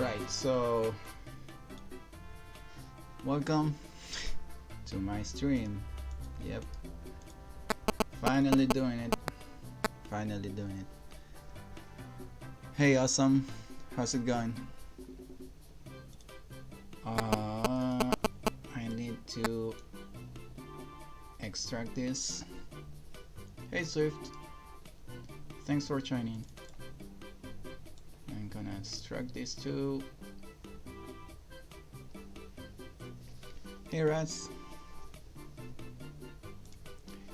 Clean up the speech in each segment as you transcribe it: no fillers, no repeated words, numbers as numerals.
Alright, so welcome to my stream. Yep, finally doing it. Finally doing it. Hey, awesome. How's it going? I need to extract this. Hey, Swift. Thanks for joining. I'm gonna extract this too. Hey, Rats.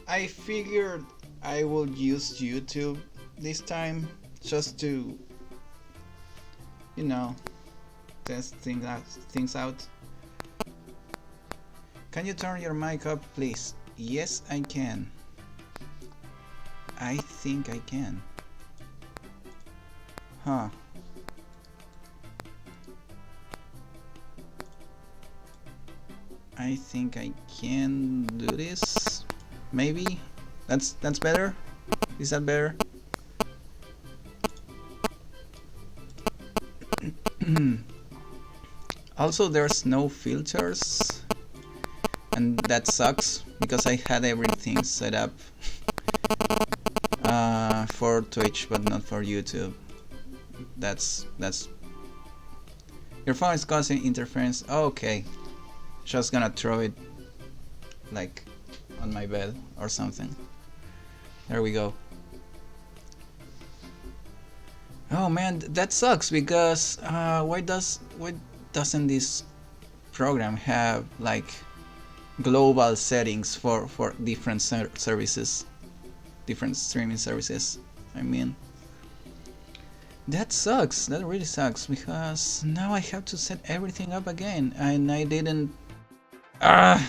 I figured I will use YouTube this time just to, you know, test things out. Can you turn your mic up, please? Yes, I can. I think I can. Huh. I think I can do this. Maybe. That's better. Is that better? Also, there's no filters, and that sucks because I had everything set up for Twitch, but not for YouTube. That's your phone is causing interference. Okay, just gonna throw it like on my bed or something. There we go. Oh man, that sucks because why doesn't this program have like global settings for different services, different streaming services? I mean, that sucks. That really sucks because now I have to set everything up again, and I didn't. Oh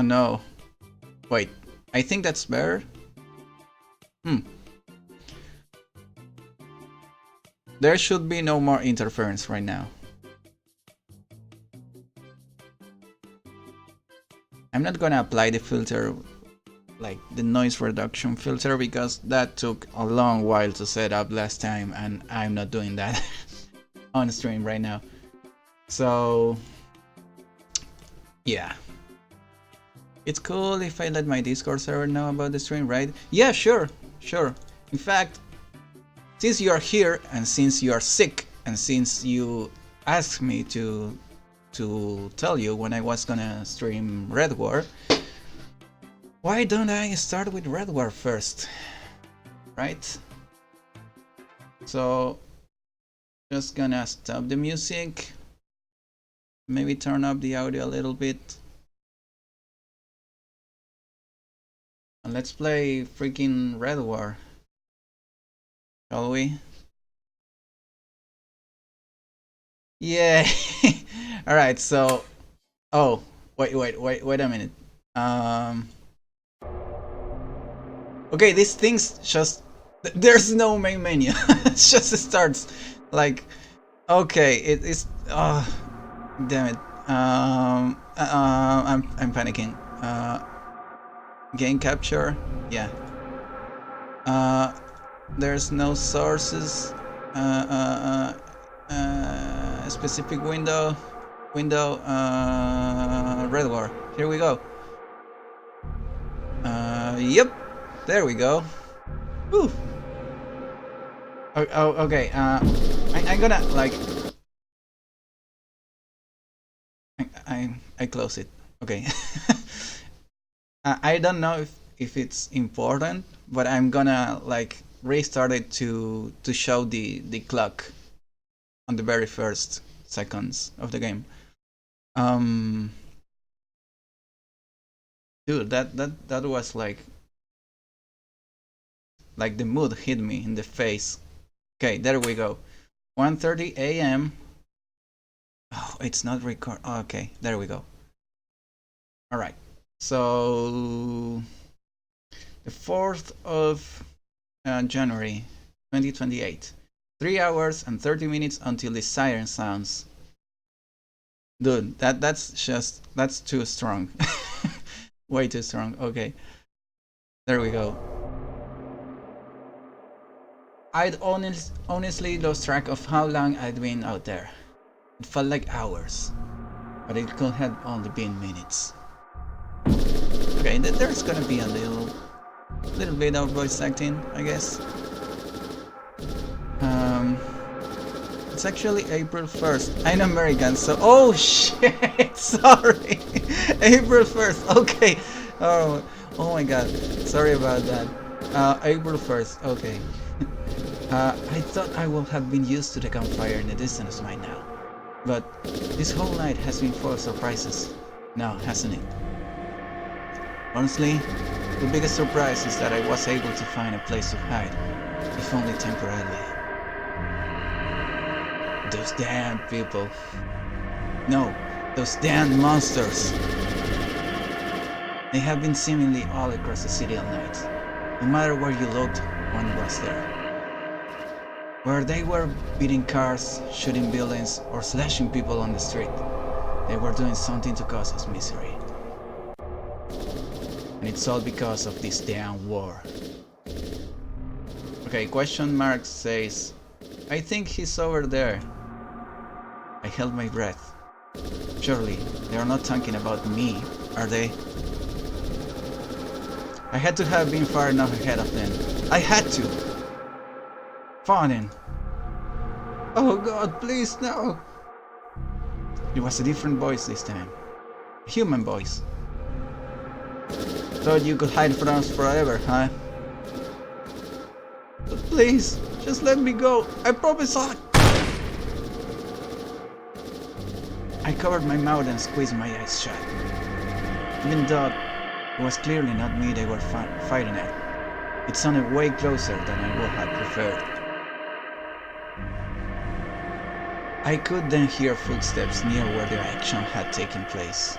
no. Wait, I think that's better. There should be no more interference right now. I'm not gonna apply the filter, like the noise reduction filter, because that took a long while to set up last time, and I'm not doing that on stream right now. So yeah, it's cool if I let my Discord server know about the stream, right? Yeah, sure. In fact, since you are here and since you are sick and since you asked me to tell you when I was gonna stream Red War, why don't I start with Red War first, right? So just gonna stop the music, maybe turn up the audio a little bit, and let's play freaking Red War, shall we? Yeah. All right, so oh, wait a minute. Okay, these things just, there's no main menu. It just starts like, okay, it is, oh damn it. I'm panicking. Game capture, yeah. There's no sources. Specific window, Red War. Here we go. Yep, there we go. Woo. Okay. I'm gonna like. I close it. Okay. I don't know if it's important, but I'm gonna like restart it to show the clock on the very first seconds of the game. Dude, that was like the mood hit me in the face. Okay, there we go. 1:30 a.m. Oh, it's not record. Oh, okay, there we go. All right. So the 4th of January 2028. 3 hours and 30 minutes until the siren sounds. Dude, that's too strong. Way too strong. Okay. There we go. I'd honestly lost track of how long I'd been out there. It felt like hours, but it could have only been minutes. Okay, there's gonna be a little bit of voice acting, I guess. It's actually April 1st. I'm American, so oh shit! Sorry, April 1st. Okay. Oh my God. Sorry about that. April 1st. Okay. I thought I would have been used to the campfire in the distance by now, but this whole night has been full of surprises. Now, hasn't it? Honestly, the biggest surprise is that I was able to find a place to hide, if only temporarily. Those damn people. No, those damn monsters. They have been seemingly all across the city all night. No matter where you looked, one was there. Where they were beating cars, shooting buildings, or slashing people on the street, they were doing something to cause us misery. And it's all because of this damn war. Okay, question mark says, I think he's over there. I held my breath. Surely, they are not talking about me, are they? I had to have been far enough ahead of them. I had to! Fallen! Oh God, please, no! It was a different voice this time. A human voice. Thought you could hide from us forever, huh? But please, just let me go. I promise I covered my mouth and squeezed my eyes shut. Even though it was clearly not me they were fighting at, it sounded way closer than I would have preferred. I could then hear footsteps near where the action had taken place.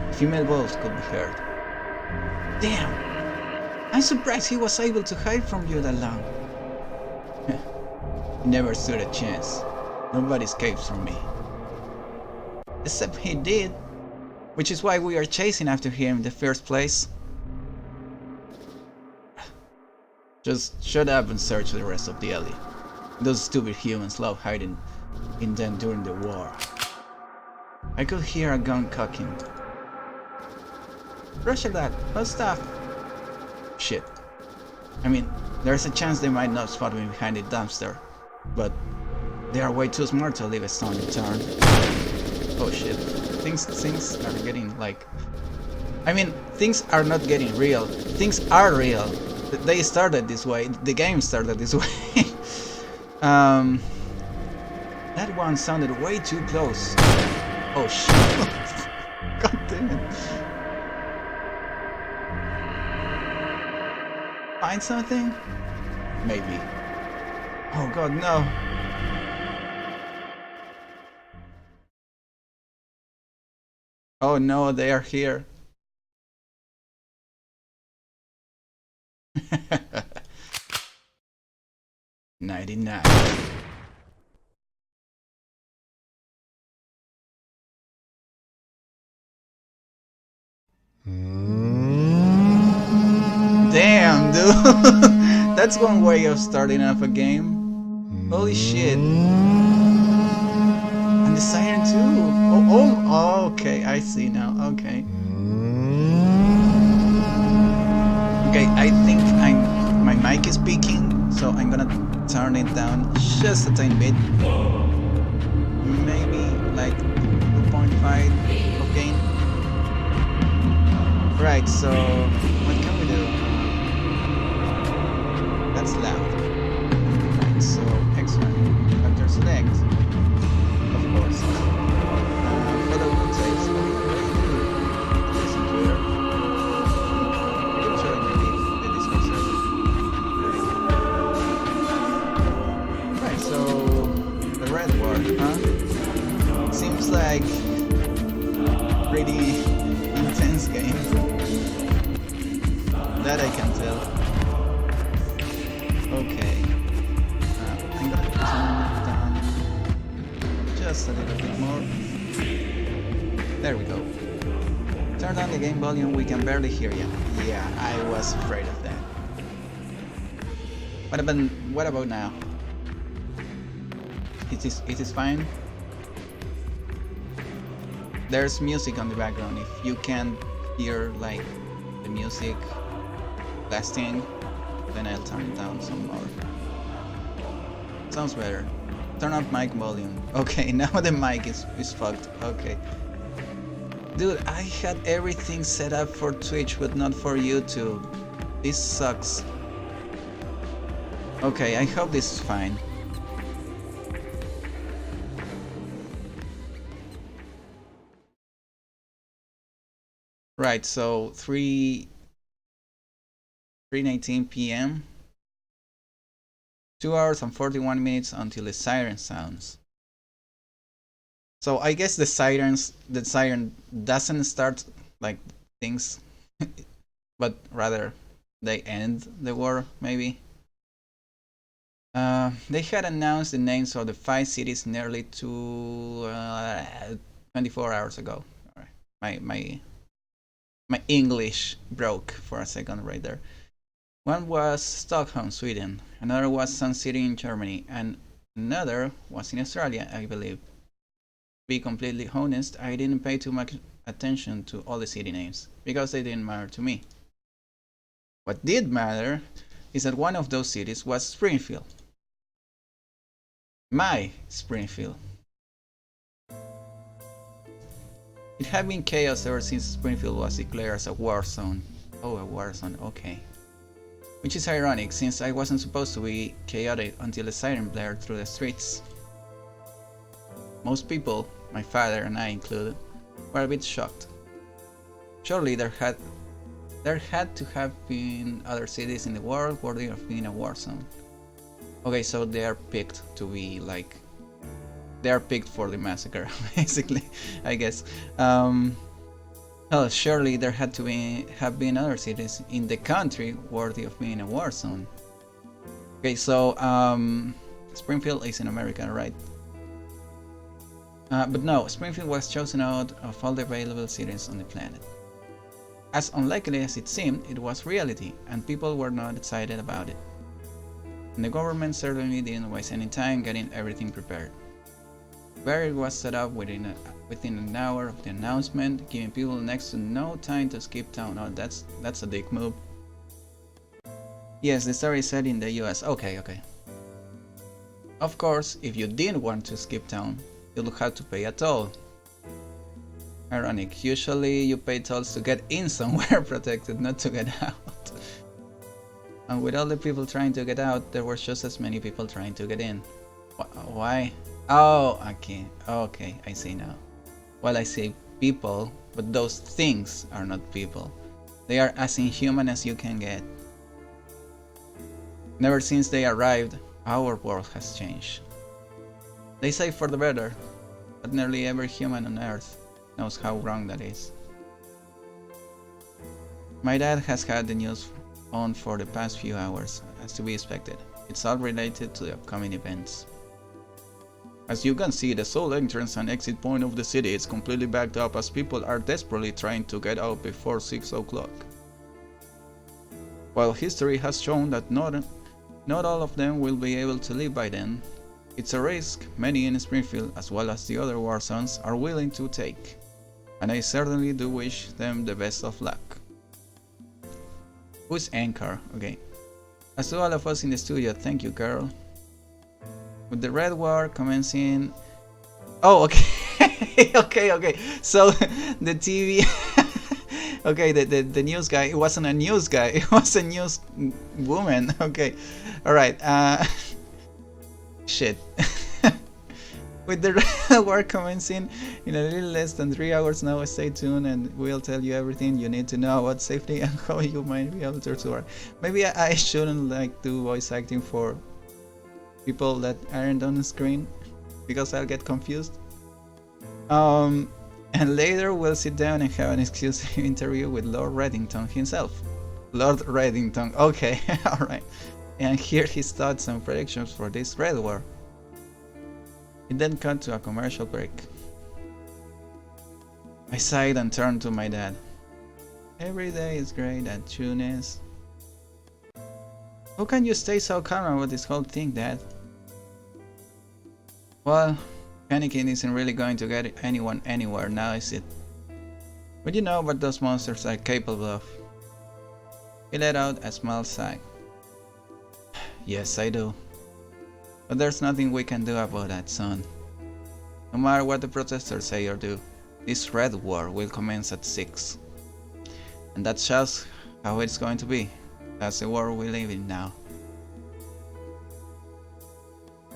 A female voice could be heard. Damn! I'm surprised he was able to hide from you that long. He never stood a chance. Nobody escapes from me. Except he did, which is why we are chasing after him in the first place. Just shut up and search the rest of the alley. Those stupid humans love hiding in them during the war. I could hear a gun cocking. Roger that, no stuff. Shit. I mean, there's a chance they might not spot me behind the dumpster, but they are way too smart to leave a stone unturned. Oh shit. Things are getting like... I mean, things are not getting real. Things are real. They started this way. The game started this way. That one sounded way too close. Oh shit. God damn it. Find something? Maybe. Oh god, no. Oh no, they are here. $99. Damn, dude. That's one way of starting off a game. Holy shit. And the siren too. Oh, okay, I see now. Okay. Okay, I think my mic is peaking, so I'm gonna turn it down just a tiny bit. Maybe like 2.5 of gain. Right, so what can we do? That's loud. Right, so X1 after select, of course. Photovoltaics. Listen to her. You can join the Discord server. Right, so the red word, huh? Seems like pretty intense game. That I can tell. Okay. I'm gonna turn it down just a little bit more. There we go. Turn down the game volume, we can barely hear you. Yeah, I was afraid of that. What about now? Is this fine? There's music on the background. If you can hear like the music blasting, then I'll turn it down some more. Sounds better. Turn up mic volume. Okay, now the mic is fucked. Okay. Dude, I had everything set up for Twitch, but not for YouTube. This sucks. Okay, I hope this is fine. Right, so 3:19 p.m. 2 hours and 41 minutes until the siren sounds. So I guess the siren doesn't start like things, but rather they end the war, maybe. They had announced the names of the 5 cities nearly 24 hours ago. All right. My English broke for a second right there. One was Stockholm, Sweden. Another was Sun City in Germany, and another was in Australia, I believe. To be completely honest, I didn't pay too much attention to all the city names because they didn't matter to me. What did matter is that one of those cities was Springfield. My Springfield. It had been chaos ever since Springfield was declared as a war zone. Oh, a war zone, okay. Which is ironic, since I wasn't supposed to be chaotic until the siren blared through the streets. Most people, my father and I included, were a bit shocked. Surely there had to have been other cities in the world worthy of being a war zone. Okay, so they are picked to be like... They are picked for the massacre, basically, I guess. Well, surely there had to have been other cities in the country worthy of being a war zone. Okay, so Springfield is in America, right? But no, Springfield was chosen out of all the available cities on the planet. As unlikely as it seemed, it was reality, and people were not excited about it. And the government certainly didn't waste any time getting everything prepared. Barrier was set up within an hour of the announcement, giving people next to no time to skip town. Oh, that's a dick move. Yes, the story is set in the US. Okay. Of course, if you didn't want to skip town, you'll have to pay a toll. Ironic. Usually you pay tolls to get in somewhere protected, not to get out. And with all the people trying to get out, there were just as many people trying to get in. Why? Oh, okay, I see now. Well, I say people, but those things are not people. They are as inhuman as you can get. Never since they arrived, our world has changed. They say for the better, but nearly every human on Earth knows how wrong that is. My dad has had the news on for the past few hours, as to be expected. It's all related to the upcoming events. As you can see, the sole entrance and exit point of the city is completely backed up as people are desperately trying to get out before 6 o'clock. While history has shown that not all of them will be able to leave by then, it's a risk many in Springfield, as well as the other war zones, are willing to take. And I certainly do wish them the best of luck. Who's Anchor? Okay. As to all of us in the studio, thank you, Carol. With the Red War commencing... Oh, okay. okay. So, the TV... okay, the news guy, it wasn't a news guy, it was a news woman. Okay, alright. Shit. With the Red War commencing in a little less than 3 hours now, stay tuned and we'll tell you everything you need to know about safety and how you might be able to survive. Maybe I shouldn't like do voice acting for people that aren't on the screen because I'll get confused. And later we'll sit down and have an exclusive interview with Lord Reddington himself. Lord Reddington, okay, alright. And hear his thoughts and predictions for this Red War. It then cut to a commercial break. I sighed and turned to my dad. Every day is great at Tunis. How can you stay so calm about this whole thing, Dad? Well, panicking isn't really going to get anyone anywhere now, is it? But you know what those monsters are capable of. He let out a small sigh. Yes, I do. But there's nothing we can do about that, son. No matter what the protesters say or do, this Red War will commence at 6. And that's just how it's going to be. That's the world we live in now.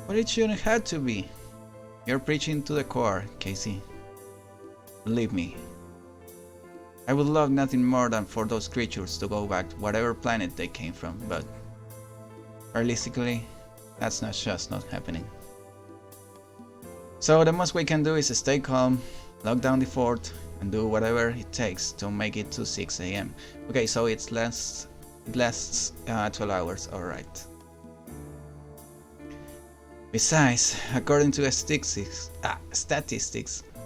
But it shouldn't have to be. You're preaching to the core, Casey. Believe me. I would love nothing more than for those creatures to go back to whatever planet they came from, but realistically, that's just not happening. So the most we can do is stay calm, lock down the fort, and do whatever it takes to make it to 6 AM. Okay, so it lasts 12 hours, alright. Besides, according to statistics,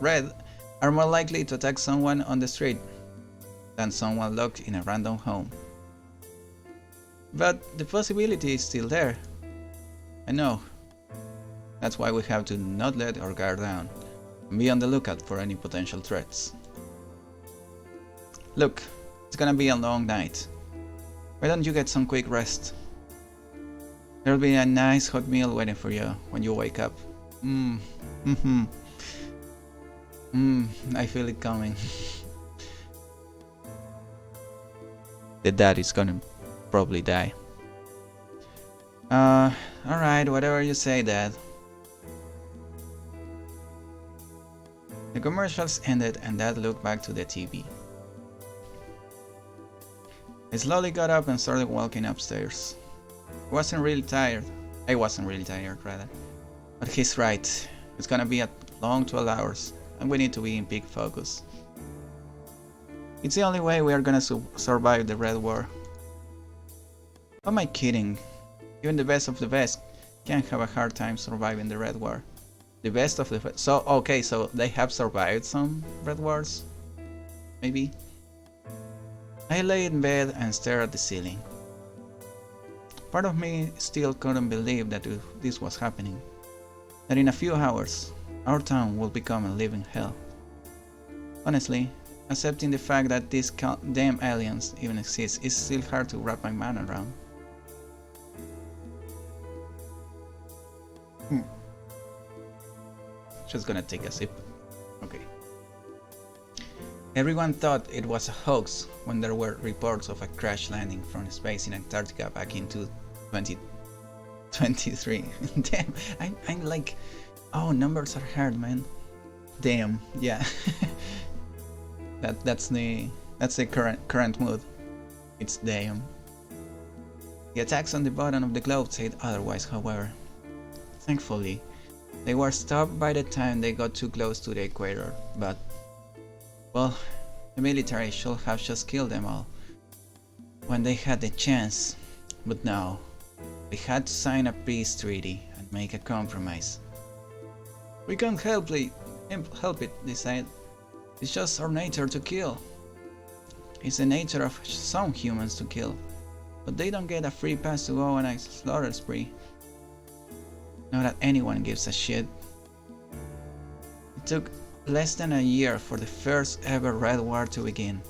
Red are more likely to attack someone on the street than someone locked in a random home. But the possibility is still there. I know. That's why we have to not let our guard down and be on the lookout for any potential threats. Look, it's gonna be a long night. Why don't you get some quick rest? There'll be a nice hot meal waiting for you when you wake up. I feel it coming. The dad is gonna probably die. Alright, whatever you say, Dad. The commercials ended and Dad looked back to the TV. I slowly got up and started walking upstairs. I wasn't really tired, rather. But he's right. It's gonna be a long 12 hours and we need to be in peak focus. It's the only way we are gonna survive the Red War. How am I kidding? Even the best of the best can have a hard time surviving the Red War. The best of the best. So, okay, so they have survived some Red Wars? Maybe? I lay in bed and stared at the ceiling. Part of me still couldn't believe that this was happening. That in a few hours, our town will become a living hell. Honestly, accepting the fact that these damn aliens even exist is still hard to wrap my mind around. Just gonna take a sip. Okay. Everyone thought it was a hoax when there were reports of a crash landing from space in Antarctica back in 2023. Damn, I'm like, oh, numbers are hard, man. Damn, yeah. That's the current mood. It's damn. The attacks on the bottom of the globe said otherwise, however. Thankfully, they were stopped by the time they got too close to the equator, but, well, the military should have just killed them all when they had the chance, but no, they had to sign a peace treaty and make a compromise. We can't help it, they said. It's just our nature to kill. It's the nature of some humans to kill, but they don't get a free pass to go on a slaughter spree. Not that anyone gives a shit. It took less than a year for the first ever Red War to begin.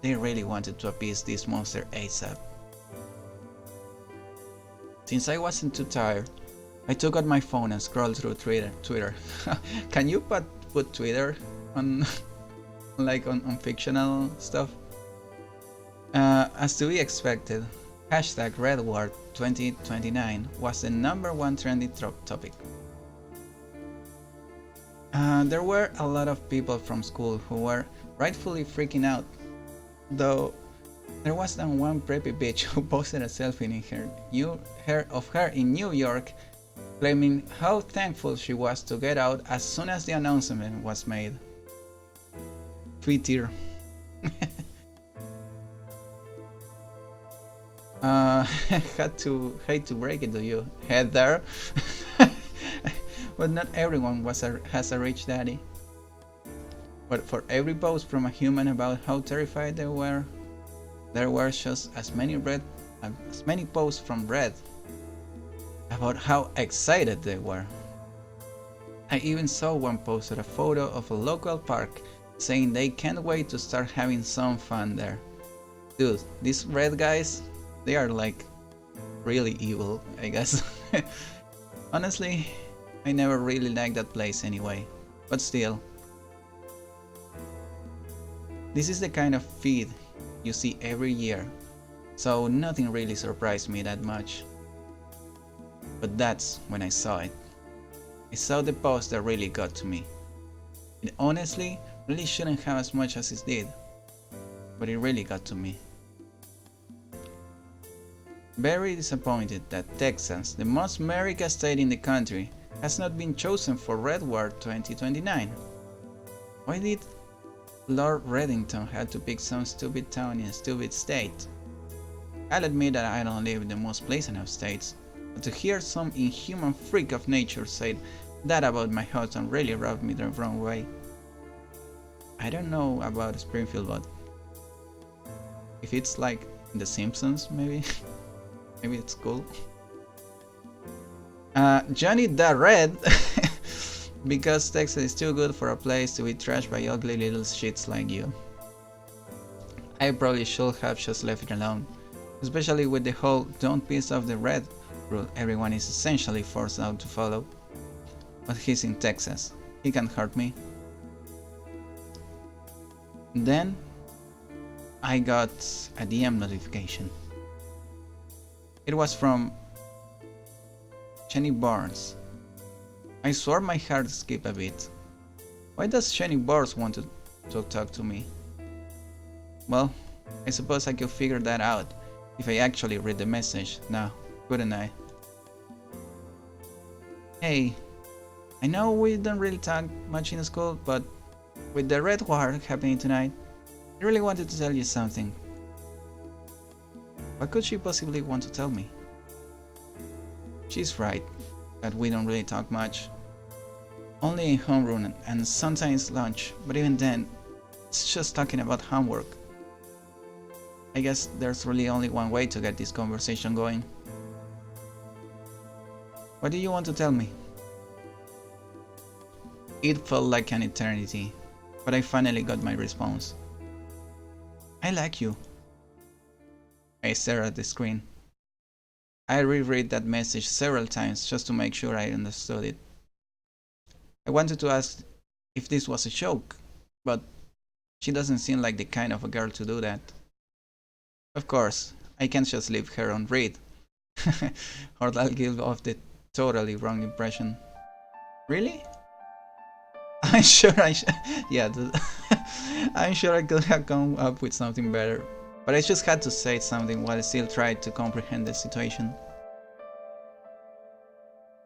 They really wanted to appease this monster ASAP. Since I wasn't too tired, I took out my phone and scrolled through Twitter. Can you put Twitter on on fictional stuff? As to be expected, hashtag Red War 2029 was the #1 trending topic. There were a lot of people from school who were rightfully freaking out, though there was that one preppy bitch who posted a selfie of her in New York, claiming how thankful she was to get out as soon as the announcement was made. Twitter. Hate to break it to you, Heather. But not everyone has a rich daddy. But for every post from a human about how terrified they were, there were just as many red as many posts from REDD about how excited they were. I even saw one posted a photo of a local park saying they can't wait to start having some fun there. Dude, these REDD guys, they are like really evil, I guess. Honestly, I never really liked that place anyway, but still. This is the kind of feed you see every year, so nothing really surprised me that much. But that's when I saw it. I saw the post that really got to me. It honestly really shouldn't have as much as it did, but it really got to me. Very disappointed that Texas, the most American state in the country, has not been chosen for REDD Award 2029. Why did Lord Reddington have to pick some stupid town in a stupid state? I'll admit that I don't live in the most pleasant of states, but to hear some inhuman freak of nature say that about my husband really rubbed me the wrong way. I don't know about Springfield, but if it's like The Simpsons, maybe? Maybe it's cool. Johnny the Red, because Texas is too good for a place to be trashed by ugly little shits like you. I probably should have just left it alone, especially with the whole don't piss off the red rule everyone is essentially forced out to follow. But he's in Texas, he can't hurt me. Then I got a DM notification. It was from Jenny Barnes. I swore my heart skipped a beat. Why does Jenny Barnes want to talk to me? Well, I suppose I could figure that out if I actually read the message now, couldn't I? Hey, I know we don't really talk much in school, but with the REDD Award happening tonight, I really wanted to tell you something. What could she possibly want to tell me? She's right, that we don't really talk much. Only in homeroom and sometimes lunch, but even then, it's just talking about homework. I guess there's really only one way to get this conversation going. What do you want to tell me? It felt like an eternity, but I finally got my response. I like you. I stared at the screen. I reread that message several times just to make sure I understood it. I wanted to ask if this was a joke, but she doesn't seem like the kind of a girl to do that. Of course, I can't just leave her on read, or I'll give off the totally wrong impression. Really? I'm sure yeah, I'm sure I could have come up with something better, but I just had to say something while I still tried to comprehend the situation.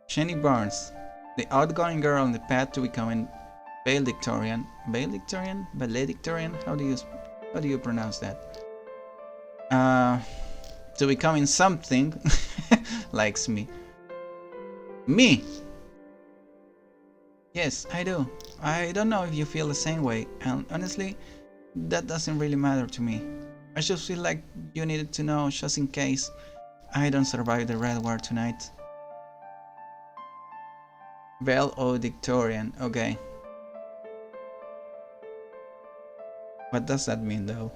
Jenny Barnes, the outgoing girl on the path to becoming valedictorian, how do you pronounce that? To becoming something, likes me. Me! Yes, I do. I don't know if you feel the same way, and honestly, that doesn't really matter to me. I just feel like you needed to know just in case I don't survive the REDD Award tonight. Valedictorian, okay. What does that mean though?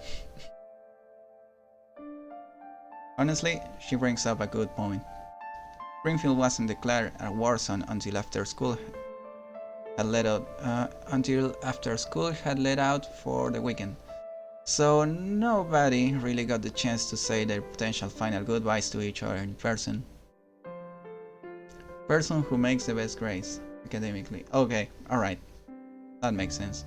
Honestly, she brings up a good point. Springfield wasn't declared a war zone until after school had let out for the weekend. So nobody really got the chance to say their potential final goodbyes to each other in person. Person who makes the best grades academically. Okay, alright. That makes sense.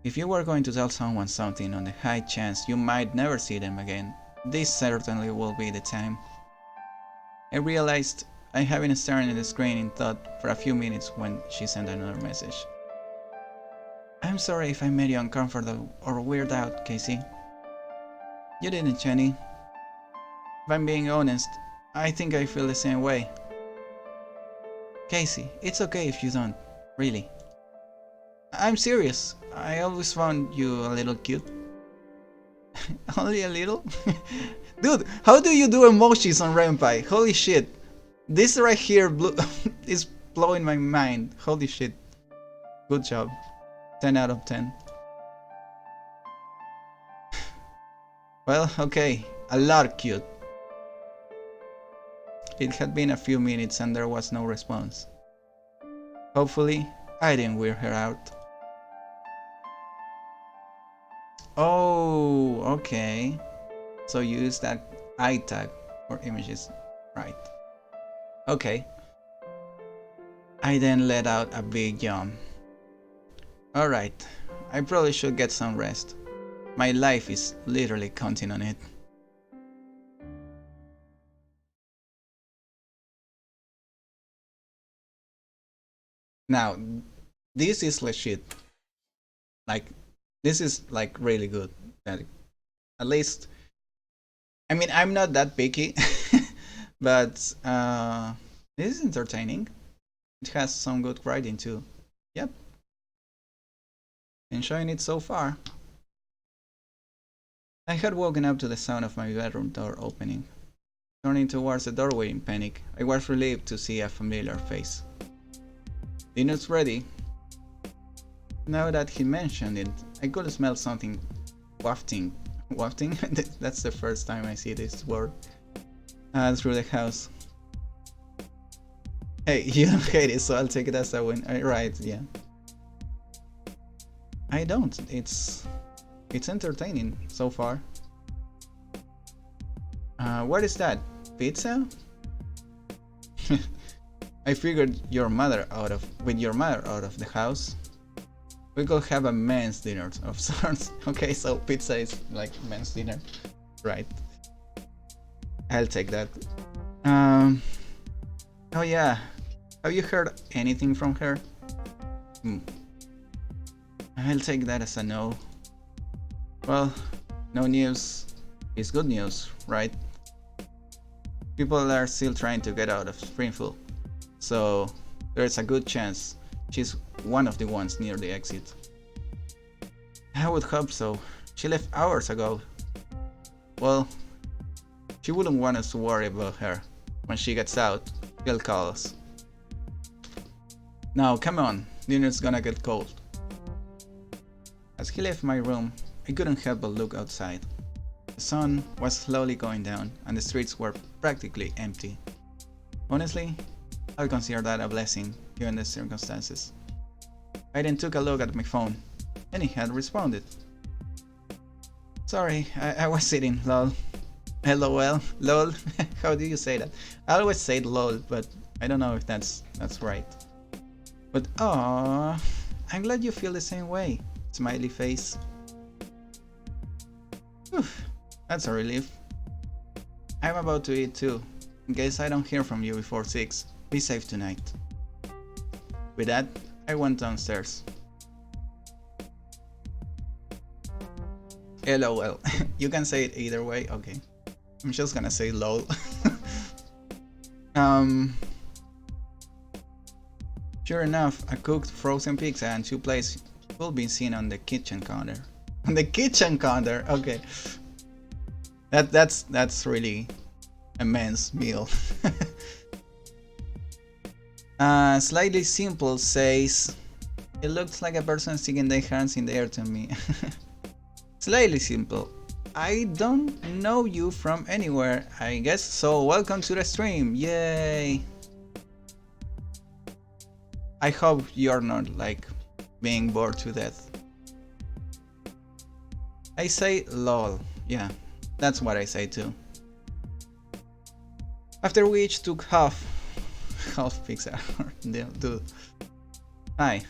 If you were going to tell someone something on the high chance you might never see them again, this certainly will be the time. I realized I had been staring at the screen in thought for a few minutes when she sent another message. I'm sorry if I made you uncomfortable or weirded out, Casey. You didn't, Jenny. If I'm being honest, I think I feel the same way. Casey, it's okay if you don't, really. I'm serious. I always found you a little cute. Only a little? Dude, how do you do emojis on Renpai? Holy shit. This right here is blowing my mind. Holy shit. Good job. 10 out of 10. Well, okay. A lot cute. It had been a few minutes and there was no response. Hopefully, I didn't weird her out. Oh, okay. So use that I tag for images, right? Okay. I then let out a big yawn. Alright, I probably should get some rest. My life is literally counting on it. Now, this is legit. Like, this is like really good. At least, I mean, I'm not that picky, but this is entertaining. It has some good writing too. Yep. Enjoying it so far. I had woken up to the sound of my bedroom door opening. Turning towards the doorway in panic, I was relieved to see a familiar face. Dinner's ready. Now that he mentioned it, I could smell something wafting. Wafting? That's the first time I see this word. Through the house. Hey, you don't hate it, so I'll take it as a win. Right, yeah. I don't. It's entertaining so far. What is that? Pizza? I figured with your mother out of the house, we could have a men's dinner of sorts. Okay, so pizza is like men's dinner, right? I'll take that. Oh yeah, have you heard anything from her? I'll take that as a no. Well, no news is good news, right? People are still trying to get out of Springfield, so there's a good chance she's one of the ones near the exit. I would hope so. She left hours ago. Well, she wouldn't want us to worry about her. When she gets out, she'll call us. Now, come on, dinner's gonna get cold. As he left my room, I couldn't help but look outside. The sun was slowly going down and the streets were practically empty. Honestly, I'll consider that a blessing given the circumstances. I then took a look at my phone and he had responded. Sorry, I was sitting, lol. LOL, lol. How do you say that? I always say lol, but I don't know if that's right. But aww, I'm glad you feel the same way. Smiley face. Whew, that's a relief. I'm about to eat too, in case I don't hear from you before 6. Be safe tonight. With that, I went downstairs. LOL. You can say it either way, okay. I'm just gonna say lol. Sure enough, a cooked frozen pizza and 2 plates will be seen on the kitchen counter. On the kitchen counter, okay. That's really a men's meal. Slightly simple says, it looks like a person sticking their hands in the air to me. Slightly simple. I don't know you from anywhere, I guess, so welcome to the stream, yay! I hope you're not like being bored to death. I say lol, yeah, that's what I say too. After we each took half pizza, dude. Hi.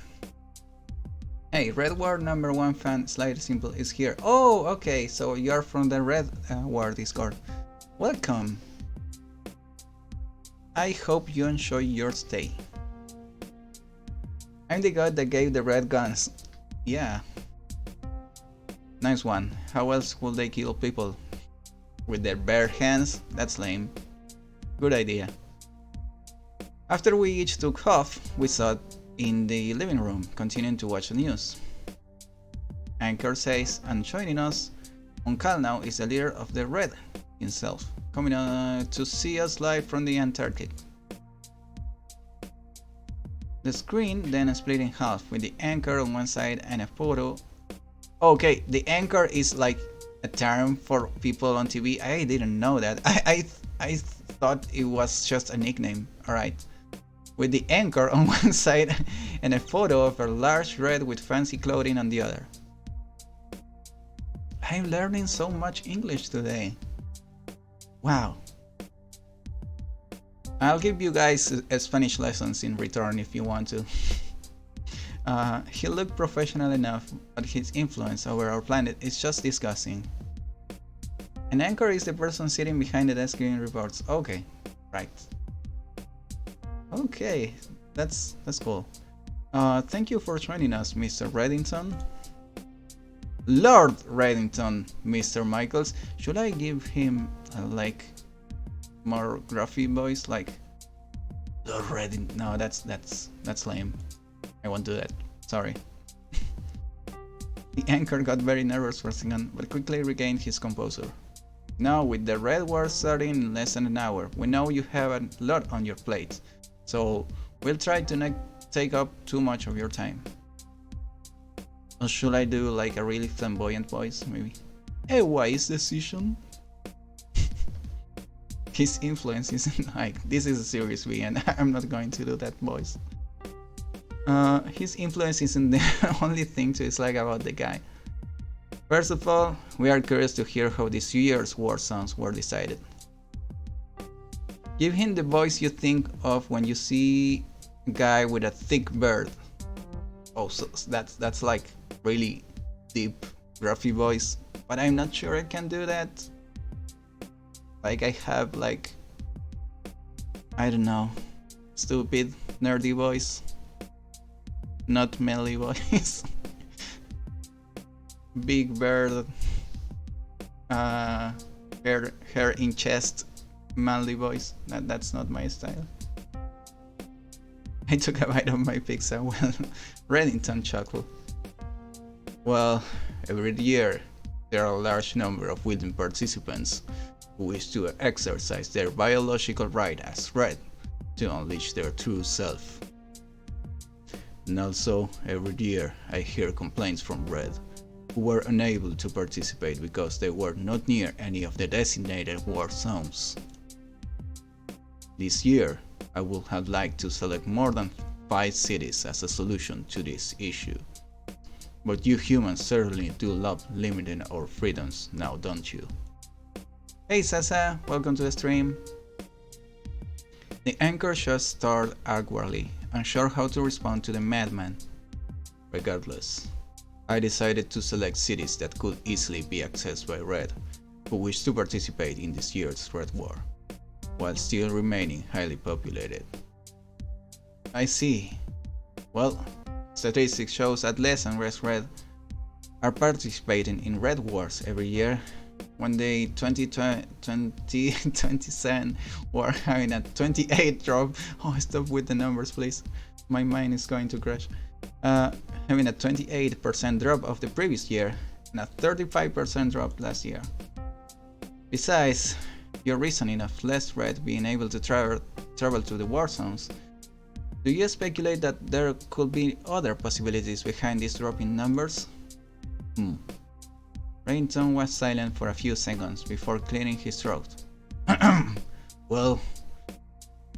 Hey, Red Ward #1 fan Slightly Simple is here. Oh, okay, so you're from the Red Ward Discord. Welcome. I hope you enjoy your stay. I'm the guy that gave the red guns. Yeah. Nice one. How else would they kill people? With their bare hands? That's lame. Good idea. After we each took off, we sat in the living room, continuing to watch the news. Anchor says, and joining us, Moncada now is the leader of the REDD himself, coming to see us live from the Antarctic. The screen then split in half with the anchor on one side and a photo. Okay, the anchor is like a term for people on TV. I didn't know that. I thought it was just a nickname. Alright. With the anchor on one side and a photo of a large REDD with fancy clothing on the other. I'm learning so much English today. Wow. I'll give you guys Spanish lessons in return if you want to. He looked professional enough, but his influence over our planet is just disgusting. An anchor is the person sitting behind the desk giving reports. Okay, right. Okay, that's cool. Thank you for joining us, Mr. Reddington. Lord Reddington, Mr. Michaels. Should I give him like more gruffy voice, like Lord Reddington? No, that's lame. I won't do that. Sorry. The anchor got very nervous for a second, but quickly regained his composure. Now, with the REDD War starting in less than an hour, we know you have a lot on your plate, so we'll try to not take up too much of your time. Or should I do like a really flamboyant voice, maybe? A wise decision? His influence isn't like, this is a serious V and I'm not going to do that voice. His influence isn't the only thing to dislike about the guy. First of all, we are curious to hear how this year's war songs were decided. Give him the voice you think of when you see a guy with a thick beard. Oh, so that's like really deep, gruffy voice, but I'm not sure I can do that. Like I have like, I don't know, stupid, nerdy voice, not manly voice. Big beard, hair in chest, manly voice. That's not my style. I took a bite of my pizza while Reddington chuckled. Well, every year there are a large number of willing participants who wish to exercise their biological right as REDD to unleash their true self. And also, every year I hear complaints from REDD who were unable to participate because they were not near any of the designated war zones. This year, I would have liked to select more than 5 cities as a solution to this issue. But you humans certainly do love limiting our freedoms now, don't you? Hey Sasa, welcome to the stream. The anchor just stared awkwardly, unsure how to respond to the madman. Regardless, I decided to select cities that could easily be accessed by REDD who wish to participate in this year's REDD War, while still remaining highly populated. I see. Well, statistics shows that less and less REDD are participating in REDD Wars every year. When the 2027 were having a 28 drop. Oh, stop with the numbers, please. My mind is going to crash. Having a 28% drop of the previous year and a 35% drop last year. Besides, your reasoning of less REDD being able to travel to the war zones, do you speculate that there could be other possibilities behind this drop in numbers? Reddington was silent for a few seconds before clearing his throat. Well,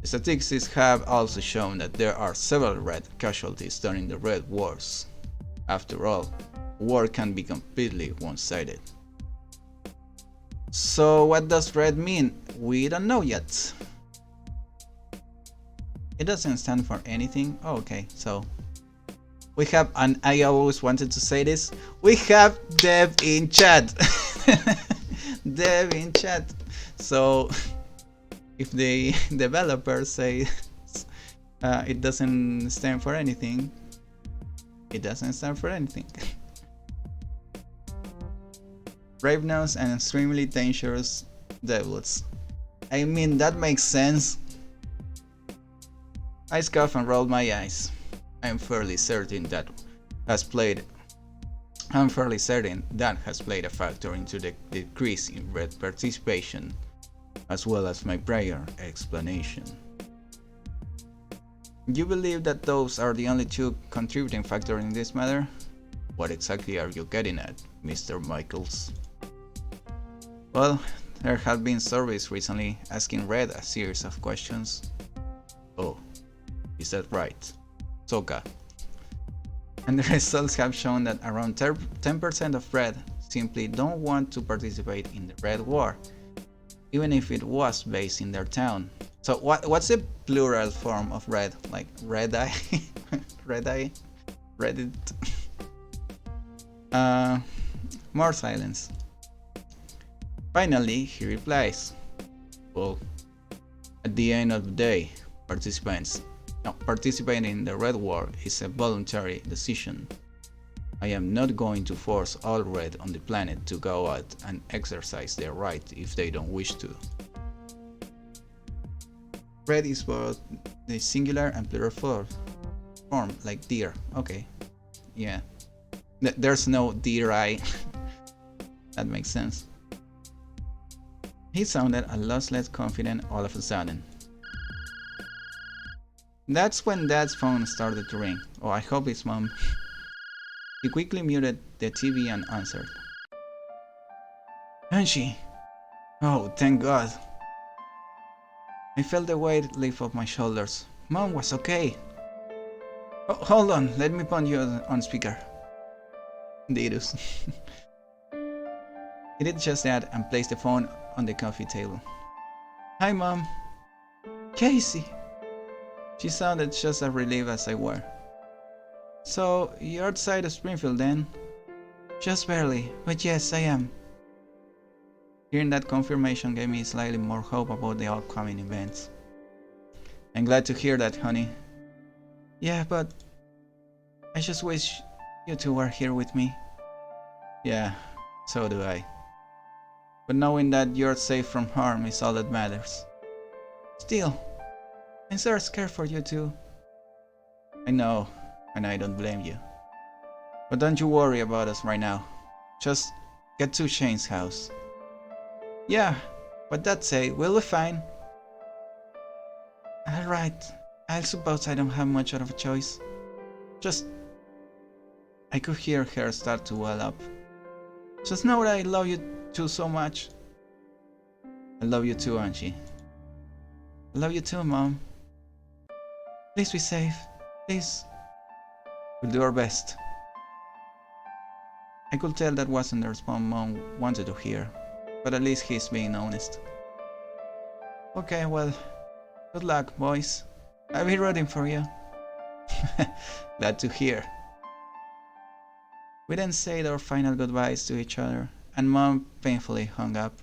statistics have also shown that there are several REDD casualties during the REDD Wars. After all, war can be completely one-sided. So what does REDD mean? We don't know yet. It doesn't stand for anything. Oh, okay, so we have, and I always wanted to say this, we have dev in chat. Dev in chat. So if the developers say it doesn't stand for anything, it doesn't stand for anything. Brave-nosed and extremely dangerous devils. I mean, that makes sense. I scoffed and rolled my eyes. I am fairly certain that has played I'm fairly certain that has played a factor into the decrease in red participation, as well as my prior explanation. You believe that those are the only two contributing factors in this matter? What exactly are you getting at, Mr. Michaels? Well, there have been surveys recently asking Red a series of questions. Oh, is that right? Soka. And the results have shown that around 10% of Red simply don't want to participate in the Red War, even if it was based in their town. So what's the plural form of Red? Like Red Eye? Red Eye? Reddit? More silence. Finally, he replies, well, at the end of the day, participating in the Red War is a voluntary decision. I am not going to force all Red on the planet to go out and exercise their right if they don't wish to. Red is both the singular and plural form, like deer. Okay, yeah. There's no deer eye. That makes sense. He sounded a lot less confident all of a sudden. That's when Dad's phone started to ring. Oh, I hope it's Mom. He quickly muted the TV and answered. Angie! Oh, thank God. I felt the weight lift off my shoulders. Mom was okay. Oh, hold on, let me put you on speaker. Didus. He did just that and placed the phone on the coffee table. Hi, Mom. Casey. She sounded just as relieved as I were. So, you're outside of Springfield then? Just barely, but yes, I am. Hearing that confirmation gave me slightly more hope about the upcoming events. I'm glad to hear that, honey. Yeah, but I just wish you two were here with me. Yeah, so do I. But knowing that you're safe from harm is all that matters. Still, I'm so scared for you too. I know, and I don't blame you. But don't you worry about us right now. Just get to Shane's house. Yeah, but that's it, we'll be fine. Alright, I suppose I don't have much of a choice. Just... I could hear her start to well up. Just know that I love you two so much. I love you too, Angie. I love you too, Mom. Please be safe. Please. We'll do our best. I could tell that wasn't the response Mom wanted to hear, but at least he's being honest. Okay, well, good luck, boys. I'll be rooting for you. Glad to hear. We then said our final goodbyes to each other, and Mom painfully hung up.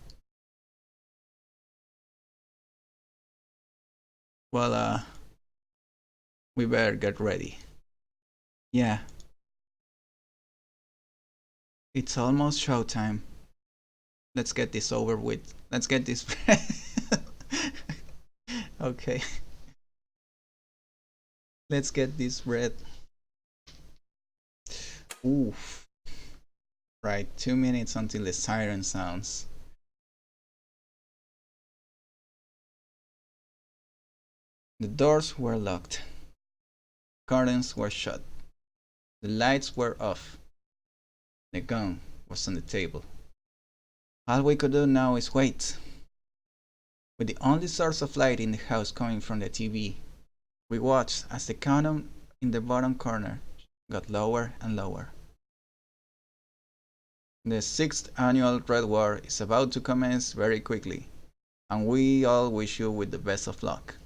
Well, we better get ready. Yeah. It's almost showtime. Let's get this over with. Let's get this. Okay. Let's get this bread. Oof. Right, 2 minutes until the siren sounds. The doors were locked. Curtains were shut. The lights were off. The gun was on the table. All we could do now is wait. With the only source of light in the house coming from the TV, we watched as the countdown in the bottom corner got lower and lower. The 6th annual Red War is about to commence very quickly, and we all wish you with the best of luck.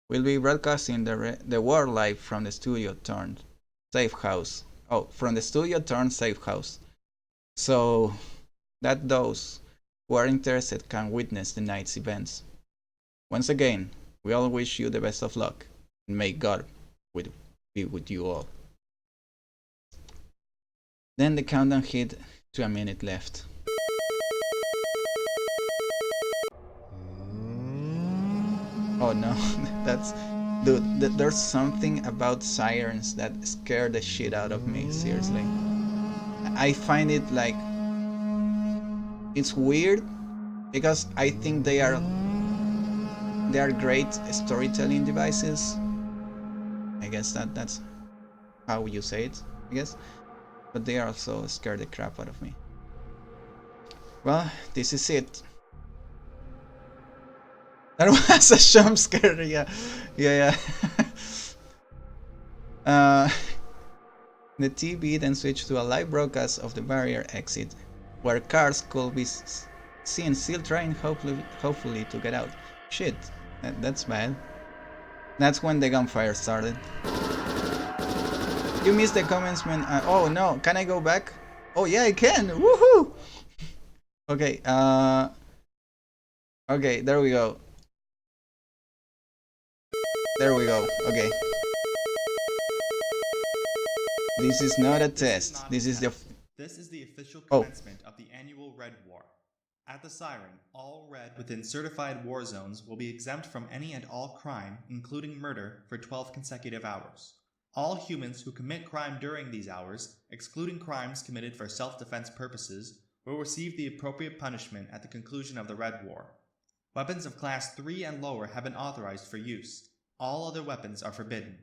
We'll be broadcasting the war live from the studio turned safe house. Oh, from the studio turned safe house. So that those who are interested can witness the night's events. Once again, we all wish you the best of luck, and may God be with you all. Then the countdown hit to a minute left. Oh no, that's... Dude, there's something about sirens that scare the shit out of me, seriously. I find it like it's weird because I think they are great storytelling devices. I guess that's how you say it, I guess. But they also scare the crap out of me. Well, this is it. That was a jump scare, yeah. The TV then switched to a live broadcast of the barrier exit, where cars could be seen still trying hopefully to get out. Shit, that's bad. That's when the gunfire started. You missed the comments, man. Oh no, can I go back? Oh yeah, I can. Woohoo! Okay, okay, there we go. There we go. Okay. This is not a test. This is the official commencement of the annual REDD War. At the siren, all REDD within certified war zones will be exempt from any and all crime, including murder, for 12 consecutive hours. All humans who commit crime during these hours, excluding crimes committed for self-defense purposes, will receive the appropriate punishment at the conclusion of the REDD War. Weapons of Class 3 and lower have been authorized for use. All other weapons are forbidden.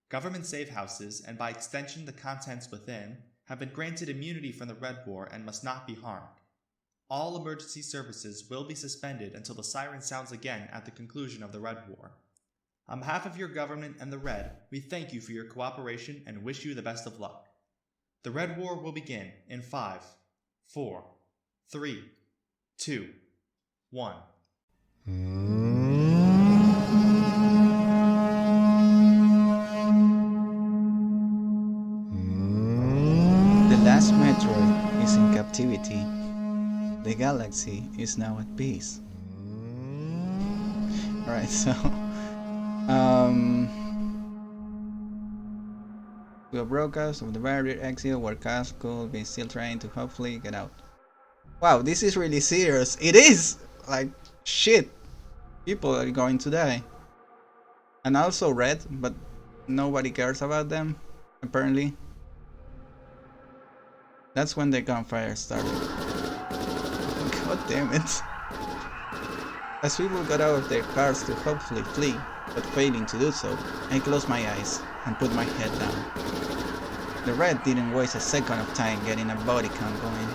Government safe houses, and by extension the contents within, have been granted immunity from the REDD War and must not be harmed. All emergency services will be suspended until the siren sounds again at the conclusion of the REDD War. On behalf of your government and the REDD, we thank you for your cooperation and wish you the best of luck. The REDD War will begin in 5, 4, 3, 2, 1. The last meteor is in captivity. The galaxy is now at peace. Alright, so we have broadcast of the barrier exit where cars could be still trying to hopefully get out. Wow, this is really serious. It is! Like, shit. People are going to die. And also REDD, but nobody cares about them, apparently. That's when the gunfire started. God damn it. As people got out of their cars to hopefully flee, but failing to do so, I closed my eyes and put my head down. The REDD didn't waste a second of time getting a body count going.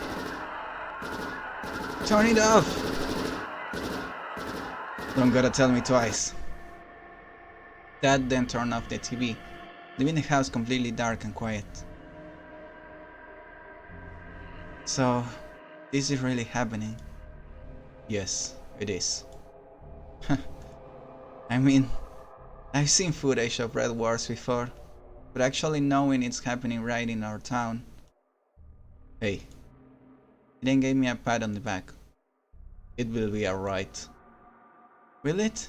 Turn it off! Don't gotta tell me twice. Dad then turned off the TV, leaving the house completely dark and quiet. So, this is really happening? Yes, it is. I mean, I've seen footage of REDD Wars before, but actually knowing it's happening right in our town. Hey, he then gave me a pat on the back. It will be alright. Will it?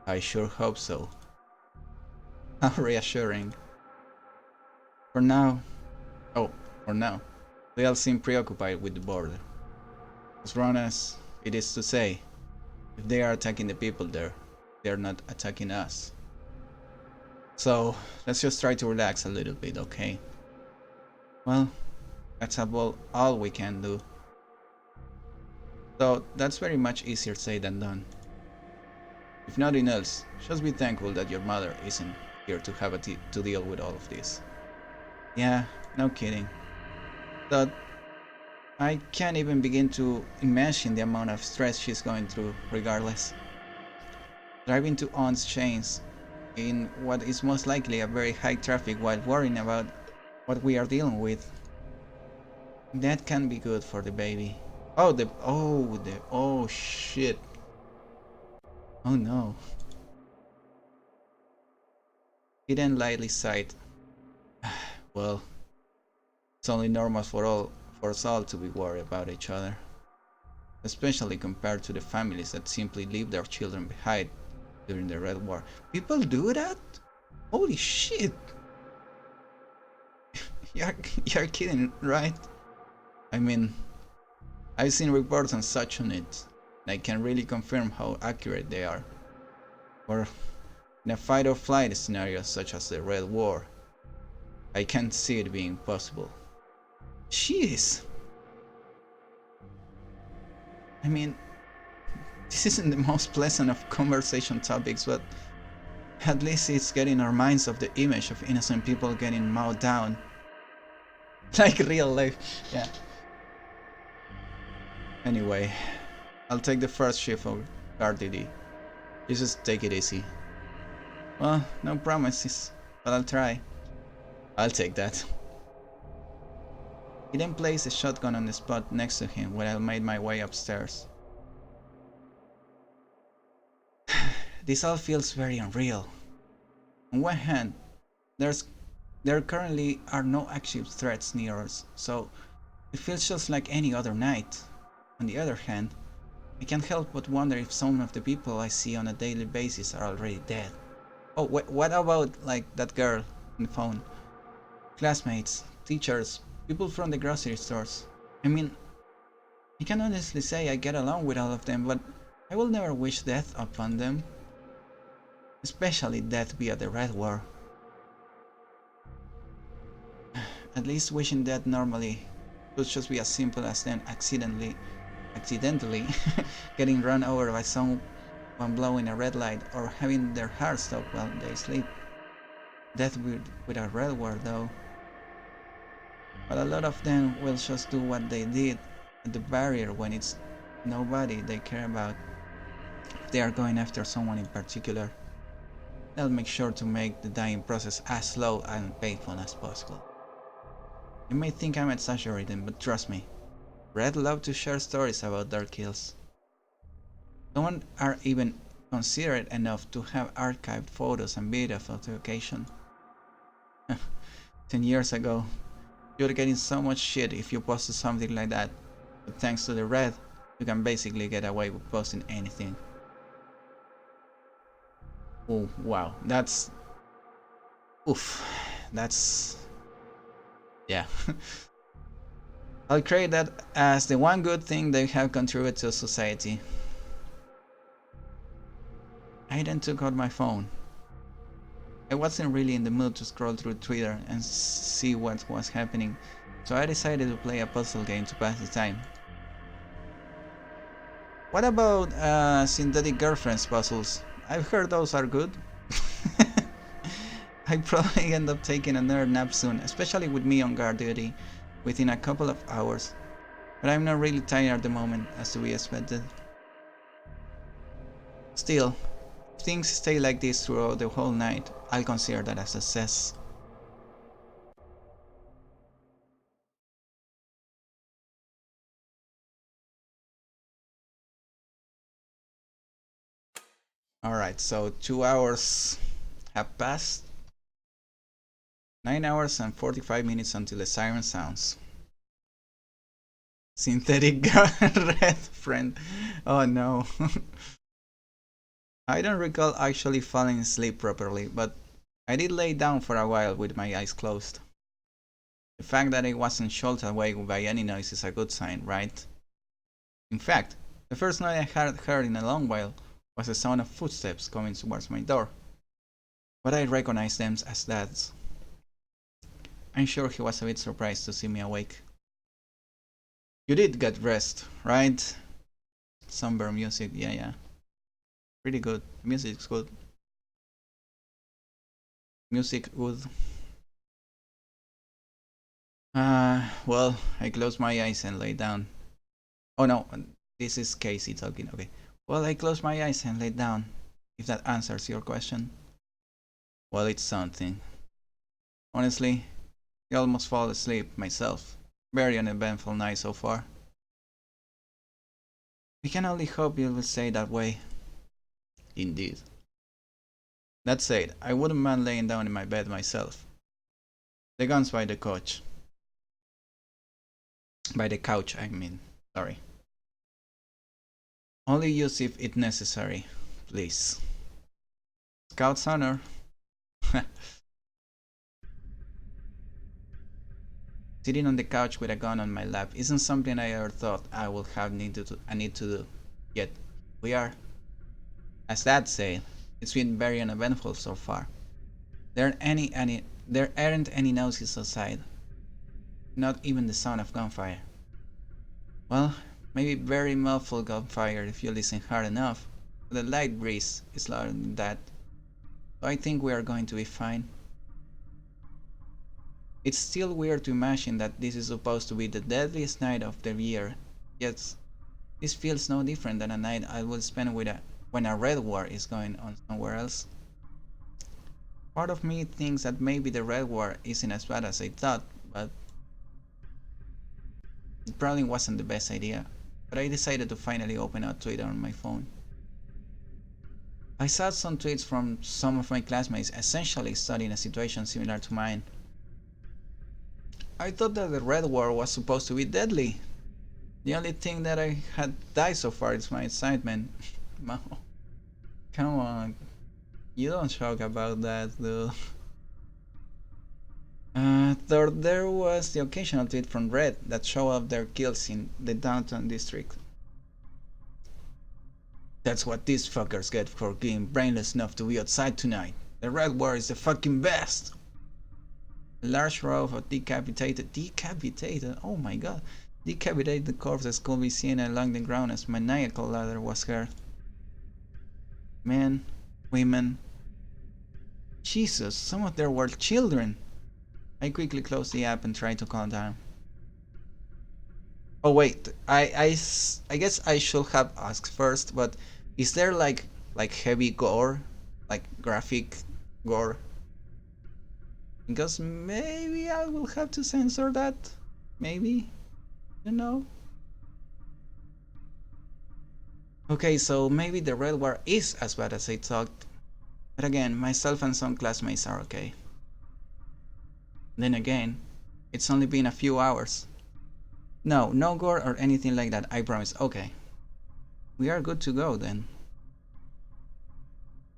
I sure hope so. How reassuring. For now, they all seem preoccupied with the border. As wrong as it is to say, if they are attacking the people there, they are not attacking us. So, let's just try to relax a little bit, okay? Well, that's about all we can do. So, that's very much easier said than done. If nothing else, just be thankful that your mother isn't here to have to deal with all of this. Yeah, no kidding. But I can't even begin to imagine the amount of stress she's going through regardless. Driving to On's chains in what is most likely a very high traffic while worrying about what we are dealing with. That can be good for the baby. Oh shit. Oh no. He then lightly sighed. Well, it's only normal for us all to be worried about each other. Especially compared to the families that simply leave their children behind during the REDD War. People do that? Holy shit! You're kidding, right? I mean, I've seen reports on such on it, and I can really confirm how accurate they are. Or in a fight or flight scenario such as the REDD War, I can't see it being possible. Jeez! I mean, this isn't the most pleasant of conversation topics, but at least it's getting our minds off the image of innocent people getting mowed down. Like real life, yeah. Anyway, I'll take the first shift of RDD. You just take it easy. Well, no promises, but I'll try. I'll take that. He then placed a shotgun on the spot next to him when I made my way upstairs. This all feels very unreal. On one hand, there currently are no active threats near us, so it feels just like any other night. On the other hand, I can't help but wonder if some of the people I see on a daily basis are already dead. Oh, what about like that girl on the phone? Classmates, teachers, people from the grocery stores. I mean, I can honestly say I get along with all of them, but I will never wish death upon them. Especially death via the Red War. At least wishing death normally could just be as simple as them accidentally getting run over by someone blowing a red light or having their heart stop while they sleep. Death with a Red War though. But a lot of them will just do what they did at the barrier when it's nobody they care about. If they are going after someone in particular, they'll make sure to make the dying process as slow and painful as possible. You may think I'm exaggerating, but trust me, Red love to share stories about their kills. Some are even considerate enough to have archived photos and videos of the occasion. 10 years ago, you're getting so much shit if you posted something like that, but thanks to the Red, you can basically get away with posting anything. Oh wow, that's... oof, that's... yeah. I'll create that as the one good thing they have contributed to society. I then took out my phone. I wasn't really in the mood to scroll through Twitter and see what was happening, so I decided to play a puzzle game to pass the time. What about synthetic girlfriends puzzles? I've heard those are good. I probably end up taking another nap soon, especially with me on guard duty within a couple of hours. But I'm not really tired at the moment, as to be expected. Still, if things stay like this throughout the whole night, I'll consider that a success. Alright, so 2 hours have passed. 9 hours and 45 minutes until the siren sounds. Synthetic red friend. Oh no. I don't recall actually falling asleep properly, but I did lay down for a while with my eyes closed. The fact that I wasn't jolted awake by any noise is a good sign, right? In fact, the first noise I had heard in a long while was the sound of footsteps coming towards my door, but I recognized them as Dad's. I'm sure he was a bit surprised to see me awake. You did get rest, right? Somber music, yeah. Pretty good. Music's good. Music good. Well, I closed my eyes and lay down. Oh no, this is Casey talking, okay. Well, I closed my eyes and lay down, if that answers your question. Well, it's something. Honestly, I almost fall asleep myself. Very uneventful night so far. We can only hope it will stay that way. Indeed. That said, I wouldn't mind laying down in my bed myself. The gun's by the couch. By the couch, I mean. Sorry. Only use if it's necessary, please. Scout's honor. Sitting on the couch with a gun on my lap isn't something I ever thought I would have a need to do. Yet, we are. As Dad said, it's been very uneventful so far. There aren't any noises outside, not even the sound of gunfire. Well, maybe very muffled gunfire if you listen hard enough, but the light breeze is louder than that, so I think we are going to be fine. It's still weird to imagine that this is supposed to be the deadliest night of the year, yet this feels no different than a night I will spend when a red war is going on somewhere else. Part of me thinks that maybe the red war isn't as bad as I thought, but it probably wasn't the best idea. But I decided to finally open up Twitter on my phone. I saw some tweets from some of my classmates essentially studying a situation similar to mine. I thought that the red war was supposed to be deadly. The only thing that I had died so far is my excitement. Come on, you don't talk about that, dude. Though there was the occasional tweet from Red that showed up their kills in the downtown district. That's what these fuckers get for being brainless enough to be outside tonight. The Red War is the fucking best! A large row of decapitated, oh my god, decapitated corpses could be seen along the ground as maniacal laughter was heard. Men, women, Jesus, some of them were children. I quickly closed the app and tried to calm down. Oh wait, I guess I should have asked first, but is there like heavy gore, like graphic gore? Because maybe I will have to censor that. Maybe, you know. Okay, so maybe the Red War is as bad as I thought. But again, myself and some classmates are okay. Then again, it's only been a few hours. No, no gore or anything like that, I promise. Okay. We are good to go then.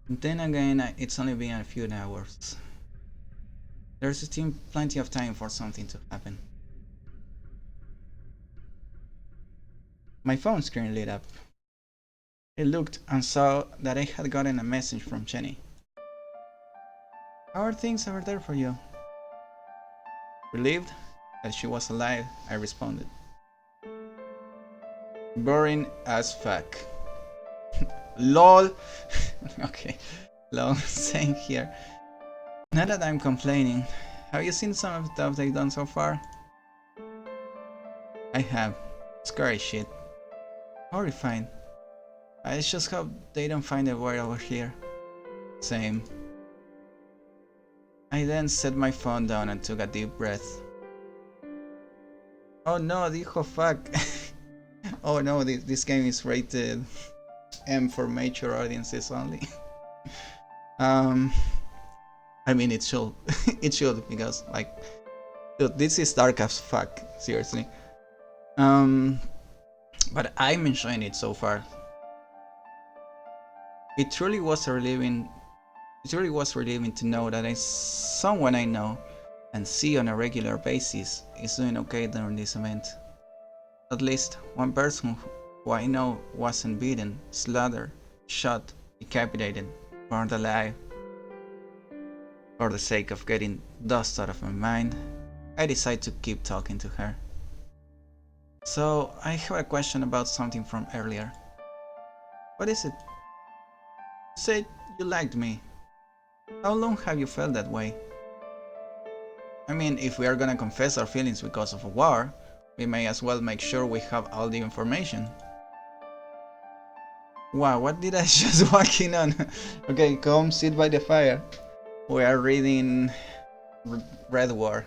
Then again, it's only been a few hours. There's still plenty of time for something to happen. My phone screen lit up. I looked and saw that I had gotten a message from Jenny. How are things over there for you? Relieved that she was alive, I responded. Boring as fuck. LOL. Okay, lol, same here. Not that I'm complaining. Have you seen some of the stuff they've done so far? I have. Scary shit. Horrifying. I just hope they don't find a word over here. Same. I then set my phone down and took a deep breath. Oh no, dijo fuck. Oh no, this game is rated M for mature audiences only. I mean it should. It should, because like, dude, this is dark as fuck, seriously. But I'm enjoying it so far. It truly was relieving to know that someone I know and see on a regular basis is doing okay during this event. At least one person who I know wasn't beaten, slaughtered, shot, decapitated, burned alive. For the sake of getting dust out of my mind, I decide to keep talking to her. So, I have a question about something from earlier. What is it? You said you liked me. How long have you felt that way? I mean, if we are gonna confess our feelings because of a war, we may as well make sure we have all the information. Wow, what did I just walk in on? Okay, come sit by the fire. We are reading Red War.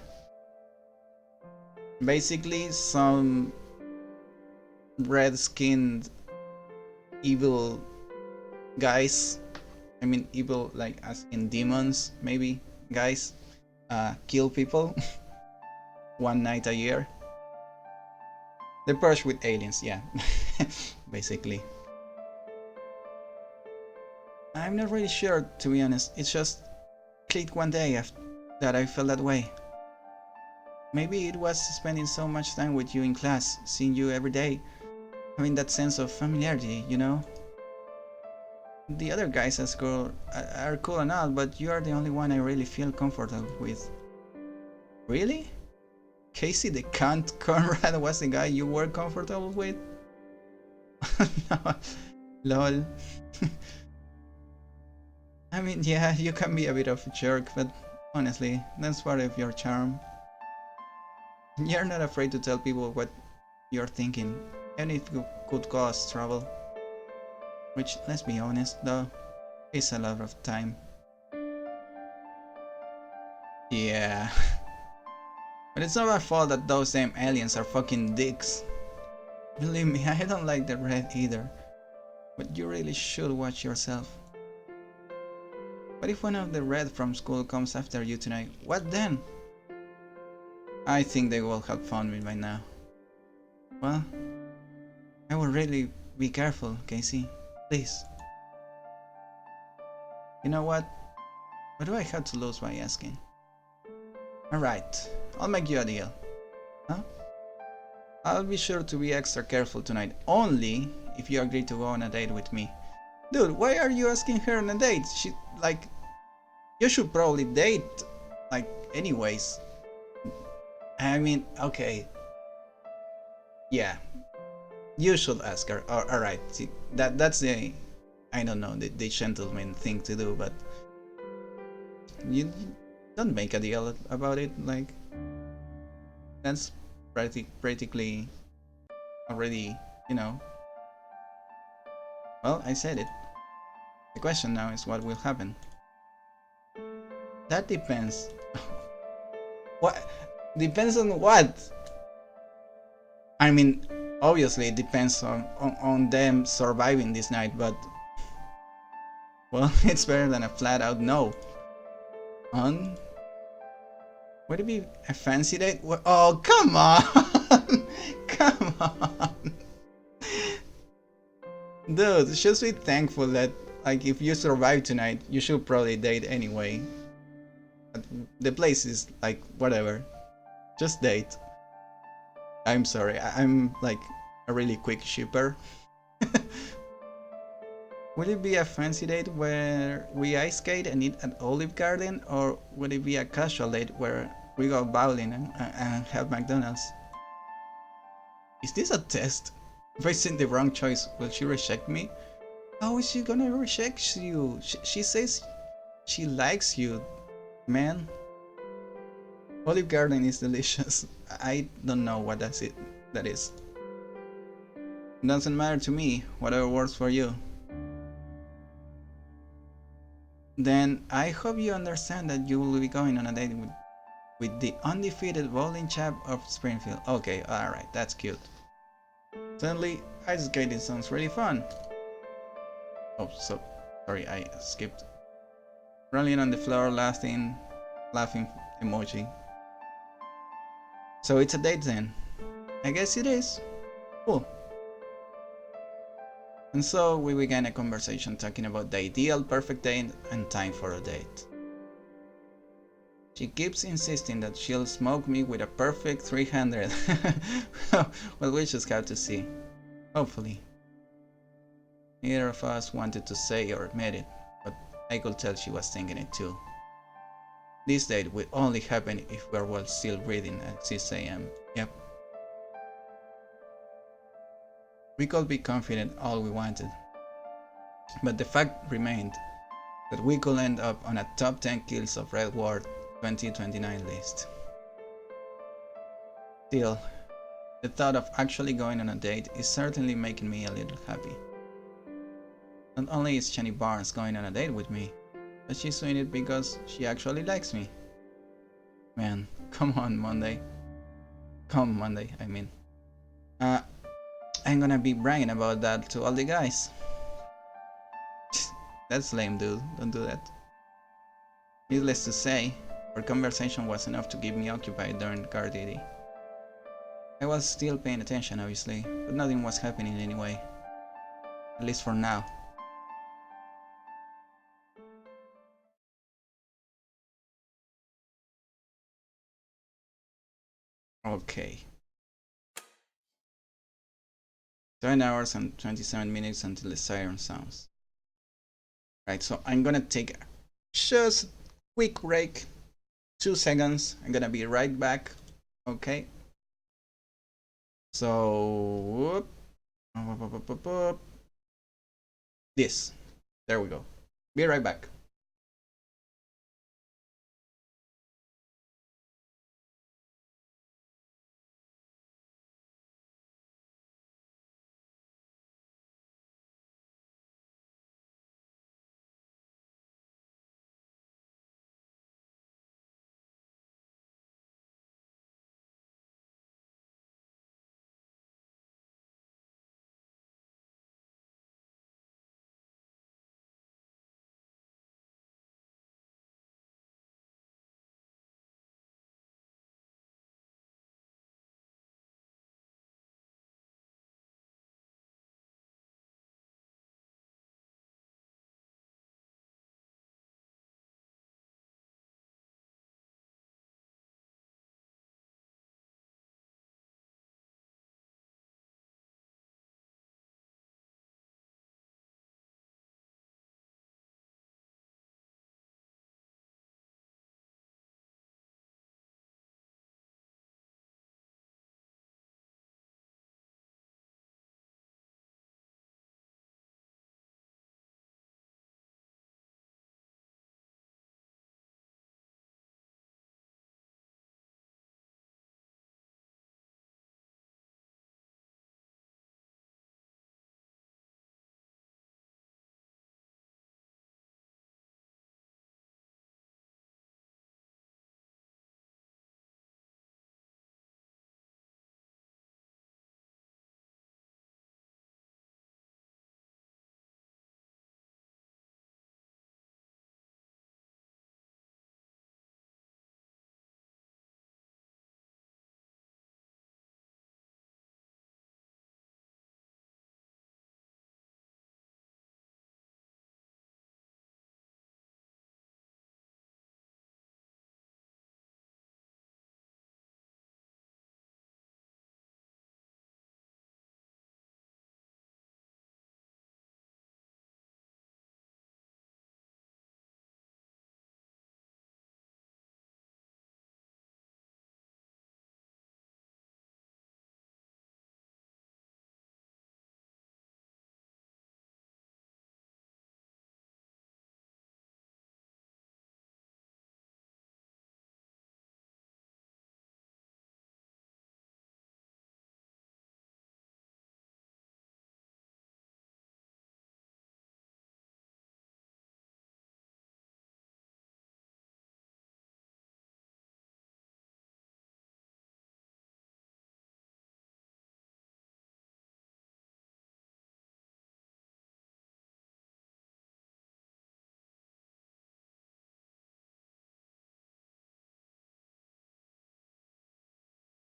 Basically, some red-skinned evil guys, I mean evil like as in demons, maybe, guys, kill people one night a year. The purge with aliens, yeah. Basically. I'm not really sure, to be honest. It's just clicked one day that I felt that way. Maybe it was spending so much time with you in class, seeing you every day, having that sense of familiarity, you know? The other guys at school are cool and all, but you are the only one I really feel comfortable with. Really? Casey the cunt Conrad was the guy you were comfortable with? No, lol. I mean, yeah, you can be a bit of a jerk, but honestly, that's part of your charm. You're not afraid to tell people what you're thinking, and it could cause trouble. Which, let's be honest, though, is a lot of time. Yeah. But it's not my fault that those damn aliens are fucking dicks. Believe me, I don't like the red either. But you really should watch yourself. What if one of the red from school comes after you tonight? What then? I think they will have found me by now. Well, I will really be careful, Casey. Please. You know what? What do I have to lose by asking? Alright, I'll make you a deal. Huh? I'll be sure to be extra careful tonight, only if you agree to go on a date with me. Dude, why are you asking her on a date? She, like, you should probably date, like, anyways. I mean, okay. Yeah, you should ask her. Alright, see, that's the, I don't know, the gentleman thing to do, but you don't make a deal about it, like, that's practically already, you know. Well, I said it. The question now is what will happen. That depends. What? Depends on what? I mean, obviously it depends on them surviving this night, but well, it's better than a flat out no. On? Would it be a fancy date? Oh, come on! Come on! Dude, just be thankful that, like, if you survive tonight, you should probably date anyway. But the place is, like, whatever. Just date. I'm sorry, I'm, like, a really quick shipper. Will it be a fancy date where we ice skate and eat at Olive Garden, or would it be a casual date where we go bowling and have McDonald's? Is this a test? If I send the wrong choice, will she reject me? How is she gonna reject you? She says she likes you, man. Olive Garden is delicious. I don't know what that is. It doesn't matter to me, whatever works for you. Then I hope you understand that you will be going on a date with the undefeated bowling chap of Springfield. Okay, alright, that's cute. Suddenly, ice skating sounds really fun. Oh, so sorry, I skipped. Rolling on the floor, laughing emoji. So it's a date then. I guess it is. Cool. And so we began a conversation talking about the ideal perfect date and time for a date. She keeps insisting that she'll smoke me with a perfect 300. Well, we just have to see. Hopefully. Neither of us wanted to say or admit it, but I could tell she was thinking it too. This date will only happen if we're all still reading at 6 a.m. Yep. We could be confident all we wanted, but the fact remained that we could end up on a top 10 kills of Red Ward 2029 list. Still, the thought of actually going on a date is certainly making me a little happy. Not only is Jenny Barnes going on a date with me, but she's doing it because she actually likes me. Man, come on Monday. Come Monday, I mean. I'm gonna be bragging about that to all the guys. That's lame, dude. Don't do that. Needless to say, our conversation was enough to keep me occupied during guard duty. I was still paying attention, obviously, but nothing was happening anyway. At least for now. Okay. 7 hours and 27 minutes until the siren sounds. Right, so I'm gonna take just a quick break, 2 seconds. I'm gonna be right back. Okay. So this. There we go. Be right back.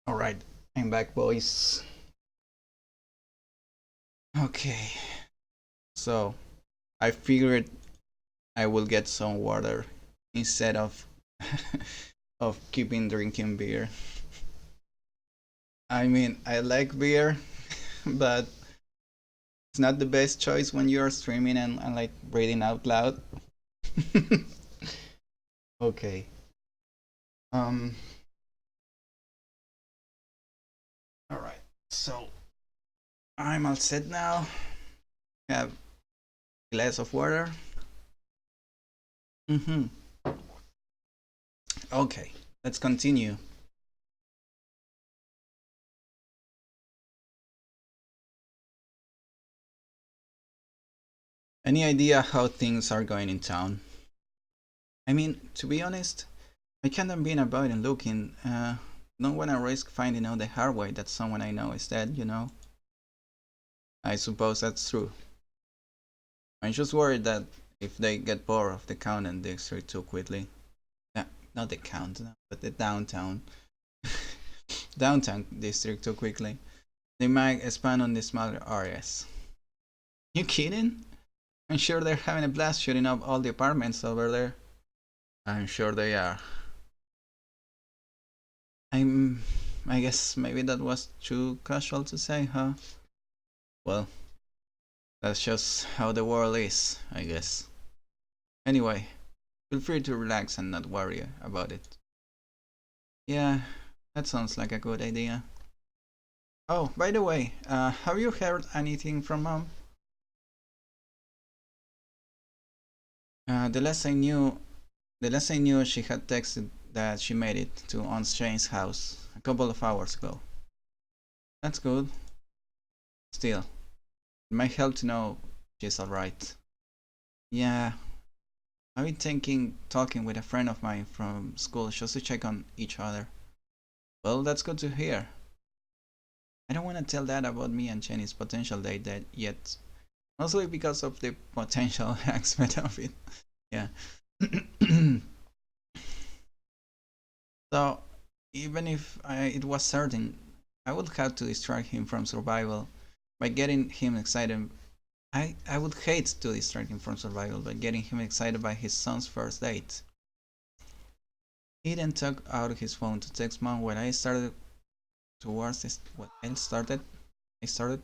All right, I'm back, boys. Okay, so I figured I will get some water instead of of keeping drinking beer. I mean, I like beer, but it's not the best choice when you're streaming and like reading out loud. Okay. Um. All right. So I'm all set now. Have a glass of water. Mm-hmm. Okay. Let's continue. Any idea how things are going in town? I mean, to be honest, I can't have been avoiding looking. Don't want to risk finding out the hard way that someone I know is dead. I suppose that's true. I'm just worried that if they get bored of the count and district too quickly. Yeah, not the count, but the downtown. Downtown district too quickly. They might expand on the smaller areas. You kidding? I'm sure they're having a blast shooting up all the apartments over there. I'm sure they are. I'm. I guess maybe that was too casual to say, huh? Well, that's just how the world is, I guess. Anyway, feel free to relax and not worry about it. Yeah, that sounds like a good idea. Oh, by the way, have you heard anything from Mom? The last I knew, she had texted that she made it to Aunt Shane's house a couple of hours ago. That's good. Still, it might help to know she's alright. Yeah, I've been talking with a friend of mine from school just to check on each other. Well, that's good to hear. I don't want to tell Dad about me and Jenny's potential date yet, mostly because of the potential aspect of it. Yeah. So, even if it was certain, I would have to distract him from survival by getting him excited. I would hate to distract him from survival by getting him excited by his son's first date. He then took out his phone to text Mom when I started towards this. What I started? I started.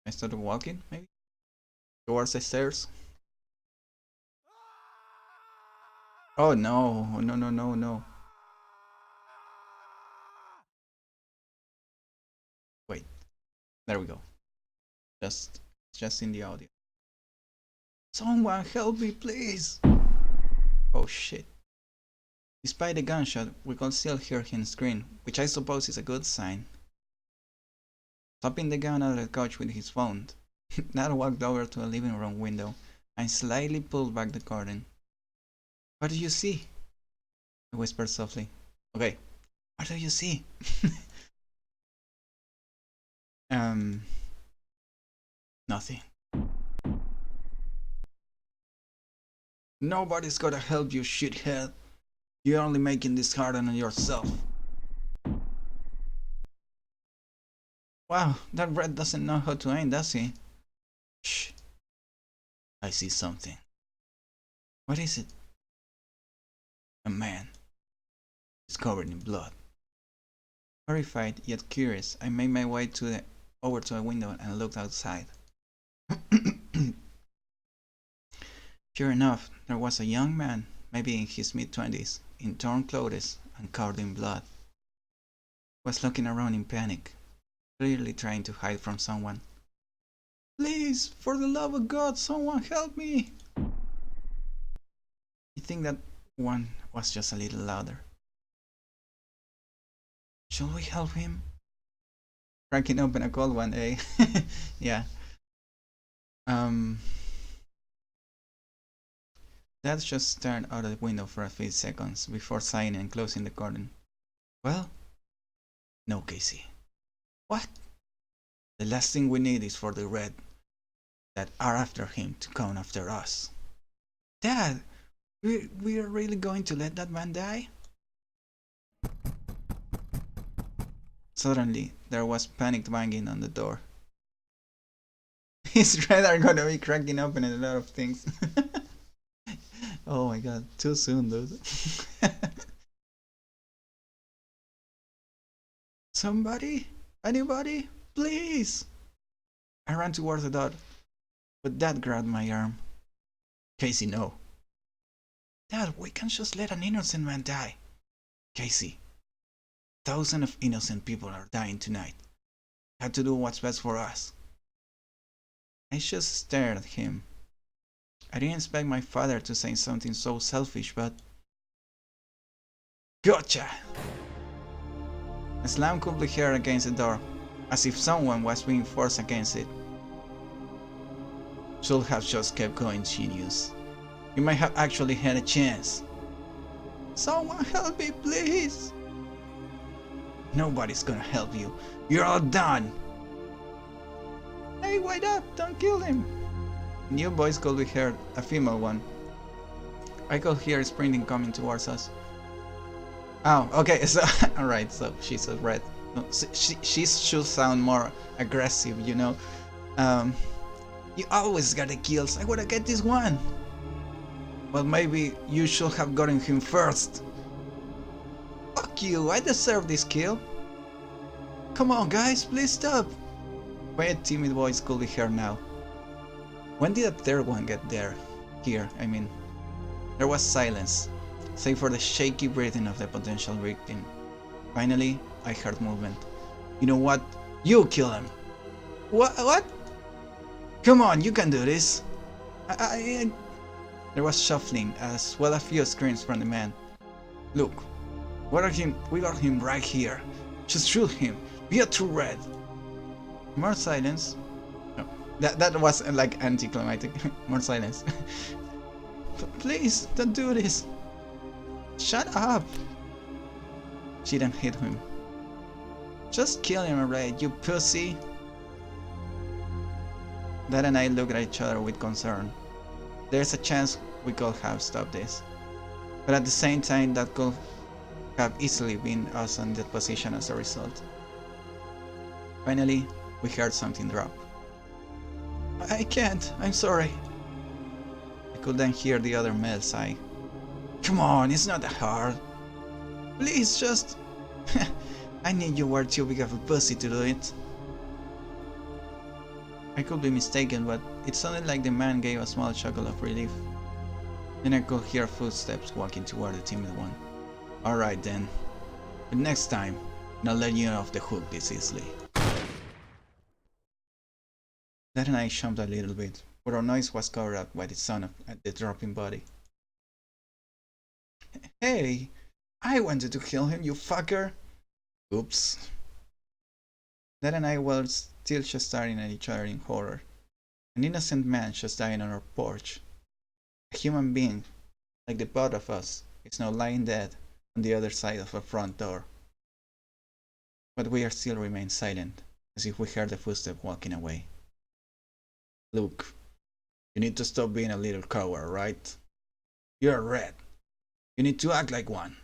I started walking, maybe towards the stairs. Oh no! No! No! No! No! Wait. There we go. Just in the audio. Someone help me, please! Oh shit. Despite the gunshot, we could still hear him scream, which I suppose is a good sign. Topping the gun out of the couch with his phone, Dad walked over to a living room window and slightly pulled back the curtain. What do you see? I whispered softly. Okay, what do you see? Nothing. Nobody's gonna help you, shithead. You're only making this harder on yourself. Wow, that red doesn't know how to aim, does he? Shh. I see something. What is it? A man. He's covered in blood. Horrified yet curious, I made my way over to a window and looked outside. Sure enough, there was a young man, maybe in his mid-20s, in torn clothes and covered in blood. He was looking around in panic, clearly trying to hide from someone. Please, for the love of God, someone help me! I think that one was just a little louder. Should we help him? Cracking open a cold one, eh? Yeah. Dad just stared out of the window for a few seconds before sighing and closing the curtain. Well? No, Casey. What? The last thing we need is for the REDD that are after him to come after us. Dad! We are really going to let that man die? Suddenly, there was panicked banging on the door. His REDD are gonna be cracking open a lot of things. Oh my god, too soon, dude. Somebody? Anybody? Please! I ran towards the door, but Dad grabbed my arm. Casey, no. Dad, we can't just let an innocent man die. Casey, thousands of innocent people are dying tonight. We have to do what's best for us. I just stared at him. I didn't expect my father to say something so selfish, but... Gotcha! A slam could be heard against the door, as if someone was being forced against it. Should have just kept going, genius. You might have actually had a chance. Someone help me, please! Nobody's gonna help you. You're all done! Hey, wait up! Don't kill him! A new voice could be heard, a female one. I could hear sprinting coming towards us. Oh, okay, so, alright, so she's a REDD. No, she should sound more aggressive, you know? You always got the kills, I wanna get this one! Well, maybe you should have gotten him first. Fuck you, I deserve this kill. Come on guys, please stop. Quiet timid voice could be heard now. When did a third one get there? Here, I mean. There was silence, save for the shaky breathing of the potential victim. Finally, I heard movement. You know what? You kill him! What? Come on, you can do this! There was shuffling, as well as a few screams from the man. Look, we got him right here. Just shoot him. Be a true red. More silence. No, that was like anticlimactic. More silence. Please, don't do this. Shut up. She then hit him. Just kill him already, you pussy. Dad and I looked at each other with concern. There's a chance we could have stopped this. But at the same time, that could have easily been us in that position as a result. Finally, we heard something drop. I can't, I'm sorry. I could then hear the other male sigh. Come on, it's not that hard. Please just... I knew you were too big of a pussy to do it. I could be mistaken, but it sounded like the man gave a small chuckle of relief. Then I could hear footsteps walking toward the timid one. Alright then. But next time, I'll let you off the hook this easily. Dad and I jumped a little bit, but our noise was covered up by the sound of the dropping body. Hey! I wanted to kill him, you fucker! Oops. Dad and I were still just staring at each other in horror. An innocent man just dying on our porch. A human being, like the both of us, is now lying dead on the other side of a front door. But we are still remain silent, as if we heard the footstep walking away. Look, you need to stop being a little coward, right? You're red. You need to act like one.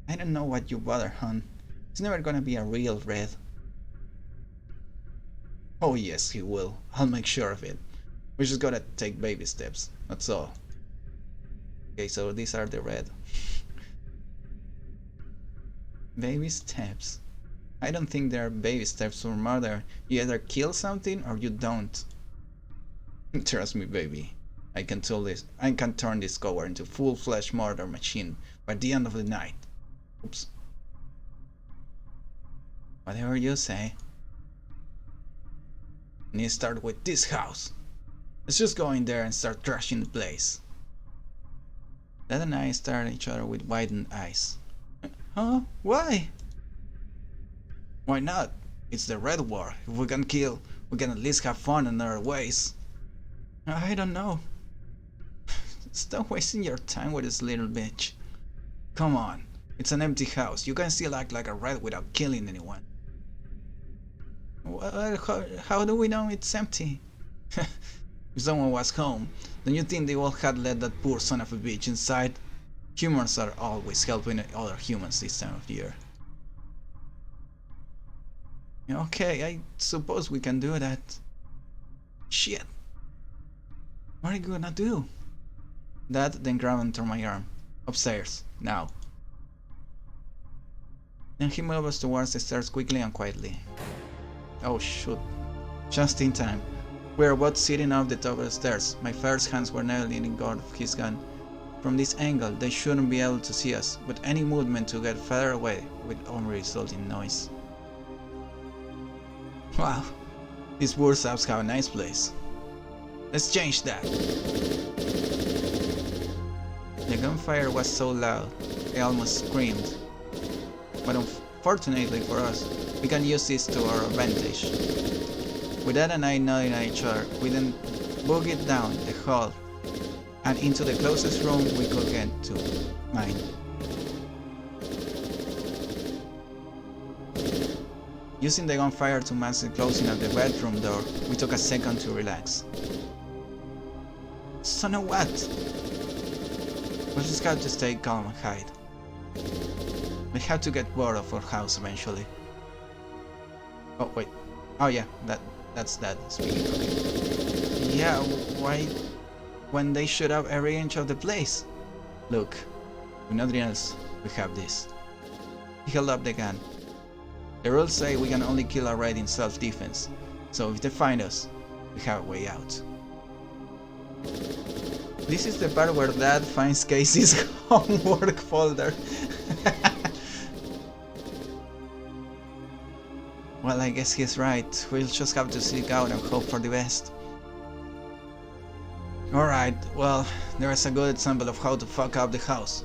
I don't know what you bother, hon. He's never gonna be a real red. Oh yes, he will. I'll make sure of it. We just gotta take baby steps, that's all. Okay, so these are the red. Baby steps. I don't think there are baby steps for murder. You either kill something or you don't. Trust me, baby. I can turn this coward into full-fledged murder machine by the end of the night. Oops. Whatever you say. And you start with this house. Let's just go in there and start trashing the place. Dad and I stared at each other with widened eyes. Huh? Why? Why not? It's the Red War. If we can kill, we can at least have fun in other ways. I don't know. Stop wasting your time with this little bitch. Come on. It's an empty house. You can still act like a red without killing anyone. Well, how do we know it's empty? If someone was home, don't you think they all had let that poor son of a bitch inside? Humans are always helping other humans this time of year. Okay, I suppose we can do that. Shit. What are you gonna do? Dad then grabbed onto my arm. Upstairs, now. Then he moved us towards the stairs quickly and quietly. Oh shoot. Just in time. We were both sitting up the top of the stairs. My father's hands were nearly in the guard of his gun. From this angle, they shouldn't be able to see us, but any movement to get further away would only result in noise. Wow, these Boer Saps have a nice place. Let's change that. The gunfire was so loud, I almost screamed. But unfortunately for us, we can use this to our advantage. With Dad and I nodding at each other, we then boogied down the hall and into the closest room we could get to, mine. Using the gunfire to mask the closing of the bedroom door, we took a second to relax. So now what? We just have to stay calm and hide. We have to get bored of our house eventually. Oh wait. Oh yeah, that's Dad speaking. Okay. Yeah, why? When they shoot up every inch of the place. Look, if nothing else, we have this. He held up the gun. The rules say we can only kill a red in self-defense, so if they find us, we have a way out. This is the part where Dad finds Casey's homework folder. Well, I guess he's right. We'll just have to seek out and hope for the best. Alright, well, there is a good example of how to fuck up the house.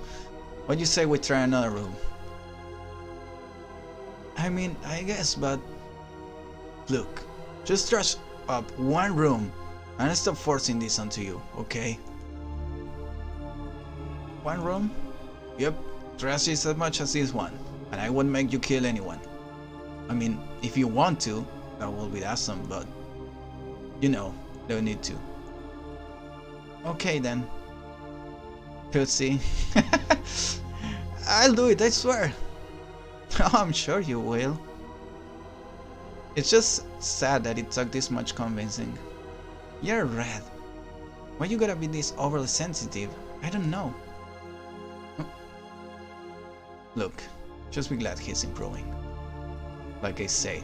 What do you say we try another room? I mean, I guess, but... Look, just trash up one room and stop forcing this onto you, okay? One room? Yep, trash is as much as this one, and I won't make you kill anyone. I mean, if you want to, that will be awesome, but... You know, don't need to. Okay then. Pussy. I'll do it, I swear. Oh, I'm sure you will. It's just sad that it took this much convincing. You're Red. Why you gotta be this overly sensitive? I don't know. Look, just be glad he's improving. Like I say,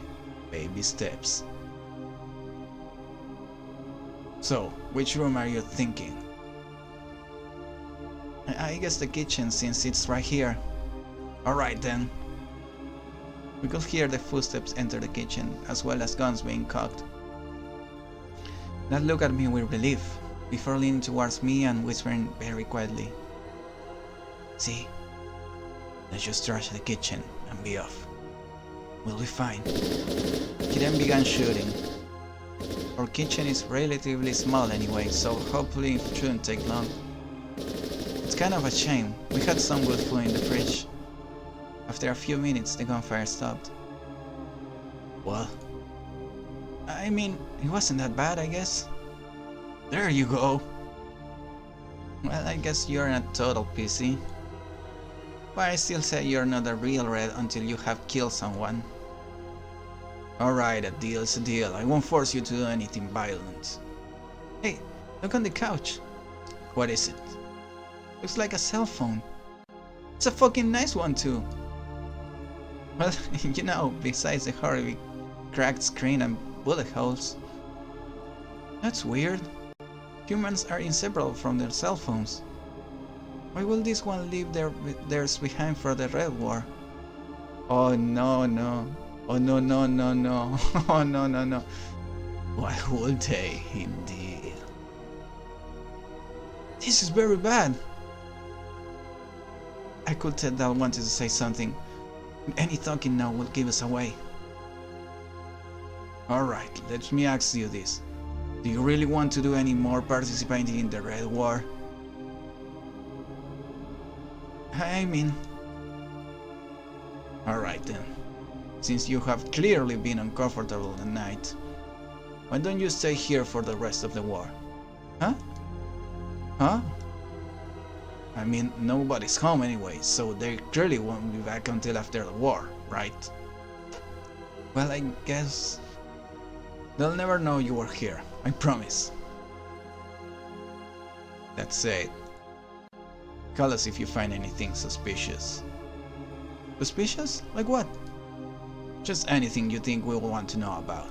baby steps. So, which room are you thinking? I guess the kitchen, since it's right here. Alright then. We could hear the footsteps enter the kitchen, as well as guns being cocked. Dad looked at me with relief, before leaning towards me and whispering very quietly. See? Let's just trash the kitchen and be off. We'll be fine. He then began shooting. Our kitchen is relatively small anyway, so hopefully it shouldn't take long. It's kind of a shame, we had some good food in the fridge. After a few minutes, the gunfire stopped. Well, I mean, it wasn't that bad, I guess. There you go. Well, I guess you're a total PC. But I still say you're not a real Red until you have killed someone. Alright, a deal is a deal. I won't force you to do anything violent. Hey, look on the couch. What is it? Looks like a cell phone. It's a fucking nice one too. Well, you know, besides the horribly cracked screen and bullet holes. That's weird. Humans are inseparable from their cell phones. Why will this one leave theirs behind for the Red War? Oh no, no. Oh no, no, no, no. Oh no, no, no. Why would they, indeed? This is very bad. I could tell Dad wanted to say something. Any talking now will give us away. Alright, let me ask you this. Do you really want to do any more participating in the Red War? I mean... Alright then. Since you have clearly been uncomfortable tonight, why don't you stay here for the rest of the war? Huh? Huh? I mean, nobody's home anyway, so they clearly won't be back until after the war, right? Well, I guess... They'll never know you were here, I promise. That's it. Call us if you find anything suspicious. Suspicious? Like what? Just anything you think we'll want to know about.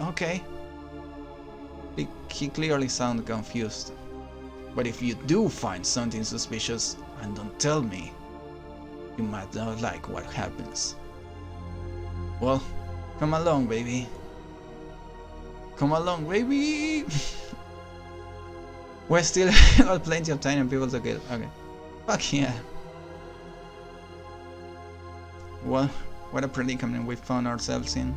Okay. He clearly sounded confused. But if you do find something suspicious and don't tell me, you might not like what happens. Well, come along, baby. Come along, baby! We still got plenty of time and people to kill. Okay. Fuck yeah. Well, what a predicament we found ourselves in.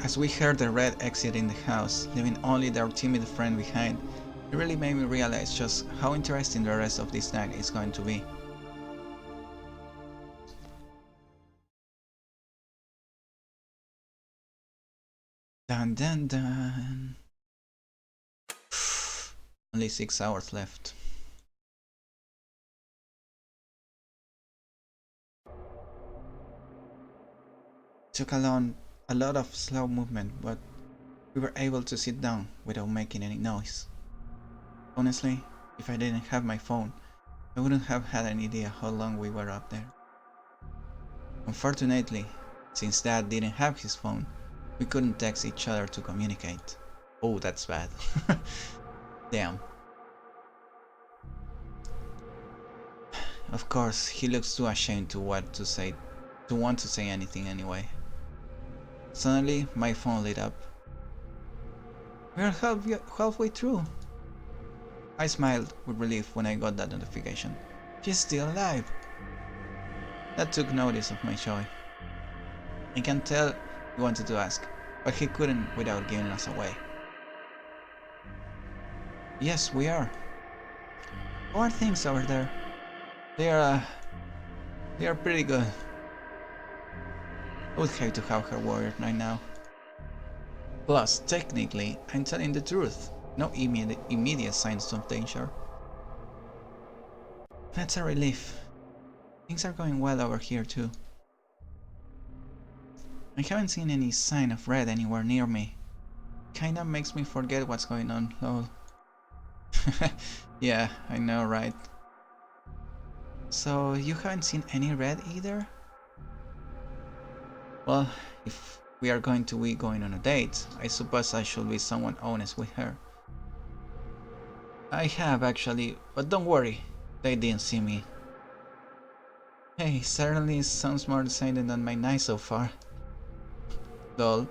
As we heard the Red exiting the house, leaving only their timid friend behind, it really made me realize just how interesting the rest of this night is going to be. Dun dun dun. Only 6 hours left. Took a lot of slow movement, but we were able to sit down without making any noise. Honestly, if I didn't have my phone, I wouldn't have had an idea how long we were up there. Unfortunately, since Dad didn't have his phone, We couldn't text each other to communicate. Oh, that's bad. Damn. Of course, he looks too ashamed to want to say anything anyway. Suddenly, my phone lit up. We're halfway through. I smiled with relief when I got that notification. She's still alive. That took notice of my joy. I can tell he wanted to ask, but he couldn't without giving us away. Yes, we are. How are things over there? They are pretty good. I would hate to have her worried right now. Plus, technically, I'm telling the truth. No immediate signs of danger. That's a relief. Things are going well over here too. I haven't seen any sign of REDD anywhere near me. Kinda makes me forget what's going on, lol. Yeah, I know, right? So, you haven't seen any REDD either? Well, if we are going to be going on a date, I suppose I should be somewhat honest with her. I have actually, but don't worry, they didn't see me. Hey, certainly sounds more exciting than my night so far. Lol.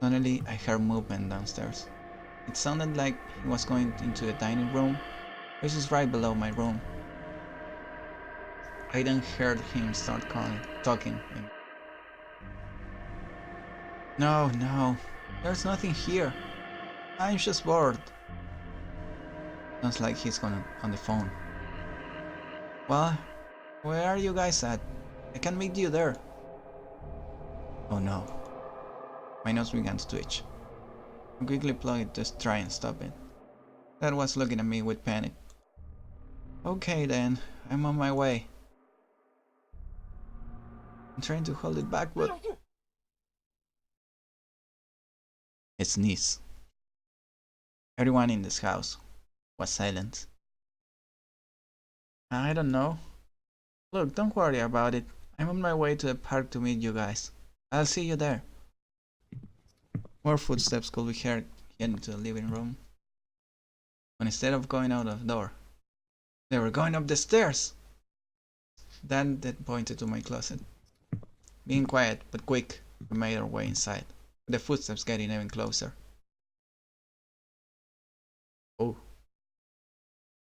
Suddenly, I heard movement downstairs. It sounded like he was going into the dining room, which is right below my room. I then heard him start talking. No, there's nothing here. I'm just bored. Sounds like he's gone on the phone. Well, where are you guys at? I can meet you there. Oh no. My nose began to twitch. I quickly plugged it to try and stop it. Dad was looking at me with panic. Okay then, I'm on my way. I'm trying to hold it back, but... I sneezed. Everyone in this house was silent. I don't know. Look, don't worry about it. I'm on my way to the park to meet you guys. I'll see you there. More footsteps could be heard getting to the living room. But instead of going out of the door, they were going up the stairs. Dad pointed to my closet. Being quiet but quick, we made our way inside, with the footsteps getting even closer. Oh.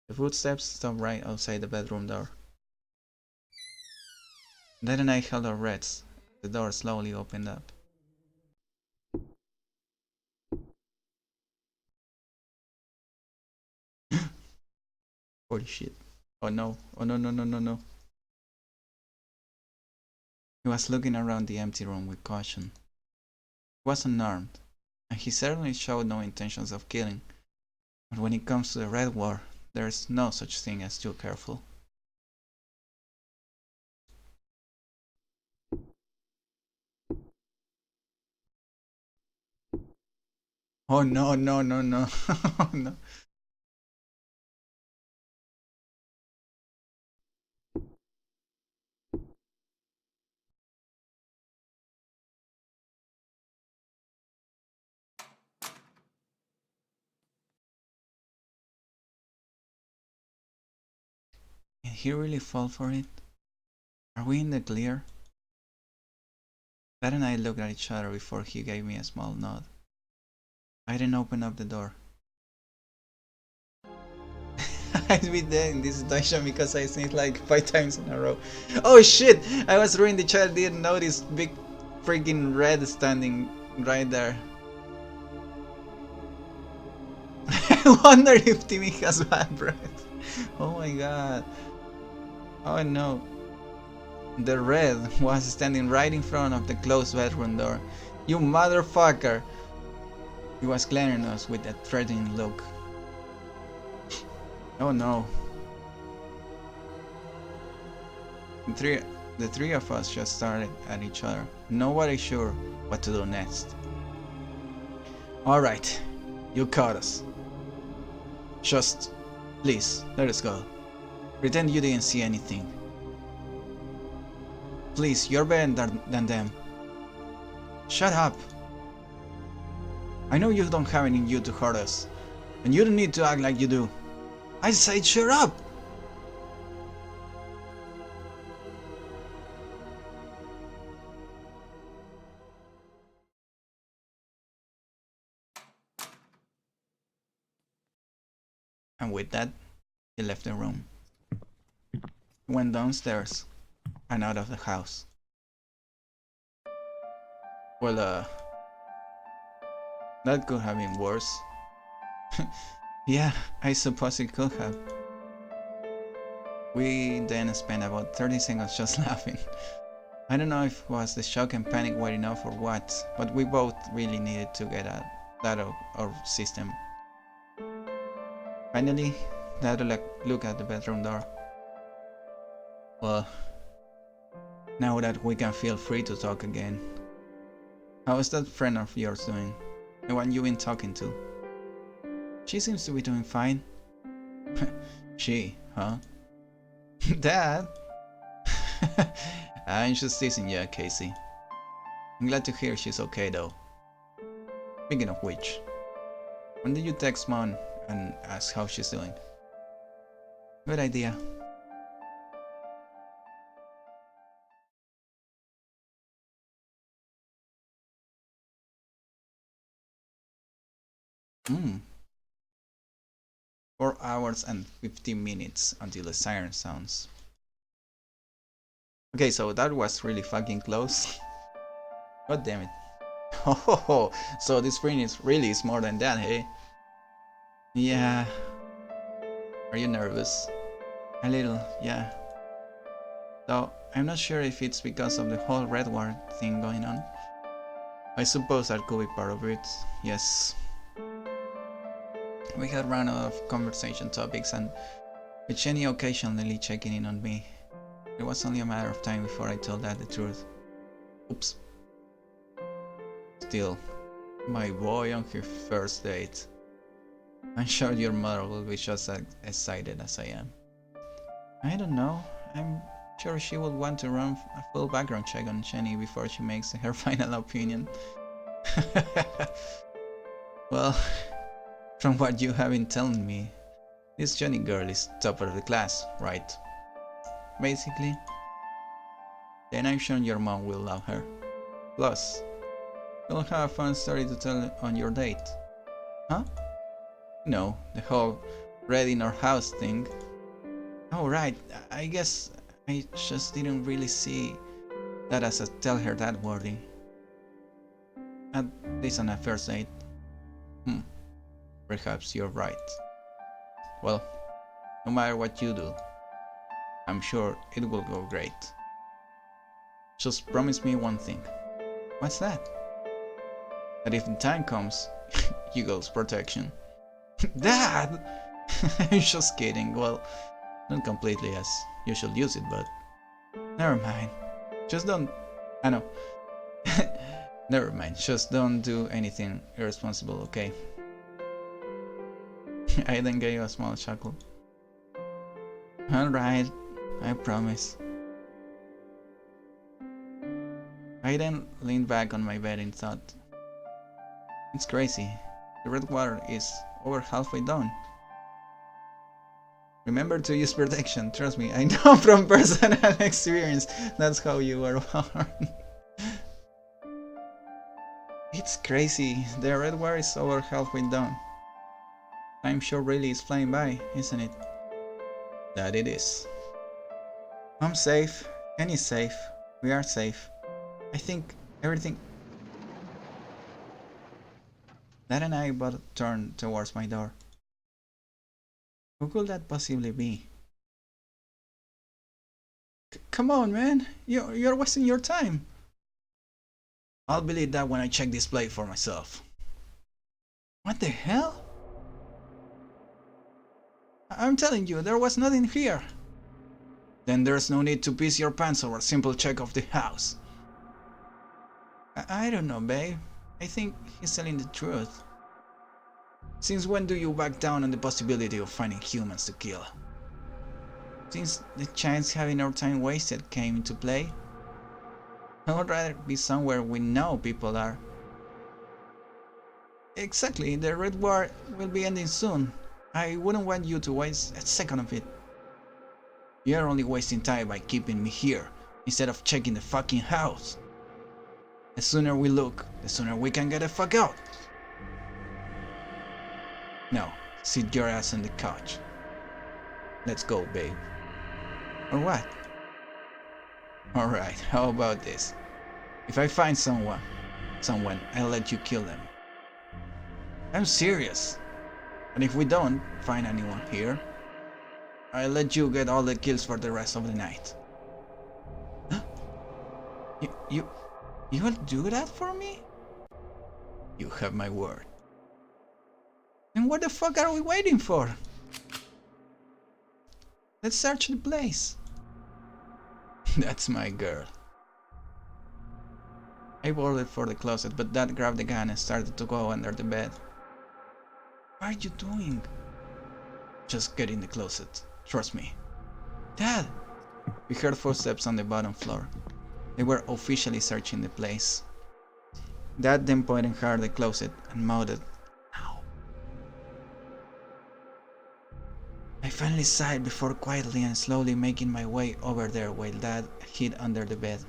The footsteps stopped right outside the bedroom door. Dad and I held our breaths. The door slowly opened up. Holy shit. Oh no. Oh no. He was looking around the empty room with caution. He was unarmed, and he certainly showed no intentions of killing. But when it comes to the Red War, there is no such thing as too careful. Oh no. Oh no. Did he really fall for it? Are we in the clear? Dad and I looked at each other before he gave me a small nod. I then opened up the door. I'd be dead in this situation because I sneezed like 5 times in a row. Oh shit! I was ruined. The child didn't notice big freaking REDD standing right there. I wonder if Timmy has bad breath. Oh my god. Oh no. The REDD was standing right in front of the closed bedroom door. You motherfucker! He was glaring at us with a threatening look. Oh no. The three of us just stared at each other, nobody sure what to do next. Alright, you caught us. Just, please, let us go. Pretend you didn't see anything. Please, you're better than them. Shut up. I know you don't have it in you to hurt us, and you don't need to act like you do. I said shut up! And with that, he left the room. He went downstairs and out of the house. Well, that could have been worse. Yeah, I suppose it could have. We then spent about 30 seconds just laughing. I don't know if it was the shock and panic were enough or what, but we both really needed to get that out of our system. Finally, Dad looked at the bedroom door. Well, now that we can feel free to talk again. How is that friend of yours doing? The one you've been talking to? She seems to be doing fine. She, huh? Dad? I'm just teasing you, Casey. I'm glad to hear she's okay though. Speaking of which, when did you text Mom and ask how she's doing? Good idea. Hmm. 4 hours and 15 minutes until the siren sounds. Okay, so that was really fucking close. God damn it. Oh, so this screen is really more than that, hey? Yeah. Are you nervous? A little, yeah. Though I'm not sure if it's because of the whole Red War thing going on. I suppose that could be part of it, yes. We had run out of conversation topics and with Jenny occasionally checking in on me. It was only a matter of time before I told Dad the truth. Oops. Still, my boy on her first date. I'm sure your mother will be just as excited as I am. I don't know. I'm sure she would want to run a full background check on Jenny before she makes her final opinion. Well, from what you have been telling me, this Jenny girl is top of the class, right? Basically. Then I'm sure your mom will love her. Plus, you'll have a fun story to tell on your date. Huh? No, the whole red in our house thing. Oh right, I guess I just didn't really see that as a tell her that wording. At least on a first date. Perhaps you're right. Well, no matter what you do, I'm sure it will go great. Just promise me one thing. What's that? That if the time comes, you go's protection. Dad! I'm just kidding. Well, not completely as you should use it, but never mind. Just don't. I know. Never mind. Just don't do anything irresponsible, okay? I then gave a small chuckle. Alright, I promise. I then leaned back on my bed and thought, it's crazy. The red water is over halfway done. Remember to use protection, trust me, I know from personal experience, that's how you were born. It's crazy, the red water is over halfway done. Time sure really is flying by, isn't it? That it is. I'm safe, Kenny's safe, we are safe. I think everything... Dad and I both turned towards my door. Who could that possibly be? Come on, man! You're wasting your time! I'll believe that when I check this plate for myself. What the hell? I'm telling you, there was nothing here. Then there's no need to piss your pants over a simple check of the house. I don't know, babe. I think he's telling the truth. Since when do you back down on the possibility of finding humans to kill? Since the chance having our time wasted came into play? I would rather be somewhere we know people are. Exactly, the Red War will be ending soon. I wouldn't want you to waste a second of it. You're only wasting time by keeping me here, instead of checking the fucking house. The sooner we look, the sooner we can get the fuck out. No, sit your ass on the couch. Let's go, babe. Or what? Alright, how about this? If I find someone, I'll let you kill them. I'm serious. And if we don't find anyone here, I'll let you get all the kills for the rest of the night. Huh? You will do that for me? You have my word. Then what the fuck are we waiting for? Let's search the place. That's my girl. I bolted for the closet, but Dad grabbed the gun and started to go under the bed. What are you doing? Just get in the closet. Trust me. Dad! We heard footsteps on the bottom floor. They were officially searching the place. Dad then pointed her at the closet and mouthed, "Now." I finally sighed before quietly and slowly making my way over there while Dad hid under the bed.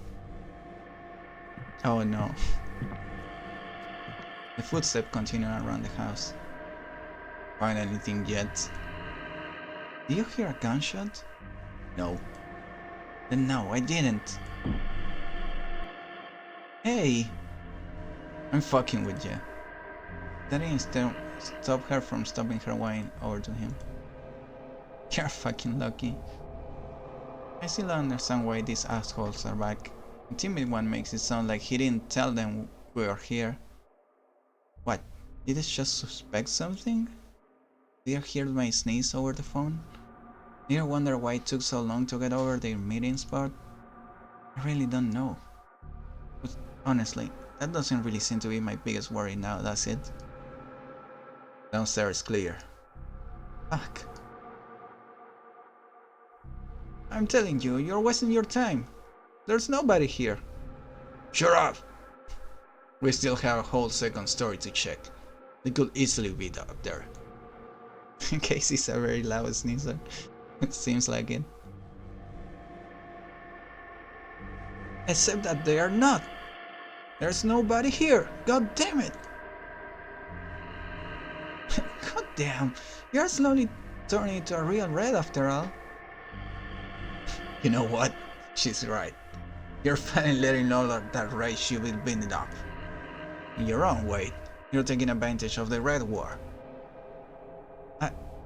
Oh no. The footsteps continued around the house. Find anything yet? Did you hear a gunshot? No. Then no, I didn't. Hey! I'm fucking with you. That didn't stop her from stopping her wine over to him. You're fucking lucky. I still don't understand why these assholes are back. The timid one makes it sound like he didn't tell them we were here. What? Did they just suspect something? Did you hear my sneeze over the phone? Did you wonder why it took so long to get over their meeting spot? I really don't know. But honestly, that doesn't really seem to be my biggest worry now, does it? Downstairs clear. Fuck. I'm telling you, you're wasting your time. There's nobody here. Shut up! We still have a whole second story to check. They could easily be up there. Casey's a very loud sneezer. It seems like it. Except that they are not. There's nobody here. God damn it. God damn. You're slowly turning into a real red after all. You know what? She's right. You're finally letting all of that rage you've been building up. In your own way, you're taking advantage of the Red War.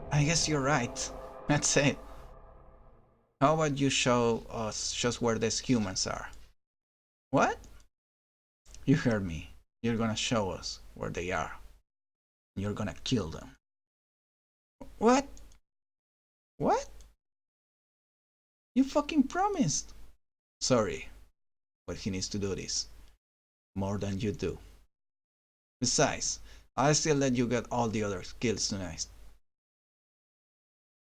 I guess you're right. That's it. How about you show us just where these humans are? What? You heard me. You're gonna show us where they are. You're gonna kill them. What? What? You fucking promised. Sorry, but he needs to do this. More than you do. Besides, I'll still let you get all the other kills tonight.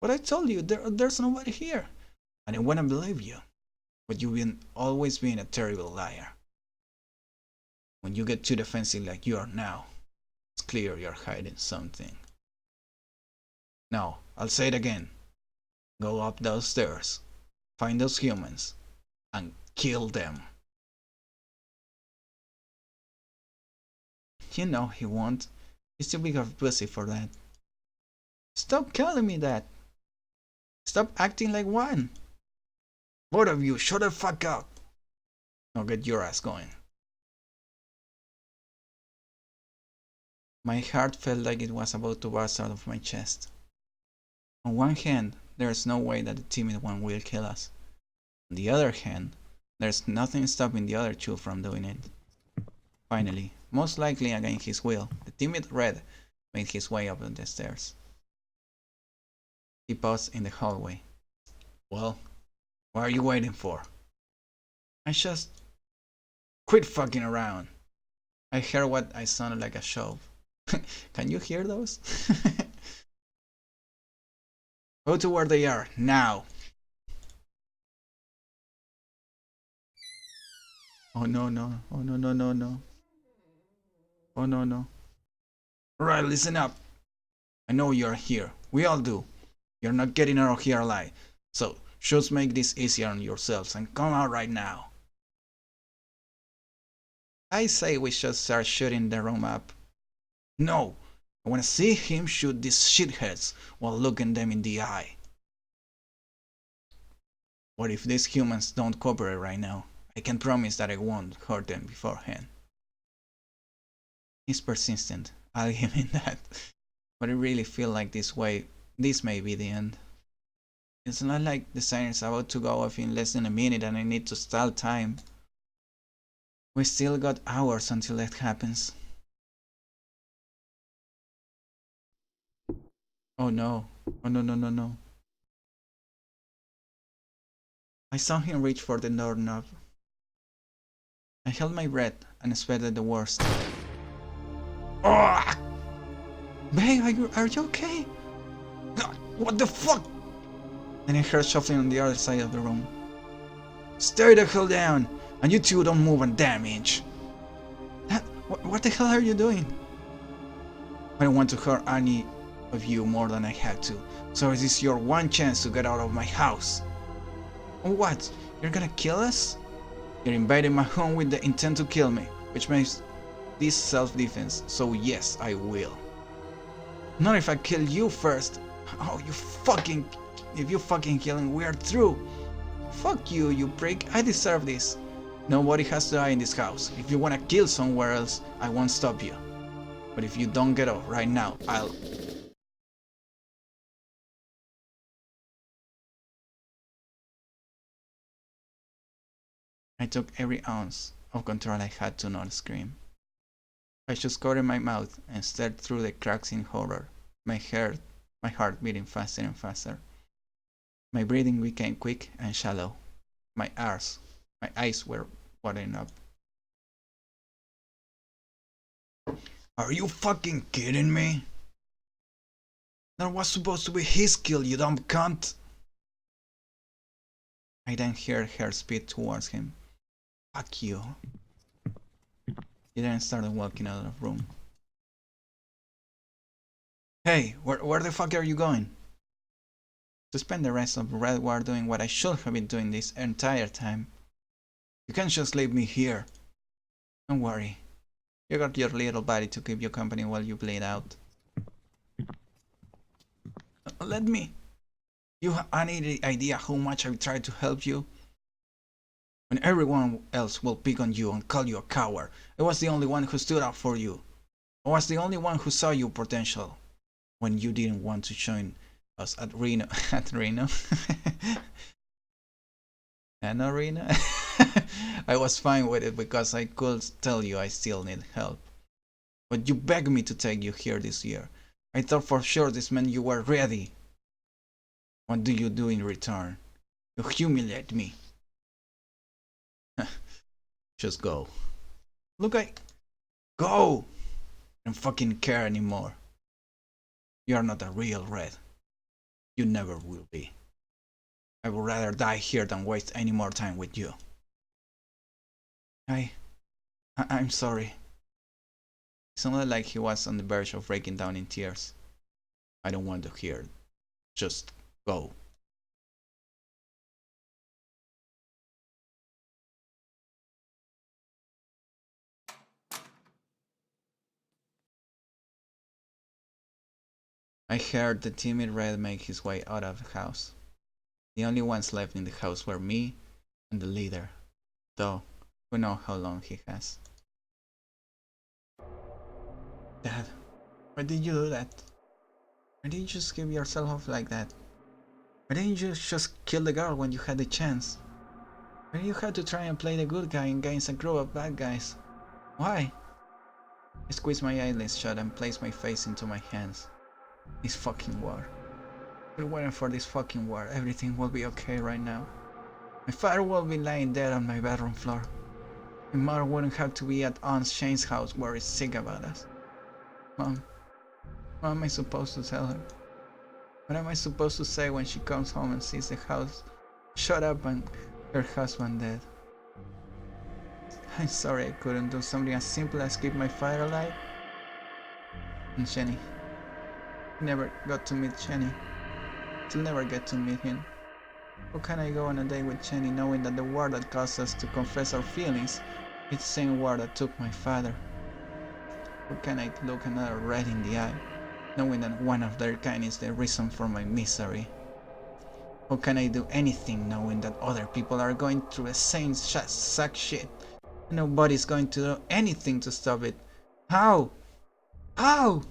But I told you, there's nobody here. I didn't want to believe you. But you've always been a terrible liar. When you get too defensive like you are now, it's clear you're hiding something. Now, I'll say it again. Go up those stairs, find those humans, and kill them. You know he won't. He's too big of a pussy for that. Stop calling me that. Stop acting like one. Both of you, shut the fuck up. Now get your ass going. My heart felt like it was about to burst out of my chest. On one hand, there's no way that the timid one will kill us. On the other hand, there's nothing stopping the other two from doing it. Finally, most likely against his will, the timid Red made his way up the stairs. He paused in the hallway. Well, what are you waiting for? I just... Quit fucking around. I heard what I sounded like a shove. Can you hear those? Go to where they are, now! Oh no, no. Oh no, no, no, no. Oh no, no. Alright, listen up. I know you're here. We all do. You're not getting out of here alive. So, just make this easier on yourselves and come out right now. I say we should start shooting the room up. No! I wanna see him shoot these shitheads while looking them in the eye. What if these humans don't cooperate right now? I can promise that I won't hurt them beforehand. He's persistent, I'll give him that. But I really feel like this may be the end. It's not like the siren's about to go off in less than a minute and I need to stall time. We still got hours until that happens. Oh no. Oh no, no, no, no. I saw him reach for the doorknob. I held my breath and expected the worst. Oh! Babe, are you okay? What the fuck? Then I heard shuffling on the other side of the room. Stay the hell down, and you two don't move a damn inch. What the hell are you doing? I don't want to hurt any of you more than I had to, so this is your one chance to get out of my house. What? You're gonna kill us? You're invading my home with the intent to kill me, which makes this self-defense, so yes, I will. Not if I kill you first. Oh, if you fucking kill him, we are through. Fuck you, you prick, I deserve this. Nobody has to die in this house. If you wanna kill somewhere else, I won't stop you. But if you don't get off right now, I took every ounce of control I had to not scream. I just covered my mouth and stared through the cracks in horror, my heart beating faster and faster. My breathing became quick and shallow. My eyes were watering up. Are you fucking kidding me? That was supposed to be his kill, you dumb cunt! I then heard her speed towards him. Fuck you. He then started walking out of the room. Hey, where the fuck are you going? To spend the rest of Red War doing what I should have been doing this entire time. You can't just leave me here. Don't worry. You got your little body to keep you company while you bleed out. Let me. You have any idea how much I've tried to help you? When everyone else will pick on you and call you a coward, I was the only one who stood up for you. I was the only one who saw your potential. When you didn't want to join us at Reno. At Reno? And Arena? I was fine with it because I could tell you I still need help. But you begged me to take you here this year. I thought for sure this meant you were ready. What do you do in return? You humiliate me. Just go. Look, go! I don't fucking care anymore. You're not a real Red. You never will be. I would rather die here than waste any more time with you. I'm sorry. It sounded like he was on the verge of breaking down in tears. I don't want to hear it. Just go. I heard the timid Red make his way out of the house. The only ones left in the house were me and the leader, though we know how long he has. Dad, why did you do that? Why didn't you just give yourself off like that? Why didn't you just kill the girl when you had the chance? Why did you have to try and play the good guy against a group of bad guys? Why? I squeezed my eyelids shut and placed my face into my hands. This fucking war. If it weren't for this fucking war, everything will be okay right now. My father will be lying dead on my bedroom floor. My mother wouldn't have to be at Aunt Shane's house worried sick about us. Mom, what am I supposed to tell her? What am I supposed to say when she comes home and sees the house shut up and her husband dead? I'm sorry I couldn't do something as simple as keep my father alive. And Jenny. I never got to meet Jenny. I'll never get to meet him. How can I go on a date with Jenny knowing that the war that caused us to confess our feelings is the same war that took my father? How can I look another red in the eye, knowing that one of their kind is the reason for my misery? How can I do anything knowing that other people are going through the same suck shit and nobody's going to do anything to stop it? How? How?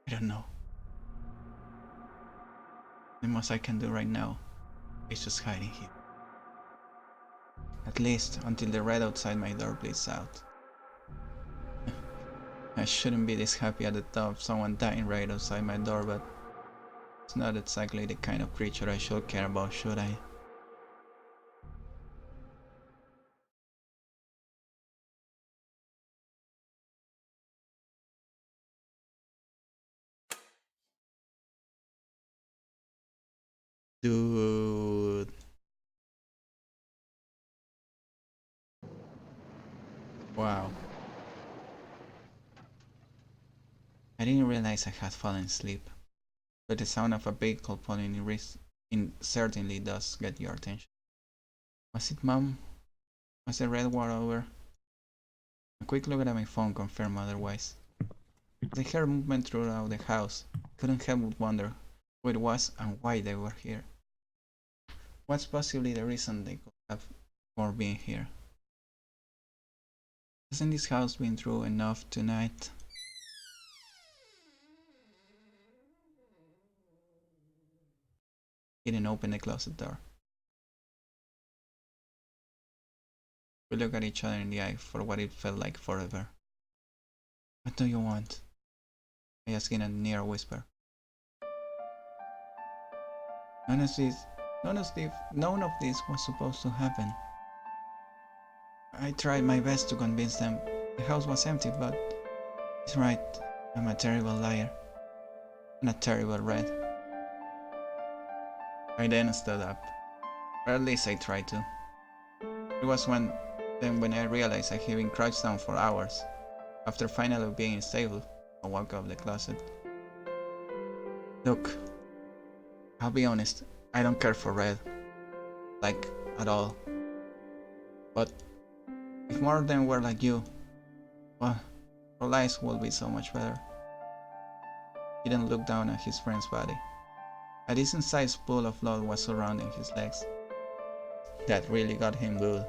I don't know. The most I can do right now is just hiding here. At least until the red outside my door bleeds out. I shouldn't be this happy at the thought of someone dying right outside my door, but it's not exactly the kind of creature I should care about, should I? Dude. Wow. I didn't realize I had fallen asleep, but the sound of a vehicle pulling in certainly does get your attention. Was it Mom? Was the red war over? A quick look at my phone confirmed otherwise. They heard movement throughout the house. Couldn't help but wonder who it was and why they were here. What's possibly the reason they could have for being here? Hasn't this house been through enough tonight? He didn't open the closet door. We looked at each other in the eye for what it felt like forever. What do you want? I asked in a near whisper. None of this was supposed to happen. I tried my best to convince them the house was empty, but he's right. I'm a terrible liar. And a terrible red. I then stood up. Or at least I tried to. It was when I realized I had been crouched down for hours. After finally being stable, I walked out of the closet. Look, I'll be honest, I don't care for red. Like, at all. But if more of them were like you, well, our lives would be so much better. He then looked down at his friend's body. A decent-sized pool of blood was surrounding his legs. That really got him good.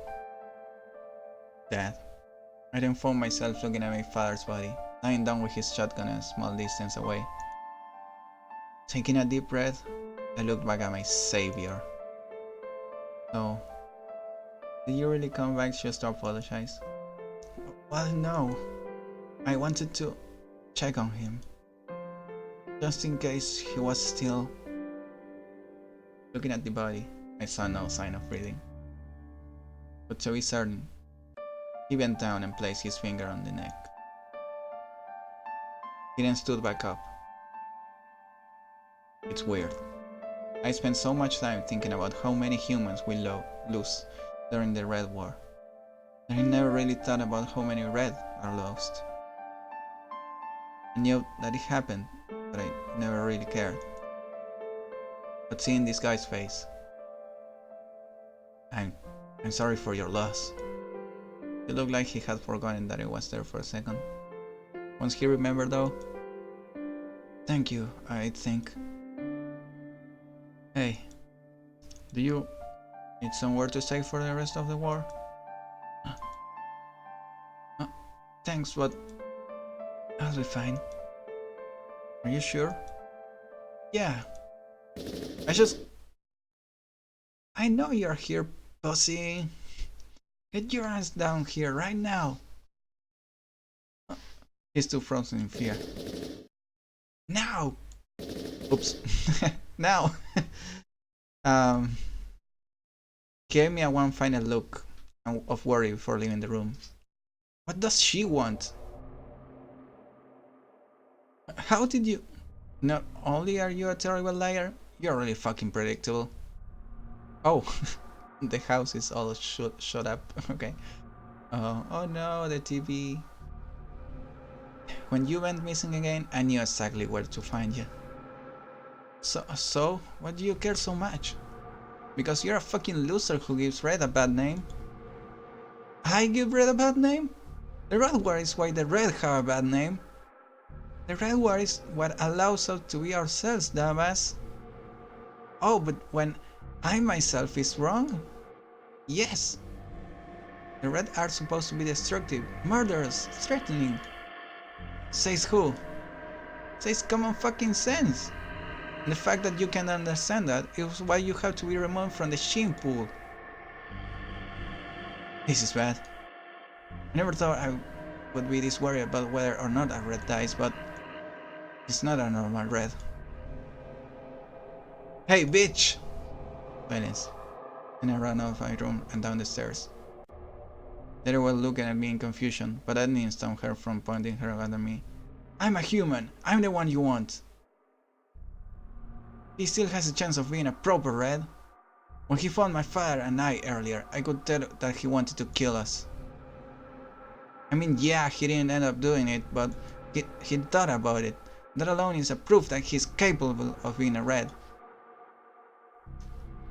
Dad. I then found myself looking at my father's body, lying down with his shotgun a small distance away. Taking a deep breath, I looked back at my savior. So, did you really come back just to apologize? Well, no. I wanted to check on him. Just in case he was still... Looking at the body, I saw no sign of breathing. But to be certain, he bent down and placed his finger on the neck. He then stood back up. It's weird. I spent so much time thinking about how many humans we lose during the Red War, that I never really thought about how many Red are lost. I knew that it happened, but I never really cared. But seeing this guy's face, I'm sorry for your loss. It looked like he had forgotten that I was there for a second. Once he remembered though, thank you, I think. Hey, do you need somewhere to stay for the rest of the war? Thanks, but I'll be fine. Are you sure? Yeah. I know you're here, pussy. Get your ass down here right now. He's too frozen in fear. Now! Oops. Now! Gave me a one final look of worry before leaving the room. What does she want? How did you... Not only are you a terrible liar, you're really fucking predictable. Oh, The house is all shut up. Okay. Oh no, the TV. When you went missing again, I knew exactly where to find you. So, why do you care so much? Because you're a fucking loser who gives Red a bad name. I give Red a bad name? The Red War is why the Red have a bad name. The Red War is what allows us to be ourselves, dumbass. Oh, but when I myself is wrong? Yes. The Red are supposed to be destructive, murderous, threatening. Says who? Says common fucking sense. And the fact that you can understand that is why you have to be removed from the shin pool. This is bad. I never thought I would be this worried about whether or not a Red dies, but it's not a normal Red. Hey, bitch! Silence. And I ran out of my room and down the stairs. They were looking at me in confusion, but I didn't stop her from pointing her gun at me. I'm a human! I'm the one you want! He still has a chance of being a proper Red. When he found my father and I earlier, I could tell that he wanted to kill us. I mean, yeah, he didn't end up doing it, but he thought about it. That alone is a proof that he's capable of being a Red.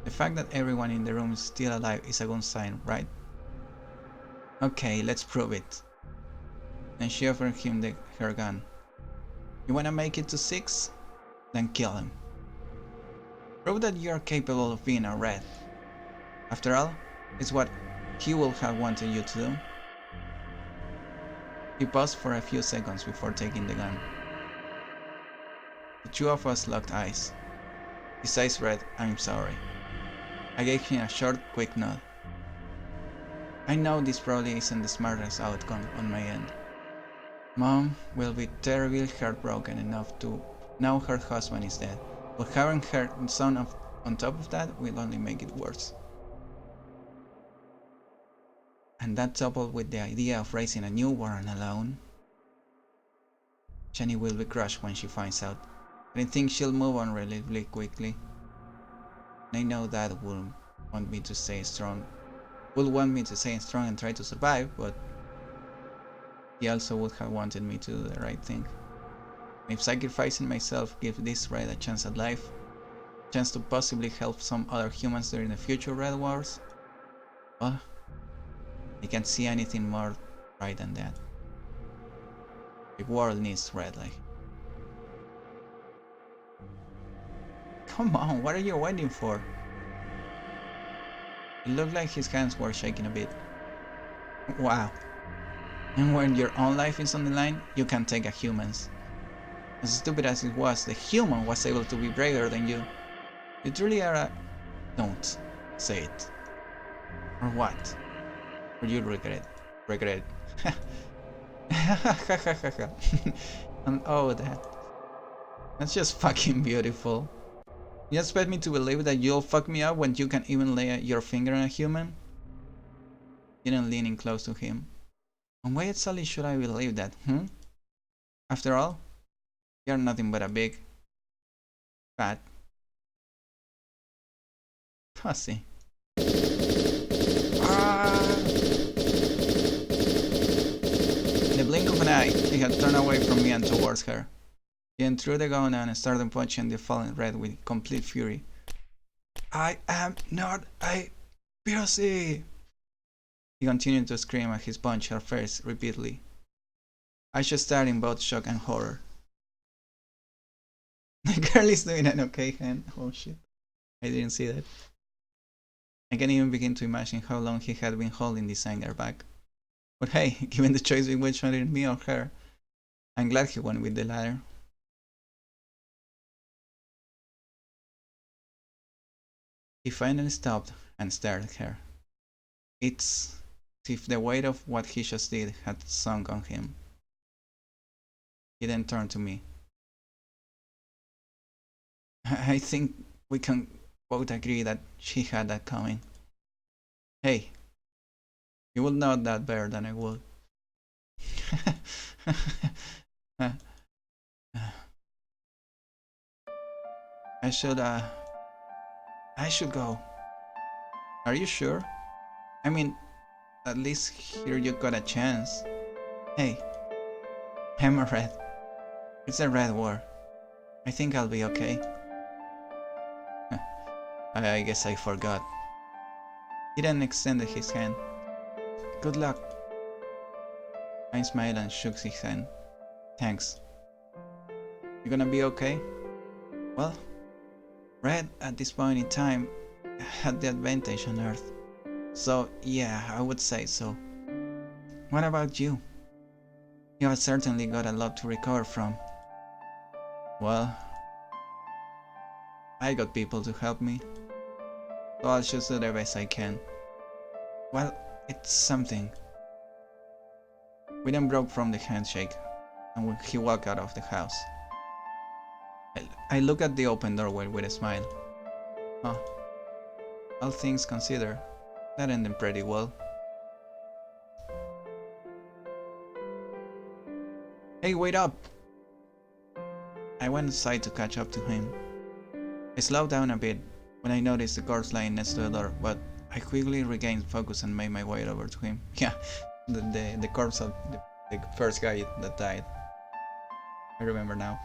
The fact that everyone in the room is still alive is a good sign, right? Okay, let's prove it. Then she offered him her gun. You wanna make it to 6? Then kill him. Prove that you are capable of being a Red. After all, it's what he would have wanted you to do. He paused for a few seconds before taking the gun. The two of us locked eyes. His eyes read, I'm sorry. I gave him a short, quick nod. I know this probably isn't the smartest outcome on my end. Mom will be terribly heartbroken enough to know her husband is dead, but having her son on top of that will only make it worse. And that coupled with the idea of raising a newborn alone, Jenny will be crushed when she finds out. But I think she'll move on relatively quickly. And I know Dad will want me to stay strong. Will want me to stay strong and try to survive, but he also would have wanted me to do the right thing. And if sacrificing myself gives this Red a chance at life, a chance to possibly help some other humans during the future Red Wars, well, I can't see anything more right than that. The world needs Red like. Come on, what are you waiting for? It looked like his hands were shaking a bit. Wow. And when your own life is on the line, you can't take a human's. As stupid as it was, the human was able to be braver than you. You truly are a... Don't say it. Or what? Or you'll regret it. Regret it. And oh, that's just fucking beautiful. You expect me to believe that you'll fuck me up when you can even lay your finger on a human? Didn't lean in close to him. And why exactly should I believe that, After all, you're nothing but a big, fat pussy. Ah! In the blink of an eye, he had turned away from me and towards her. He then threw the gun and started punching the fallen Red with complete fury. I am not a pussy! He continued to scream as he punched her face repeatedly. I just stared in both shock and horror. The girl is doing an okay hand. Oh shit. I didn't see that. I can't even begin to imagine how long he had been holding this anger back. But hey, given the choice between which one me or her, I'm glad he went with the latter. He finally stopped and stared at her. It's as if the weight of what he just did had sunk on him. He then turned to me. I think we can both agree that she had that coming. Hey, you would know that better than I would. I should go. Are you sure? I mean, at least here you got a chance. Hey, I'm a red. It's a red war. I think I'll be okay. I guess I forgot. He then extended his hand. Good luck. I smiled and shook his hand. Thanks. You gonna be okay? Well, Red at this point in time had the advantage on Earth. So yeah, I would say so. What about you? You have certainly got a lot to recover from. Well, I got people to help me, so I'll just do the best I can. Well, it's something. We then broke from the handshake, and he walked out of the house. I looked at the open doorway with a smile. Huh. All things considered, that ended pretty well. Hey, wait up! I went inside to catch up to him. I slowed down a bit when I noticed the corpse lying next to the door, but I quickly regained focus and made my way over to him. Yeah, the corpse of the first guy that died. I remember now.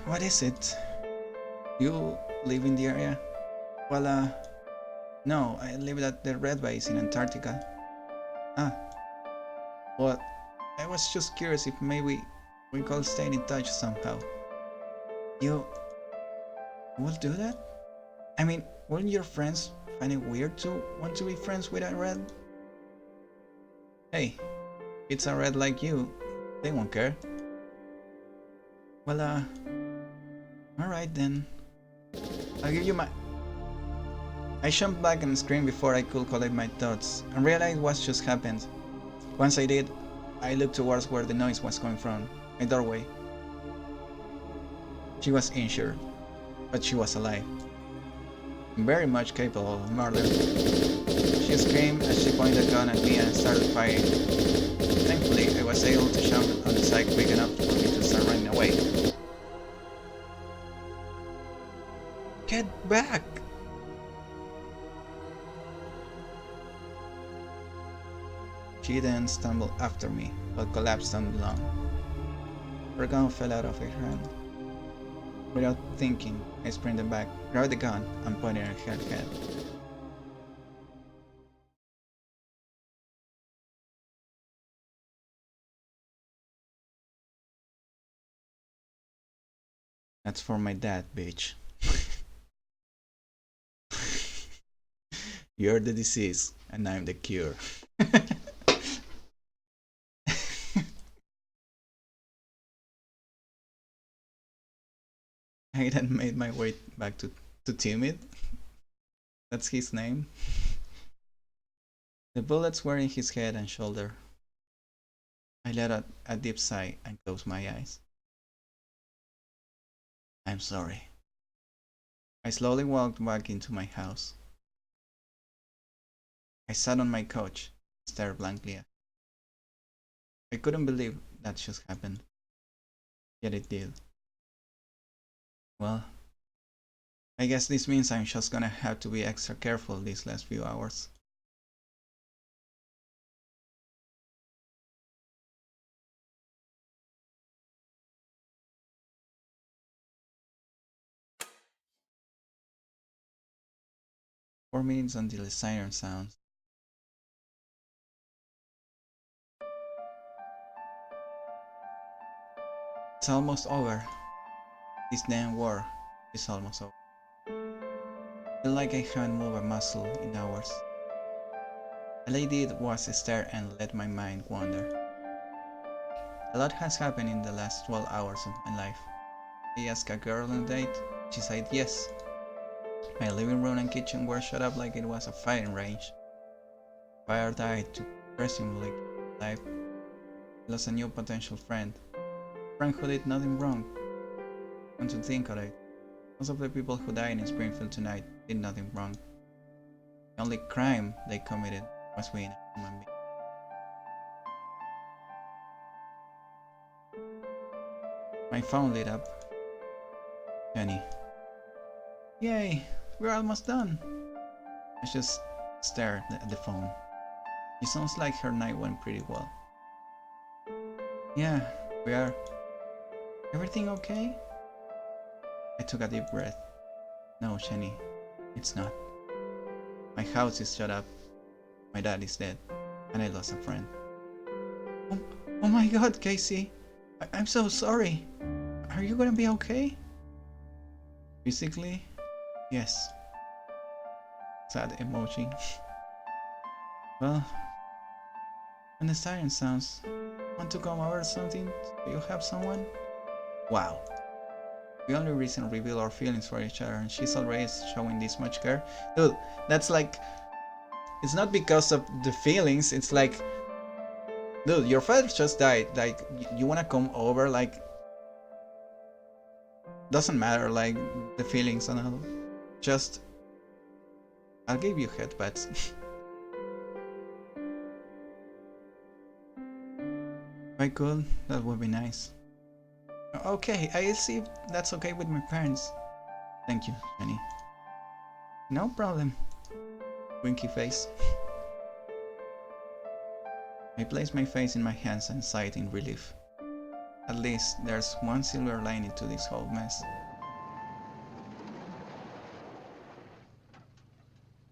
What is it? You live in the area? Well, no, I live at the Red Base in Antarctica. Ah, well, I was just curious if maybe we could stay in touch somehow. You will do that? I mean, wouldn't your friends find it weird to want to be friends with a Red? Hey, it's a Red like you. They won't care. Well, alright then. I'll give you my... I jumped back and screamed before I could collect my thoughts and realize what just happened. Once I did, I looked towards where the noise was coming from, my doorway. She was injured, but she was alive. Very much capable of murder. She screamed as she pointed a gun at me and started firing. Thankfully, I was able to jump on the side quick enough for me to start running away. Get back! She then stumbled after me, but collapsed on the lawn. Her gun fell out of her hand. Without thinking, I sprinted back, grabbed the gun, and pointed at her head. That's for my dad, bitch. You're the disease, and I'm the cure. I then made my way back to Timid. That's his name. The bullets were in his head and shoulder. I let out a deep sigh and closed my eyes. I'm sorry. I slowly walked back into my house. I sat on my couch, stared blankly at. I couldn't believe that just happened. Yet it did. Well, I guess this means I'm just gonna have to be extra careful these last few hours. Four minutes until the siren sounds. It's almost over. This damn war is almost over. I feel like I haven't moved a muscle in hours. All I did was stare and let my mind wander. A lot has happened in the last 12 hours of my life. I asked a girl on a date. She said yes. My living room and kitchen were shut up like it was a fighting range. Fire died to presumably life. I lost a new potential friend. A friend who did nothing wrong. Come to think of it, most of the people who died in Springfield tonight did nothing wrong. The only crime they committed was being a human being. My phone lit up. Jenny. Yay! we're almost done. I just stared at the phone. It sounds like her night went pretty well. Yeah, we are. Everything okay? I took a deep breath. No, Jenny, it's not. My house is shut up. My dad is dead. And I lost a friend. Oh my god, Casey. I'm so sorry. Are you gonna be okay? Physically? Yes. Sad emoji. Well, when the siren sounds, want to come over or something? Do you have someone? Wow. We only recently revealed our feelings for each other and she's already showing this much care. Dude, that's like... It's not because of the feelings, it's like... Dude, your father just died. Like, you wanna come over? Like... Doesn't matter, like, the feelings and all. Just... I'll give you headpats. If I could, that would be nice. Okay, I'll see if that's okay with my parents. Thank you, Jenny. No problem. Winky face. I placed my face in my hands and sighed in relief. At least there's one silver lining to this whole mess.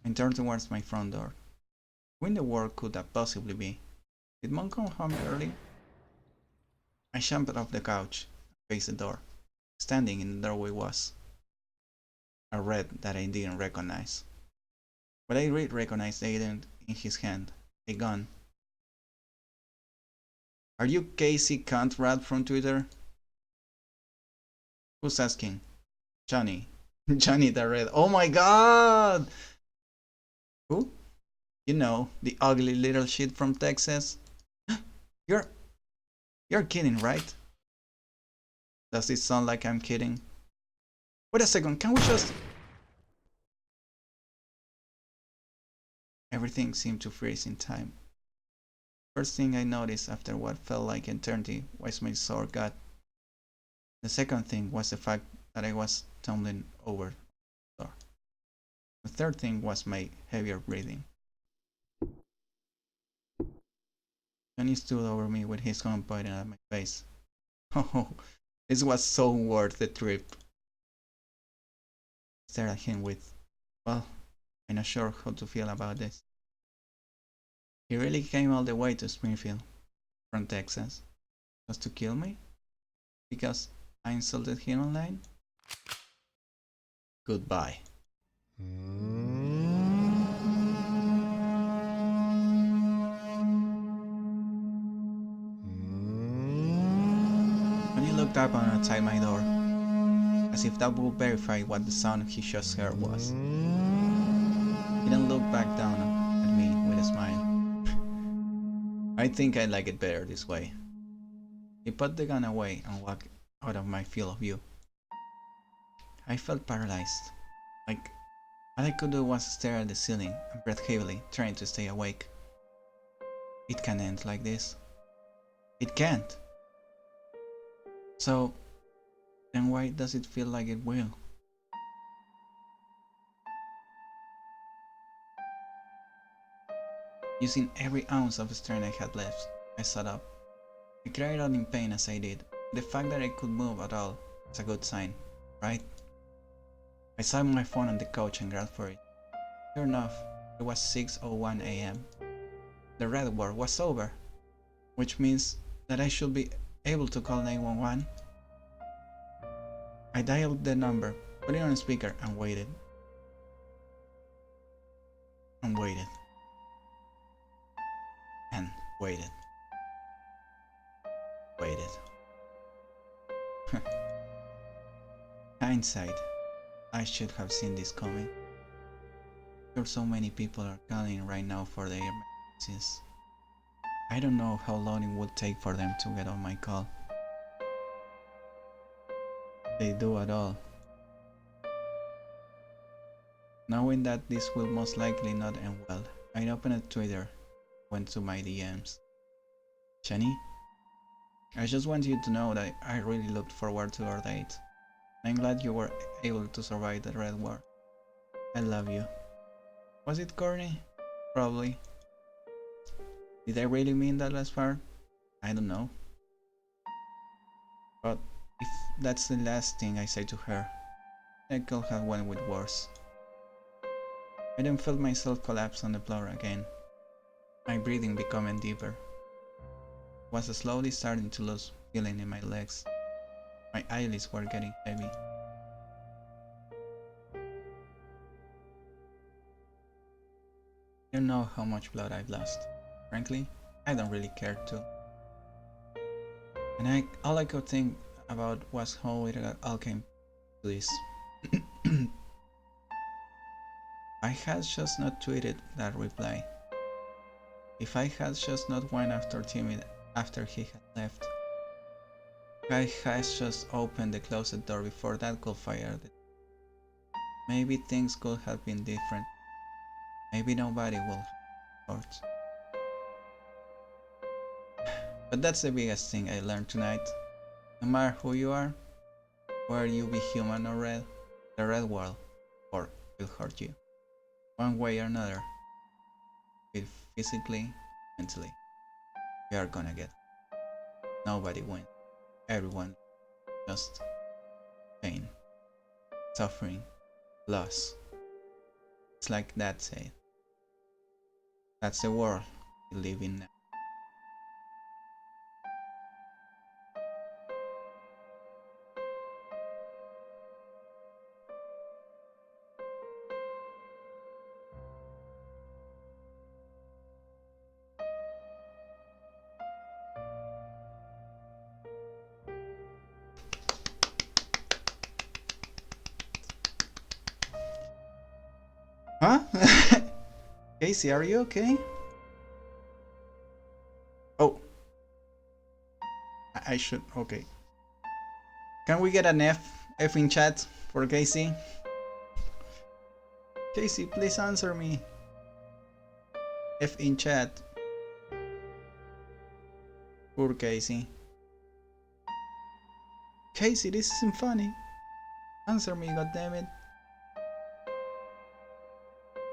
I turned towards my front door. Who in the world could that possibly be? Did Mom come home early? I jumped off the couch and faced the door. Standing in the doorway was a red that I didn't recognize. But I did recognize Aiden in his hand, a gun. Are you Casey Cunt from Twitter? Who's asking? Johnny. Johnny the Red. Oh my god! Who? You know, the ugly little shit from Texas. You're kidding, right? Does it sound like I'm kidding? Wait a second, can we just... Everything seemed to freeze in time. First thing I noticed after what felt like eternity was my sore gut. The second thing was the fact that I was tumbling over the floor. The third thing was my heavier breathing. Johnny stood over me with his gun pointing at my face. Oh, this was so worth the trip. I stared at him with, well, I'm not sure how to feel about this. He really came all the way to Springfield from Texas just to kill me? Because I insulted him online? Goodbye. When he looked up and outside my door, as if that would verify what the sound he just heard was. He then looked back down at me with a smile. I think I like it better this way. He put the gun away and walked out of my field of view. I felt paralyzed. Like, all I could do was stare at the ceiling and breathe heavily, trying to stay awake. It can't end like this. It can't. So, then why does it feel like it will? Using every ounce of strength I had left, I sat up. I cried out in pain as I did. The fact that I could move at all was a good sign, right? I saw my phone on the couch and grabbed for it. Sure enough, it was 6:01 a.m. The red word was over, which means that I should be able to call 911. I dialed the number, put it on speaker, and waited. And waited. And waited. Waited. Hindsight, I should have seen this coming. Sure, so many people are calling right now for their emergencies. I don't know how long it would take for them to get on my call. They do at all. Knowing that this will most likely not end well, I opened Twitter, went to my DMs. Jenny, I just want you to know that I really looked forward to our date. I'm glad you were able to survive the Red War. I love you. Was it corny? Probably. Did I really mean that last part? I don't know. But if that's the last thing I say to her, I could have went with worse. I then felt myself collapse on the floor again. My breathing becoming deeper. Was slowly starting to lose feeling in my legs. My eyelids were getting heavy. You know how much blood I've lost. Frankly, I don't really care to. And all I could think about was how it all came to this. I had just not tweeted that reply. If I had just not went after Timmy after he had left. If I had just opened the closet door before that could fired it. Maybe things could have been different. Maybe nobody will have hurt. But that's the biggest thing I learned tonight. No matter who you are, whether you be human or red, the red world or will hurt you. One way or another. Be physically, mentally. You are gonna get. Nobody wins. Everyone just pain, suffering, loss. It's like that said. That's the world we live in now. Huh? Casey, are you okay? Oh. I should, okay. Can we get an F in chat for Casey? Casey, please answer me. F in chat. Poor Casey. Casey, this isn't funny. Answer me, goddammit.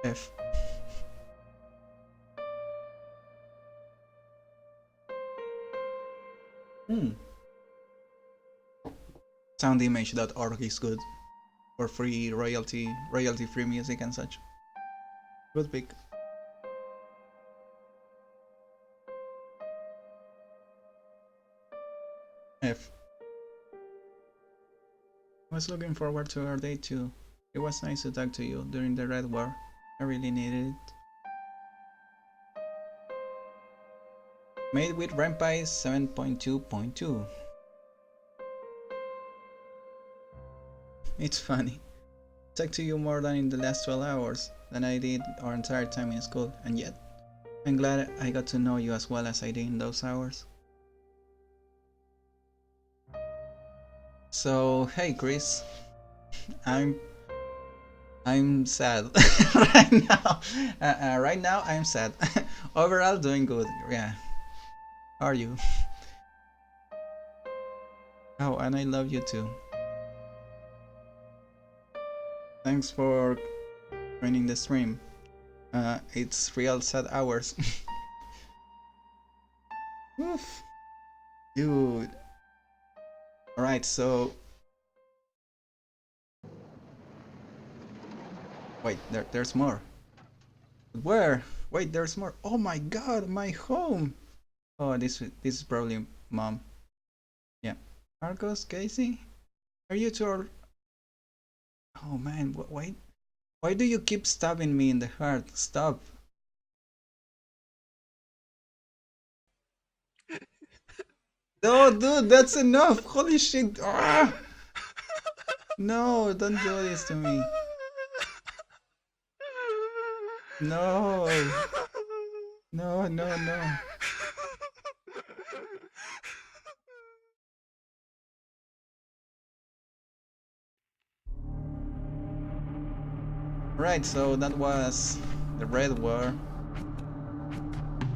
F. Soundimage.org is good for free royalty free music and such. Good pick. F. I was looking forward to our date too. It was nice to talk to you during the Red War. I really needed it. Made with Rampage 7.2.2. It's funny. I talked to you more than in the last 12 hours than I did our entire time in school, and yet I'm glad I got to know you as well as I did in those hours. So hey Chris, I'm sad right now. Right now I'm sad. Overall doing good. Yeah. How are you? Oh, and I love you too. Thanks for joining the stream. It's real sad hours. Oof. Dude. Alright, so wait, there's more. Where? Wait, there's more. Oh my god, my home. Oh, this is probably mom. Yeah. Marcos, Casey? Are you two? Oh man, why do you keep stabbing me in the heart? Stop. No, dude, that's enough. Holy shit. Ah! No, don't do this to me. No. No, no, no. Right, so that was the Red War.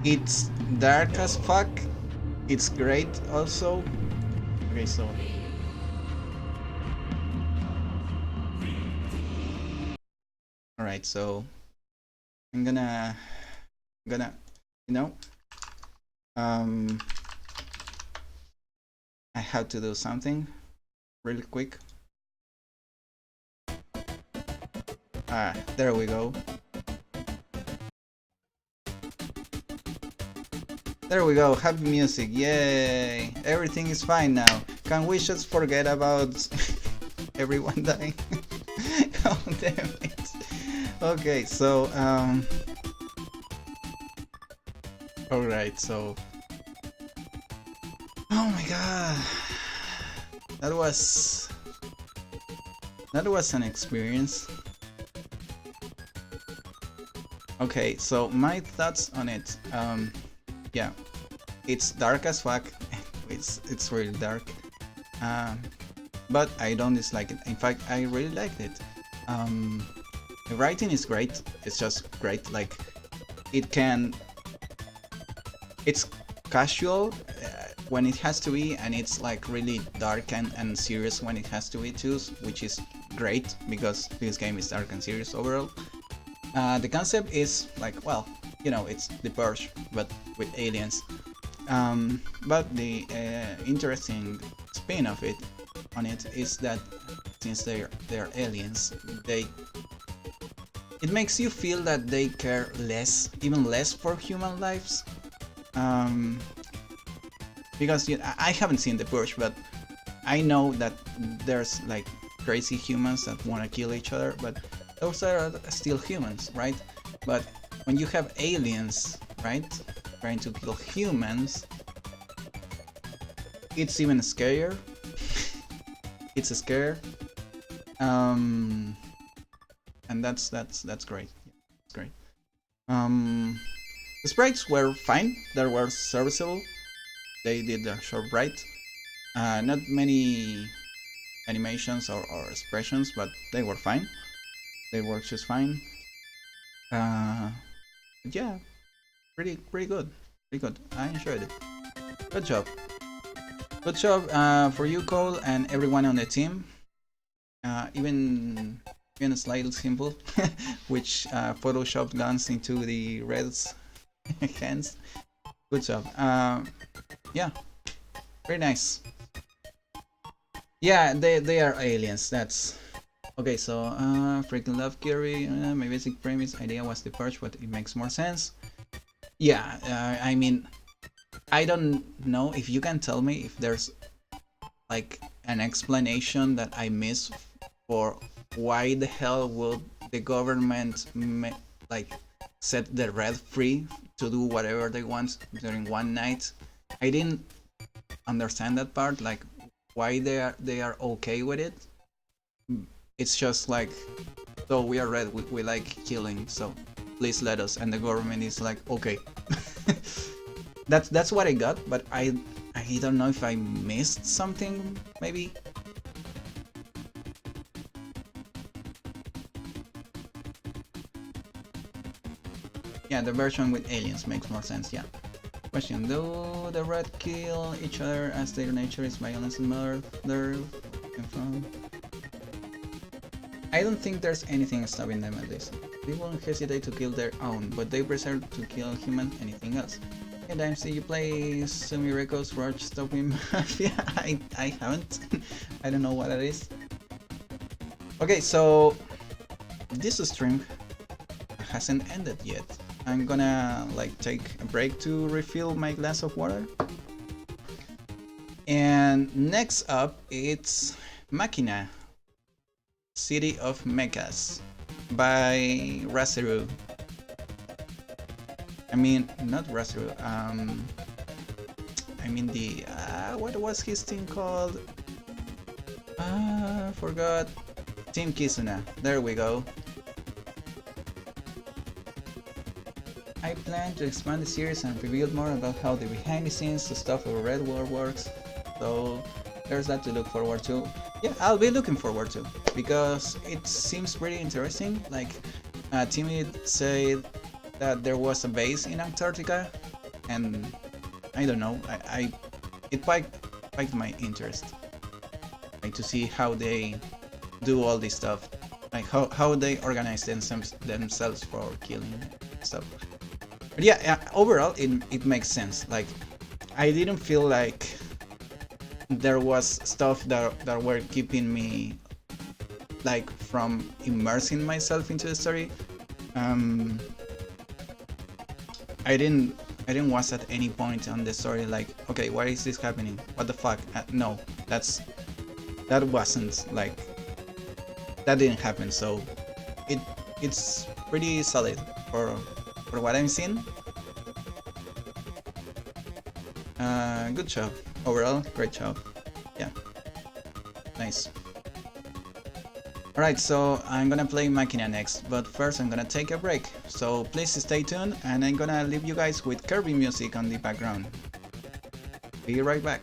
It's dark as fuck. It's great also. Okay, so All right, so I'm gonna, you know, um, I have to do something really quick. Ah, there we go. There we go, happy music, yay! Everything is fine now. Can we just forget about everyone dying? Oh, damn it. Okay, so, alright, so... Oh my god! That was an experience. Okay, so my thoughts on it. Yeah, it's dark as fuck. it's really dark. But I don't dislike it. In fact, I really liked it. The writing is great. It's just great. Like, it's casual when it has to be, and it's like really dark and serious when it has to be too, which is great because this game is dark and serious overall. The concept is like, well, you know, it's the Purge, but with aliens. But the interesting spin of it on it is that since they're aliens, it makes you feel that they care less, even less, for human lives. Because I haven't seen the Purge, but I know that there's like crazy humans that want to kill each other, but those are still humans, right? But when you have aliens, right, trying to kill humans, it's even scarier. It's a scare, and that's great. It's great. The sprites were fine. They were serviceable. They did their job right. Not many animations or expressions, but they were fine. They worked just fine. Yeah, pretty good. Pretty good. I enjoyed it. Good job. Good job for you, Cole, and everyone on the team. Even slightly simple, which photoshopped guns into the Red's hands. Good job. Yeah, very nice. Yeah, they are aliens. That's okay. So freaking love Gary. My basic premise idea was the Purge, but it makes more sense. Yeah, I mean, I don't know if you can tell me if there's like an explanation that I miss for why the hell would the government like set the Red free to do whatever they want during one night. I didn't understand that part, like why they are okay with it. It's just like, so we are Red, we like killing, so please let us, and the government is like, okay. That's what I got, but I don't know if I missed something, maybe. Yeah, the version with aliens makes more sense, yeah. Question, do the Red kill each other as their nature is violence and murder? I don't think there's anything stopping them at this. They won't hesitate to kill their own, but they prefer to kill humans anything else. Hey Dempsey, you play Sumi Records Roach Stopping Mafia? I haven't. I don't know what it is. Okay, so this stream hasn't ended yet. I'm gonna like take a break to refill my glass of water. And next up it's Makkina, City of Mechas by Raseru. I mean, not Raseru, I mean the, what was his team called? Forgot. Team Kizuna, there we go. I plan to expand the series and reveal more about how the behind the scenes stuff of Red War works, so there's that to look forward to. Yeah, I'll be looking forward to, because it seems pretty interesting. Like, Timid said that there was a base in Antarctica, and I don't know, it piqued my interest, like to see how they do all this stuff. like how they organize themselves for killing stuff. But yeah, overall it makes sense. Like I didn't feel like there was stuff that were keeping me like from immersing myself into the story. um I didn't I didn't was at any point on the story like, okay, why is this happening, what the fuck. No, that wasn't like, that didn't happen. So it it's pretty solid for what I'm seeing. Good job overall, great job. Yeah, nice. Alright, so I'm gonna play Makkina next, but first I'm gonna take a break, so please stay tuned and I'm gonna leave you guys with Kirby music on the background. Be right back.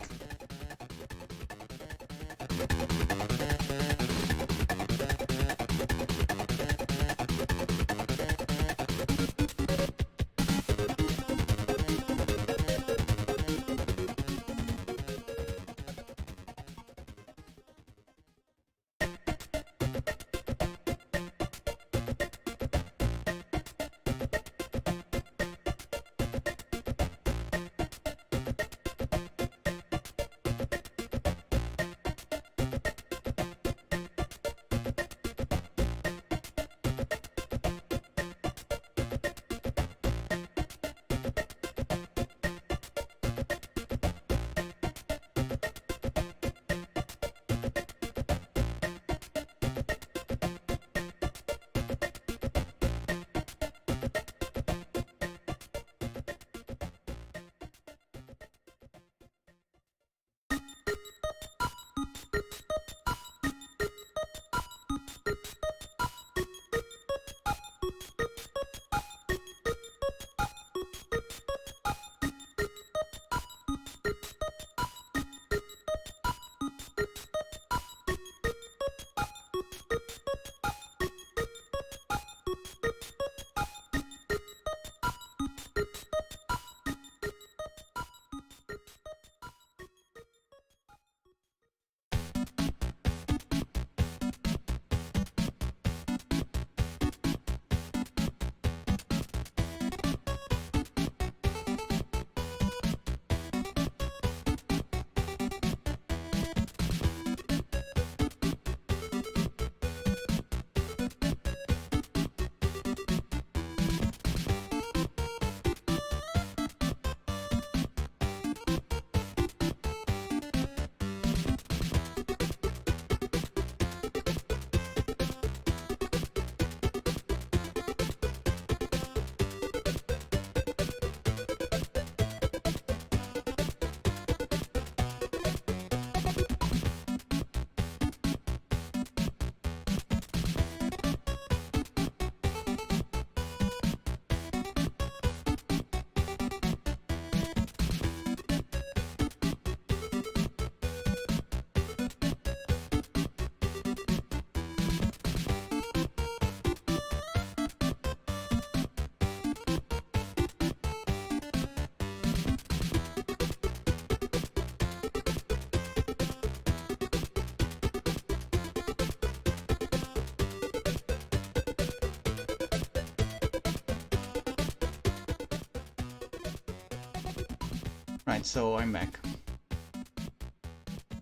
Right, so I'm back.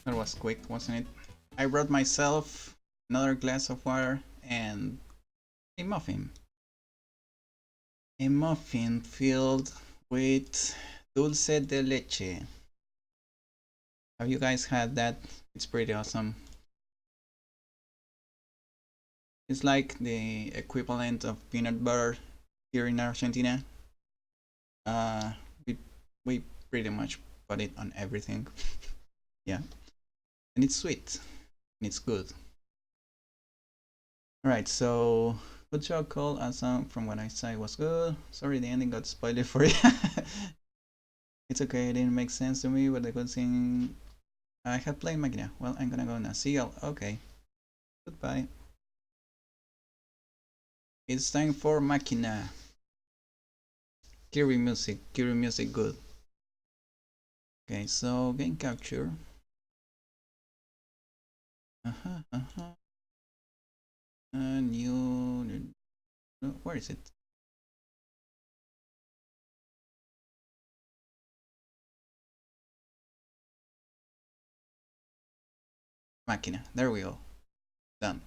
That was quick, wasn't it? I brought myself another glass of water and a muffin. A muffin filled with dulce de leche. Have you guys had that? It's pretty awesome. It's like the equivalent of peanut butter here in Argentina. Uh, we, we pretty much put it on everything. Yeah, and it's sweet and it's good. Alright, so good job, Cole. Awesome. From what I saw, it was good. Sorry, the ending got spoiled for you. It's okay, it didn't make sense to me, but the good thing I had played Makkina. Well, I'm gonna go now. See y'all. Okay. Goodbye. It's time for Makkina. Kiri music good. Okay, so game capture. New. Where is it? Makkina. There we go. Done.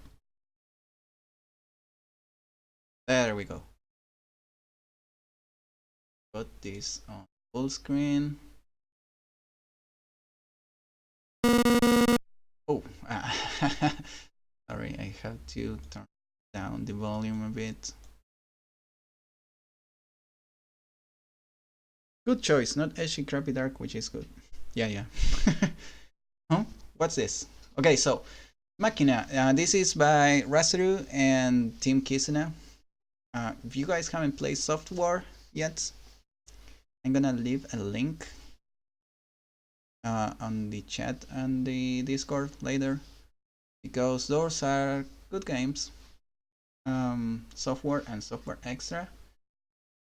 There we go. Put this on full screen. Oh, sorry, I have to turn down the volume a bit. Good choice, not edgy, crappy dark, which is good. Yeah. Huh? What's this? Okay, so Makkina. This is by Rasaru and Team Kisuna. If you guys haven't played Soft War yet, I'm gonna leave a link on the chat and the Discord later, because those are good games. Software and Software Extra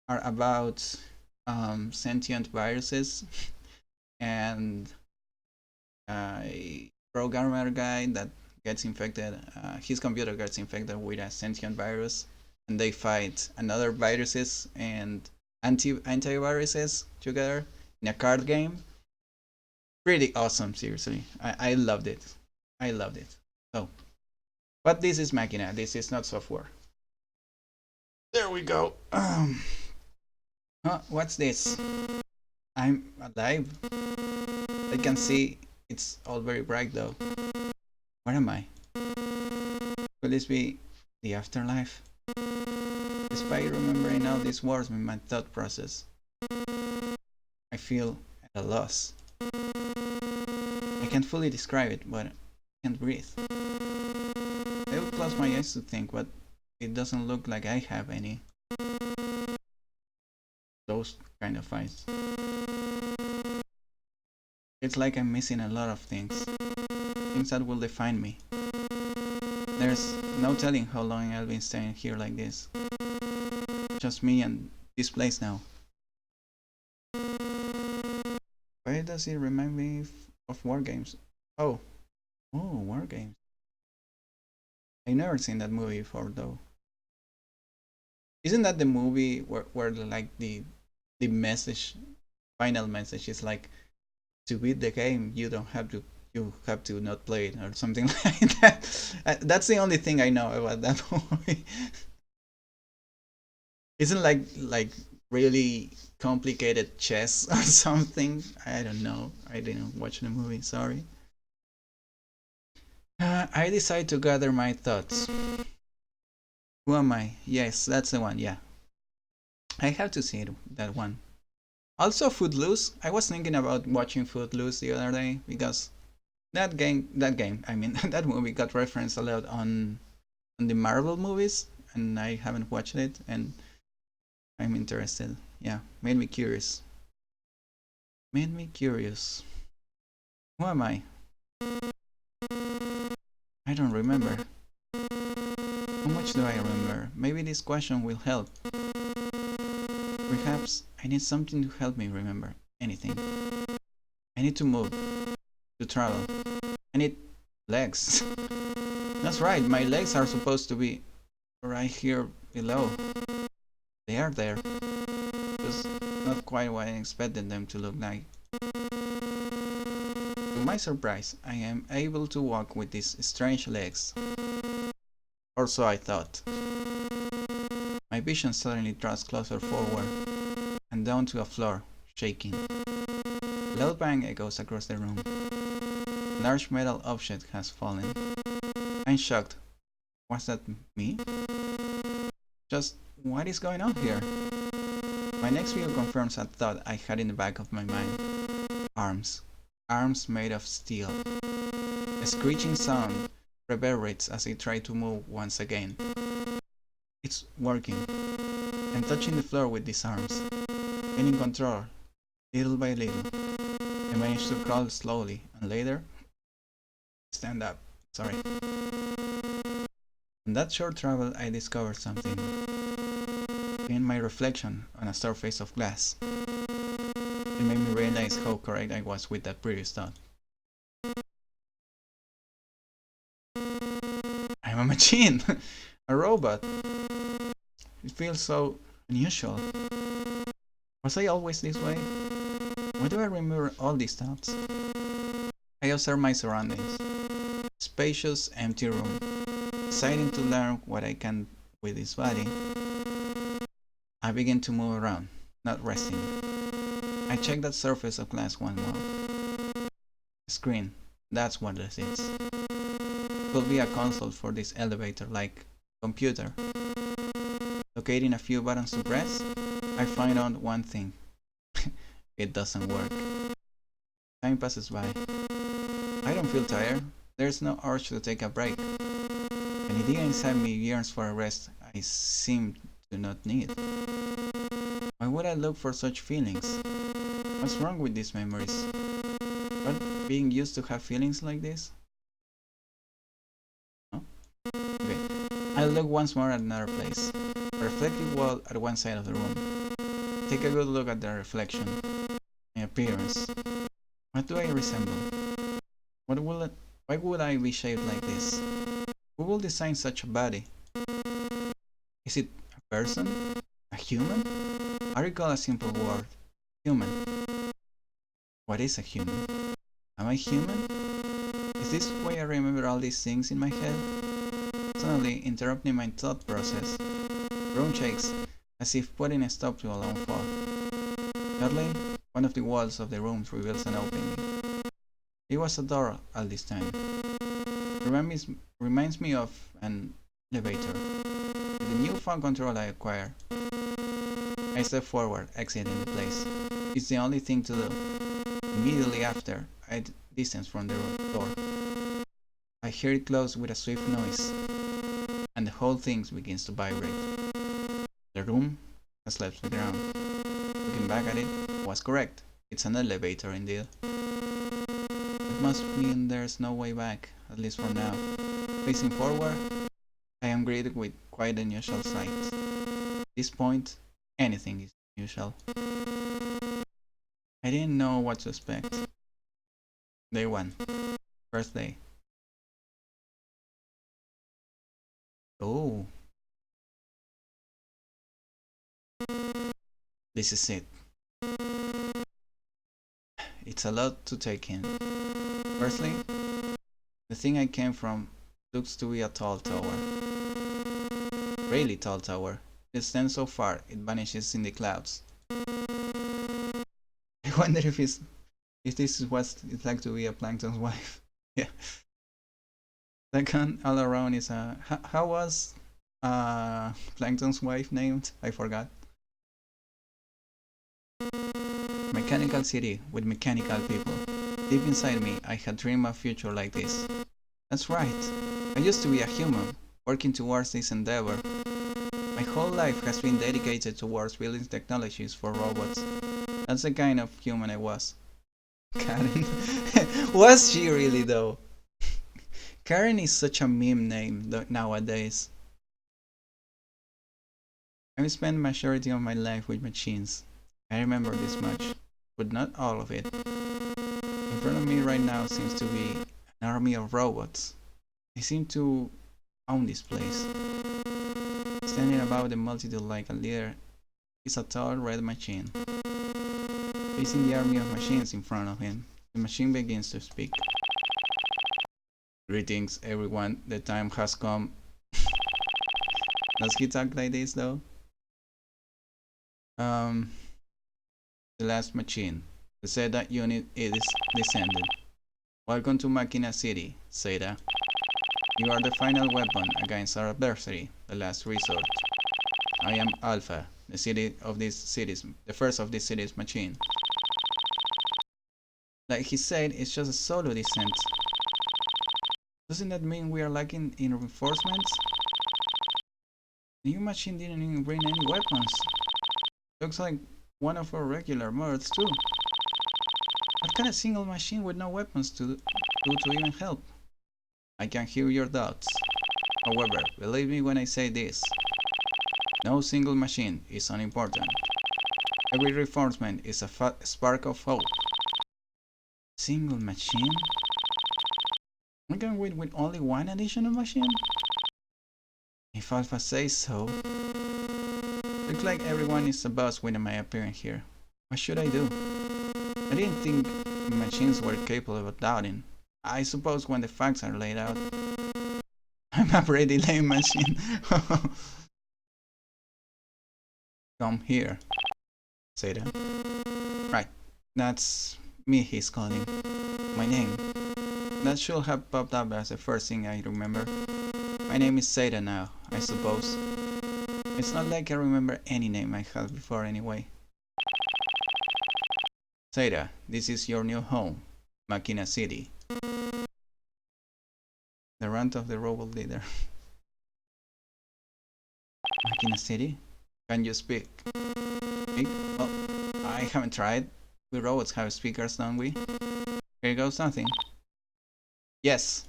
are about sentient viruses and a programmer guy that gets infected. His computer gets infected with a sentient virus, and they fight another viruses and antiviruses together in a card game. Pretty awesome, seriously. I loved it. I loved it. So, but this is Makkina. This is not software. There we go. What's this? I'm alive. I can see it's all very bright though. Where am I? Could this be the afterlife? Despite remembering all these words in my thought process, I feel at a loss. I can't fully describe it, but I can't breathe. I will close my eyes to think, but it doesn't look like I have any. Those kind of eyes. It's like I'm missing a lot of things. Things that will define me. There's no telling how long I'll be staying here like this. Just me and this place now. Why does it remind me of war games? Oh, war games. I've never seen that movie before though. Isn't that the movie where like the message, final message is like, to beat the game you have to not play it or something like that? That's the only thing I know about that movie. Isn't like really complicated chess or something? I don't know. I didn't watch the movie. Sorry. I decide to gather my thoughts. Who am I? Yes, that's the one. Yeah, I have to see that one. Also, Footloose. I was thinking about watching Footloose the other day because I mean, that movie got referenced a lot on the Marvel movies, and I haven't watched it, and I'm interested. Yeah, made me curious. Made me curious. Who am I? I don't remember. How much do I remember? Maybe this question will help. Perhaps I need something to help me remember anything. I need to move, to travel. I need legs. That's right, my legs are supposed to be right here below. They are there. Just not quite what I expected them to look like. To my surprise, I am able to walk with these strange legs. Or so I thought. My vision suddenly draws closer forward and down to a floor, shaking. A loud bang echoes across the room. A large metal object has fallen. I'm shocked. Was that me? Just what is going on here? My next view confirms a thought I had in the back of my mind. Arms. Arms made of steel. A screeching sound reverberates as I try to move once again. It's working. I'm touching the floor with these arms, gaining control, little by little. I manage to crawl slowly, and later, stand up. Sorry. On that short travel, I discovered something. In my reflection on a surface of glass, it made me realize how correct I was with that previous thought. I'm a machine! A robot. It feels so unusual. Was I always this way? Why do I remember all these thoughts? I observe my surroundings. Spacious, empty room. Exciting to learn what I can with this body. I begin to move around, not resting. I check that surface of glass once more. Screen. That's what this is. Could be a console for this elevator, like computer. Locating a few buttons to press, I find out one thing. It doesn't work. Time passes by. I don't feel tired. There's no urge to take a break. An idea inside me yearns for a rest I seem to not need. Why would I look for such feelings? What's wrong with these memories? What, being used to have feelings like this? No? Okay. I look once more at another place. A reflective wall at one side of the room. Take a good look at the reflection. My appearance. What do I resemble? Why would I be shaped like this? Who will design such a body? Is it a person? A human? I recall a simple word. Human. What is a human? Am I human? Is this why I remember all these things in my head? Suddenly interrupting my thought process. The room shakes, as if putting a stop to a long fall. Suddenly, one of the walls of the room reveals an opening. It was a door all this time. Reminds me of an elevator. With the newfound control I acquired, I step forward, exiting the place. It's the only thing to do. Immediately after, I distance from the door. I hear it close with a swift noise, and the whole thing begins to vibrate. The room has left the ground. Looking back at it, I was correct. It's an elevator indeed. It must mean there's no way back, at least for now. Facing forward, I am greeted with quite an unusual sight. At this point, anything is unusual. I didn't know what to expect. Day 1. First day. Oh, this is it. It's a lot to take in. Firstly, the thing I came from looks to be a tall tower. Really tall tower. It stands so far, it vanishes in the clouds. I wonder if this is what it's like to be a plankton's wife. Yeah. Second, all around is a... How was Plankton's wife named? I forgot. Mechanical city with mechanical people. Deep inside me, I had dreamed of a future like this. That's right. I used to be a human, working towards this endeavor. My whole life has been dedicated towards building technologies for robots. That's the kind of human I was. Karen. Was she really though? Karen is such a meme name nowadays. I've spent the majority of my life with machines. I remember this much, but not all of it. In front of me right now seems to be an army of robots. They seem to own this place. Standing above the multitude like a leader is a tall red machine. Facing the army of machines in front of him, the machine begins to speak. Greetings everyone, the time has come. Does he talk like this though? The last machine. The Zeta unit is descended. Welcome to Makkina City, Zeta. You are the final weapon against our adversary, the last resort. I am Alpha, the first of this city's machine. Like he said, it's just a solo descent. Doesn't that mean we are lacking in reinforcements? The new machine didn't even bring any weapons. Looks like one of our regular mods too. What can a single machine with no weapons do to even help? I can hear your doubts. However, believe me when I say this. No single machine is unimportant. Every reinforcement is a spark of hope. Single machine? We can win with only one additional machine? If Alpha says so. Looks like everyone is a boss when I appear here. What should I do? I didn't think machines were capable of doubting. I suppose when the facts are laid out. I'm a pretty lame machine. Come here, Zeta. Right, that's me he's calling. My name. That should have popped up as the first thing I remember. My name is Zeta now, I suppose. It's not like I remember any name I had before anyway. Zeta, this is your new home, Makkina City. The rant of the robot leader. Makkina City? Can you speak? Speak? Well, I haven't tried. We robots have speakers, don't we? Here goes nothing. Yes.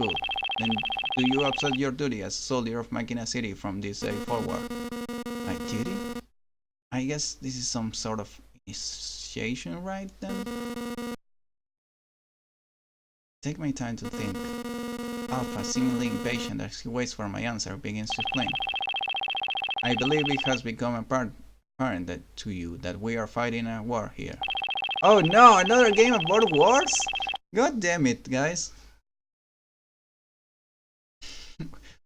Good. Then do you accept your duty as soldier of Makkina City from this day forward? My duty? I guess this is some sort of initiation rite then? Take my time to think. Alpha, seemingly impatient as he waits for my answer, begins to explain. I believe it has become apparent to you that we are fighting a war here. Oh no, another game about wars? God damn it, guys.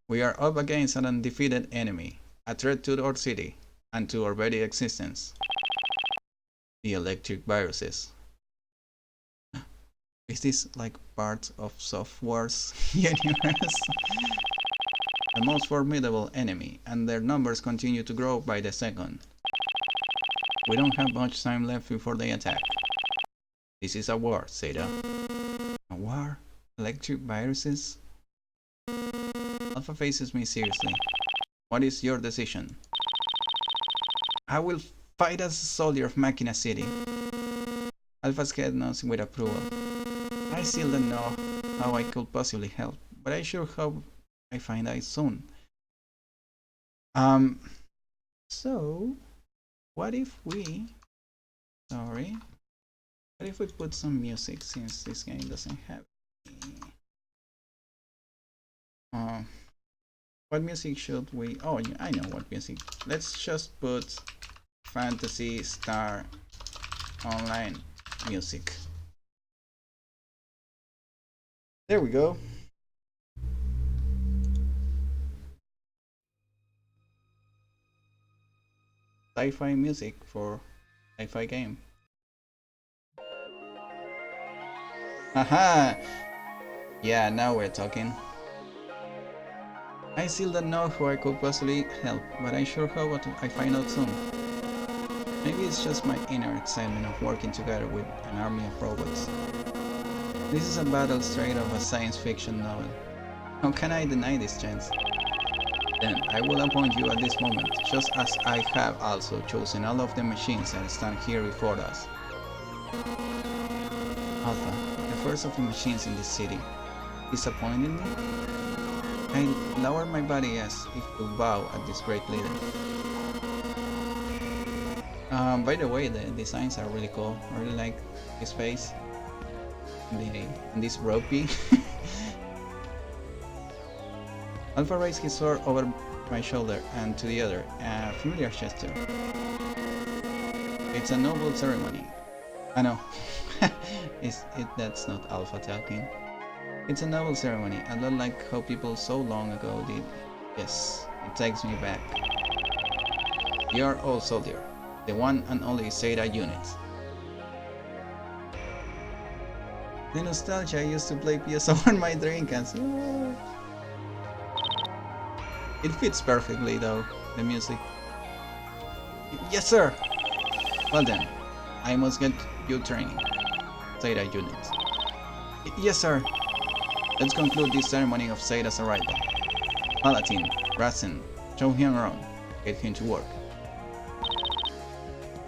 We are up against an undefeated enemy, a threat to our city, and to our very existence. The electric viruses. Is this like part of software's universe? The most formidable enemy, and their numbers continue to grow by the second. We don't have much time left before they attack. This is a war, Zeta. A war? Electric viruses? Alpha faces me seriously. What is your decision? I will fight as a soldier of Makkina City. Alpha's head nods with approval. I still don't know how I could possibly help, but I sure hope I find out soon. So, what if we... Sorry. What if we put some music since this game doesn't have any? What music should we... Oh, I know what music. Let's just put Fantasy Star Online music. There we go. Sci-fi music for sci-fi game. Haha! Yeah, now we're talking. I still don't know who I could possibly help, but I sure hope I find out soon. Maybe it's just my inner excitement of working together with an army of robots. This is a battle straight of a science fiction novel. How can I deny this chance? Then I will appoint you at this moment, just as I have also chosen all of the machines that stand here before us. Alpha, the first of the machines in this city, disappointed me? I lowered my body as if to bow at this great leader. By the way, the designs are really cool. I really like his face. And this ropey. Alpha raised his sword over my shoulder and to the other, a familiar gesture. It's a noble ceremony. I know. That's not Alpha talking. It's a noble ceremony, a lot like how people so long ago did. Yes, it takes me back. You're old soldier, the one and only Zeta unit. The nostalgia I used to play PSO on my Dreamcast. It fits perfectly though, the music. Yes sir! Well then, I must get you training. Zeta unit. Yes sir! Let's conclude this ceremony of Zeta's arrival. Palatine, Rasen, show him around. Get him to work.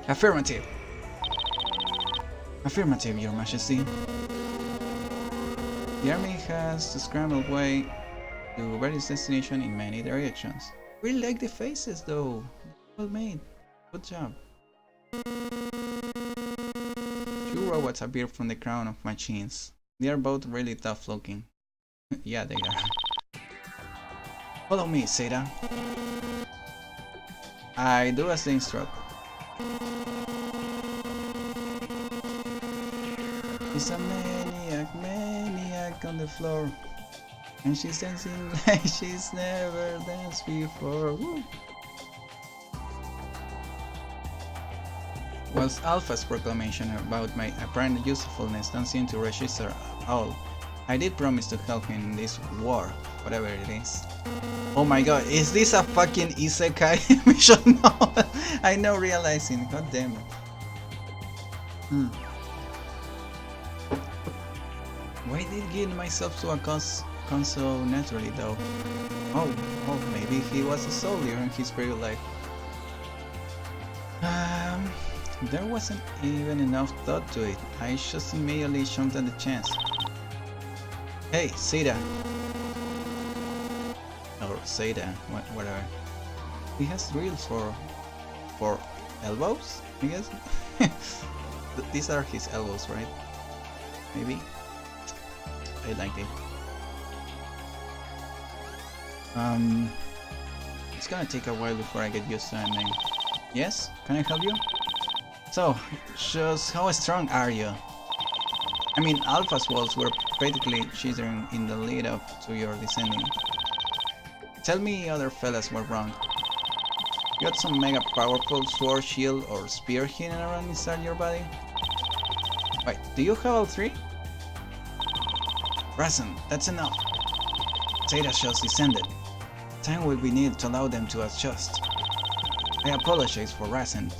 Affirmative! Affirmative, Your Majesty. The army has to scramble way to various destinations in many directions. Really like the faces though. Well made. Good job. Two robots appear from the crown of machines. They are both really tough looking. Yeah, they are. Follow me, Zeta. I do as they instruct. He's a maniac on the floor. And she's dancing like she's never danced before. Woo. Whilst Alpha's proclamation about my apparent usefulness don't seem to register at all, I did promise to help him in this war, whatever it is. Oh my god, is this a fucking isekai mission? No, I know realizing, god damn it. Why did I get myself to a console naturally though? Oh, maybe he was a soldier in his previous life. There wasn't even enough thought to it. I just immediately jumped at the chance. Hey, Zeta. Or Zeta, whatever. He has drills for elbows, I guess? These are his elbows, right? Maybe? I like it. It's gonna take a while before I get used to that name. Yes? Can I help you? So, just how strong are you? I mean, Alpha's walls were practically chittering in the lead up to your descending. Tell me other fellas were wrong. You got some mega powerful sword, shield, or spear hidden around inside your body? Wait, do you have all three? Rasen, that's enough. Zeta just descended. Time will be needed to allow them to adjust. I apologize for Rasen.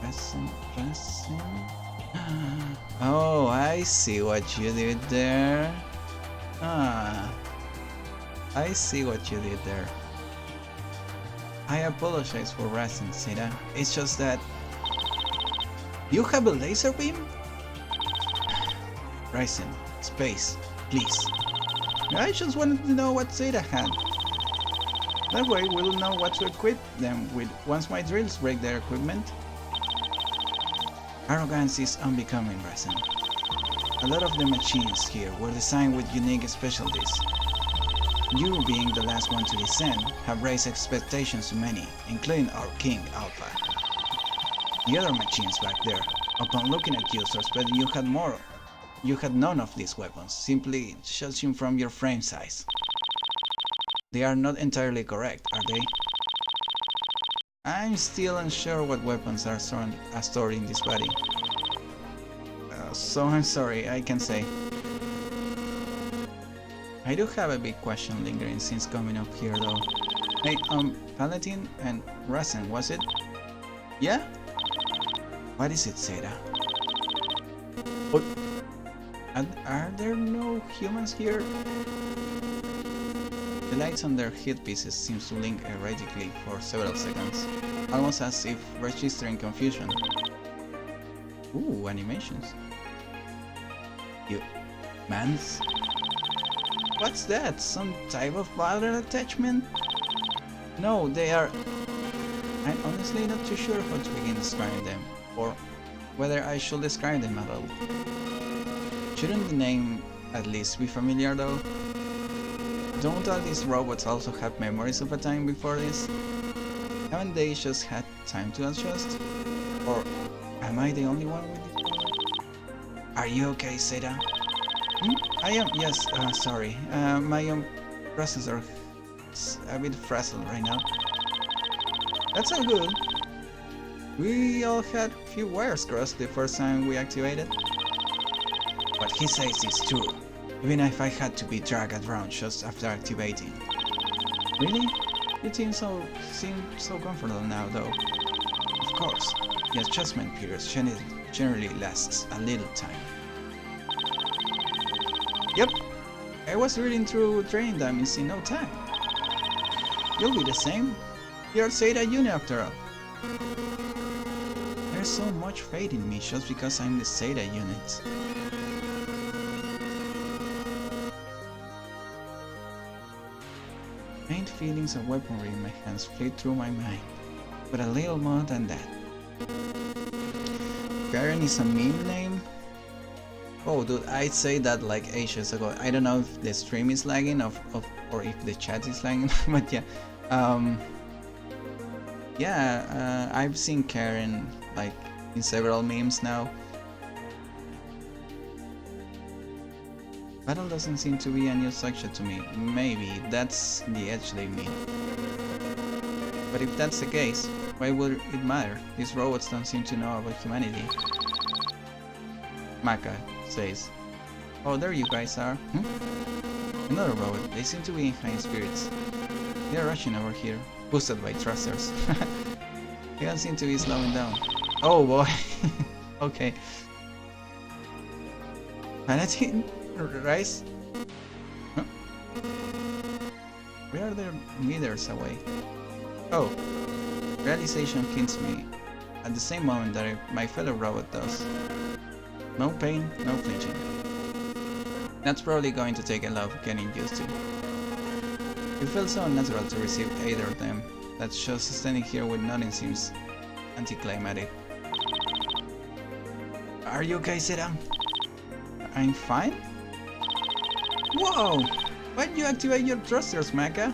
Rasen? Oh, I see what you did there. I see what you did there. I apologize for Rasen, Zeta. It's just that... You have a laser beam? Rasen, space, please. I just wanted to know what Zeta had. That way we'll know what to equip them with once my drills break their equipment. Arrogance is unbecoming, Rasen. A lot of the machines here were designed with unique specialties. You, being the last one to descend, have raised expectations to many, including our king, Alpha. The other machines back there, upon looking at you, suspected you had more. You had none of these weapons, simply judging from your frame size. They are not entirely correct, are they? I'm still unsure what weapons are stored in this body. So I'm sorry, I can say. I do have a big question lingering since coming up here though. Hey, Paladin and Rasen, was it? Yeah? What is it, Zeta? What? Are there no humans here? The lights on their headpieces seems to blink erratically for several seconds, almost as if registering confusion. Ooh, animations. Humans? What's that? Some type of violent attachment? No, they are... I'm honestly not too sure how to begin describing them, or whether I should describe them at all. Shouldn't the name at least be familiar though? Don't all these robots also have memories of a time before this? Haven't they just had time to adjust? Or am I the only one with this problem? Are you okay, Zeta? I am, yes, sorry. My processor is a bit frazzled right now. That's all good. We all had a few wires crossed the first time we activated. What he says is true, even if I had to be dragged around just after activating. Really? You seem so comfortable now, though. Of course, the adjustment period generally lasts a little time. Yep, I was reading through training dummies in no time. You'll be the same. You're Zeta Unit after all. There's so much faith in me just because I'm the Zeta Unit. Faint feelings of weaponry in my hands fleet through my mind, but a little more than that. Garen is a meme name? Oh, dude, I'd say that like ages ago. I don't know if the stream is lagging or if the chat is lagging, but yeah. I've seen Karen like in several memes now. Battle doesn't seem to be a new structure to me. Maybe that's the edge they mean. But if that's the case, why would it matter? These robots don't seem to know about humanity. Maka says, "Oh, there you guys are. Another robot. They seem to be in high spirits. They're rushing over here, boosted by thrusters. They don't seem to be slowing down. Oh boy. Okay. Paladin? Rise? Huh? We are there meters away. Oh. Realization hits me at the same moment that my fellow robot does. No pain, no flinching. That's probably going to take a lot of getting used to. It feels so unnatural to receive either of them that just standing here with nothing seems anticlimactic. Are you okay, Sera? I'm fine? Whoa! Why'd you activate your thrusters, Maka?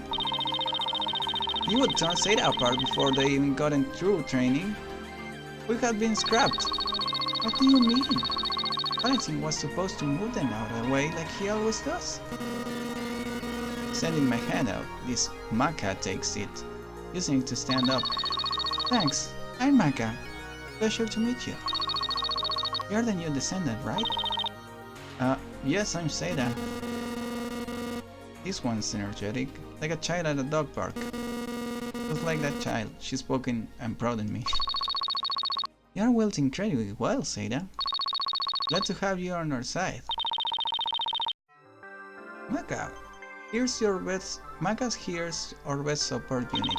You would turn Sera apart before they even gotten through training. We had been scrapped. What do you mean? Valentin was supposed to move them out of the way like he always does. Sending my hand out, this Maka takes it, using it to stand up. Thanks, I'm Maka. Pleasure to meet you. You're the new descendant, right? Yes, I'm Seda. This one's energetic, like a child at a dog park. Just like that child, she spoke in and prodded me. You're wields incredibly well, Seda. Glad to have you on our side. Maka, here's our best support unit.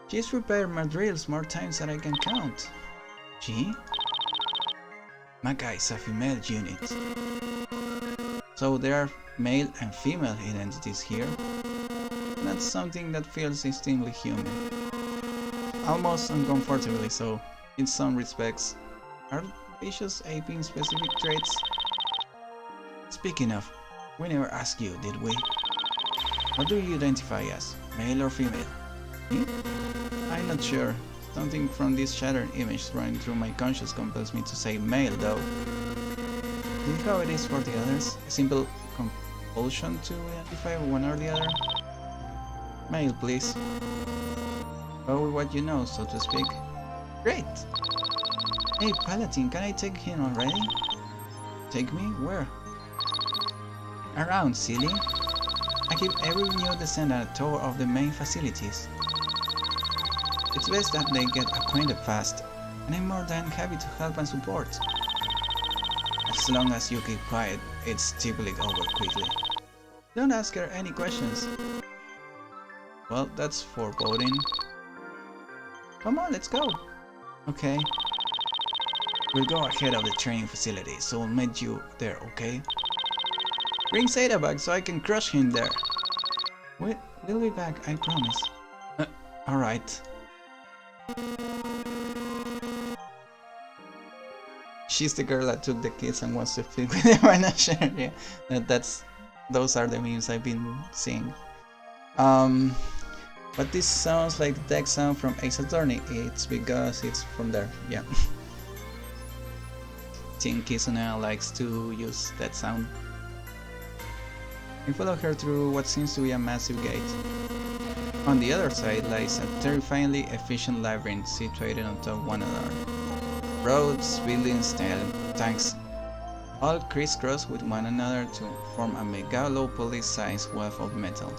She's repaired my drills more times than I can count. Gee? Maka is a female unit. So there are male and female identities here. That's something that feels distinctly human. Almost uncomfortably so, in some respects. Are they just aping specific traits? Speaking of, we never asked you, did we? What do you identify as, male or female? Me? I'm not sure. Something from this shattered image running through my conscience compels me to say male, though. Is it how it is for the others? A simple compulsion to identify one or the other? Male, please. Go with what you know, so to speak. Great! Hey, Paladin, can I take him already? Take me? Where? Around, silly. I give every new descendant a tour of the main facilities. It's best that they get acquainted fast, and I'm more than happy to help and support. As long as you keep quiet, it's typically over quickly. Don't ask her any questions. Well, that's foreboding. Come on, let's go. Okay. We'll go ahead of the training facility, so we'll meet you there, okay? Bring Seda back so I can crush him there. We'll be back, I promise. Alright. She's the girl that took the kids and wants to fit with the manager. Yeah, those are the memes I've been seeing. But this sounds like the text sound from Ace Attorney. It's because it's from there. Yeah. Teen Kizuna likes to use that sound. We follow her through what seems to be a massive gate. On the other side lies a terrifyingly efficient labyrinth situated on top of one another. Roads, buildings, tanks, all crisscross with one another to form a megalopolis-sized web of metal.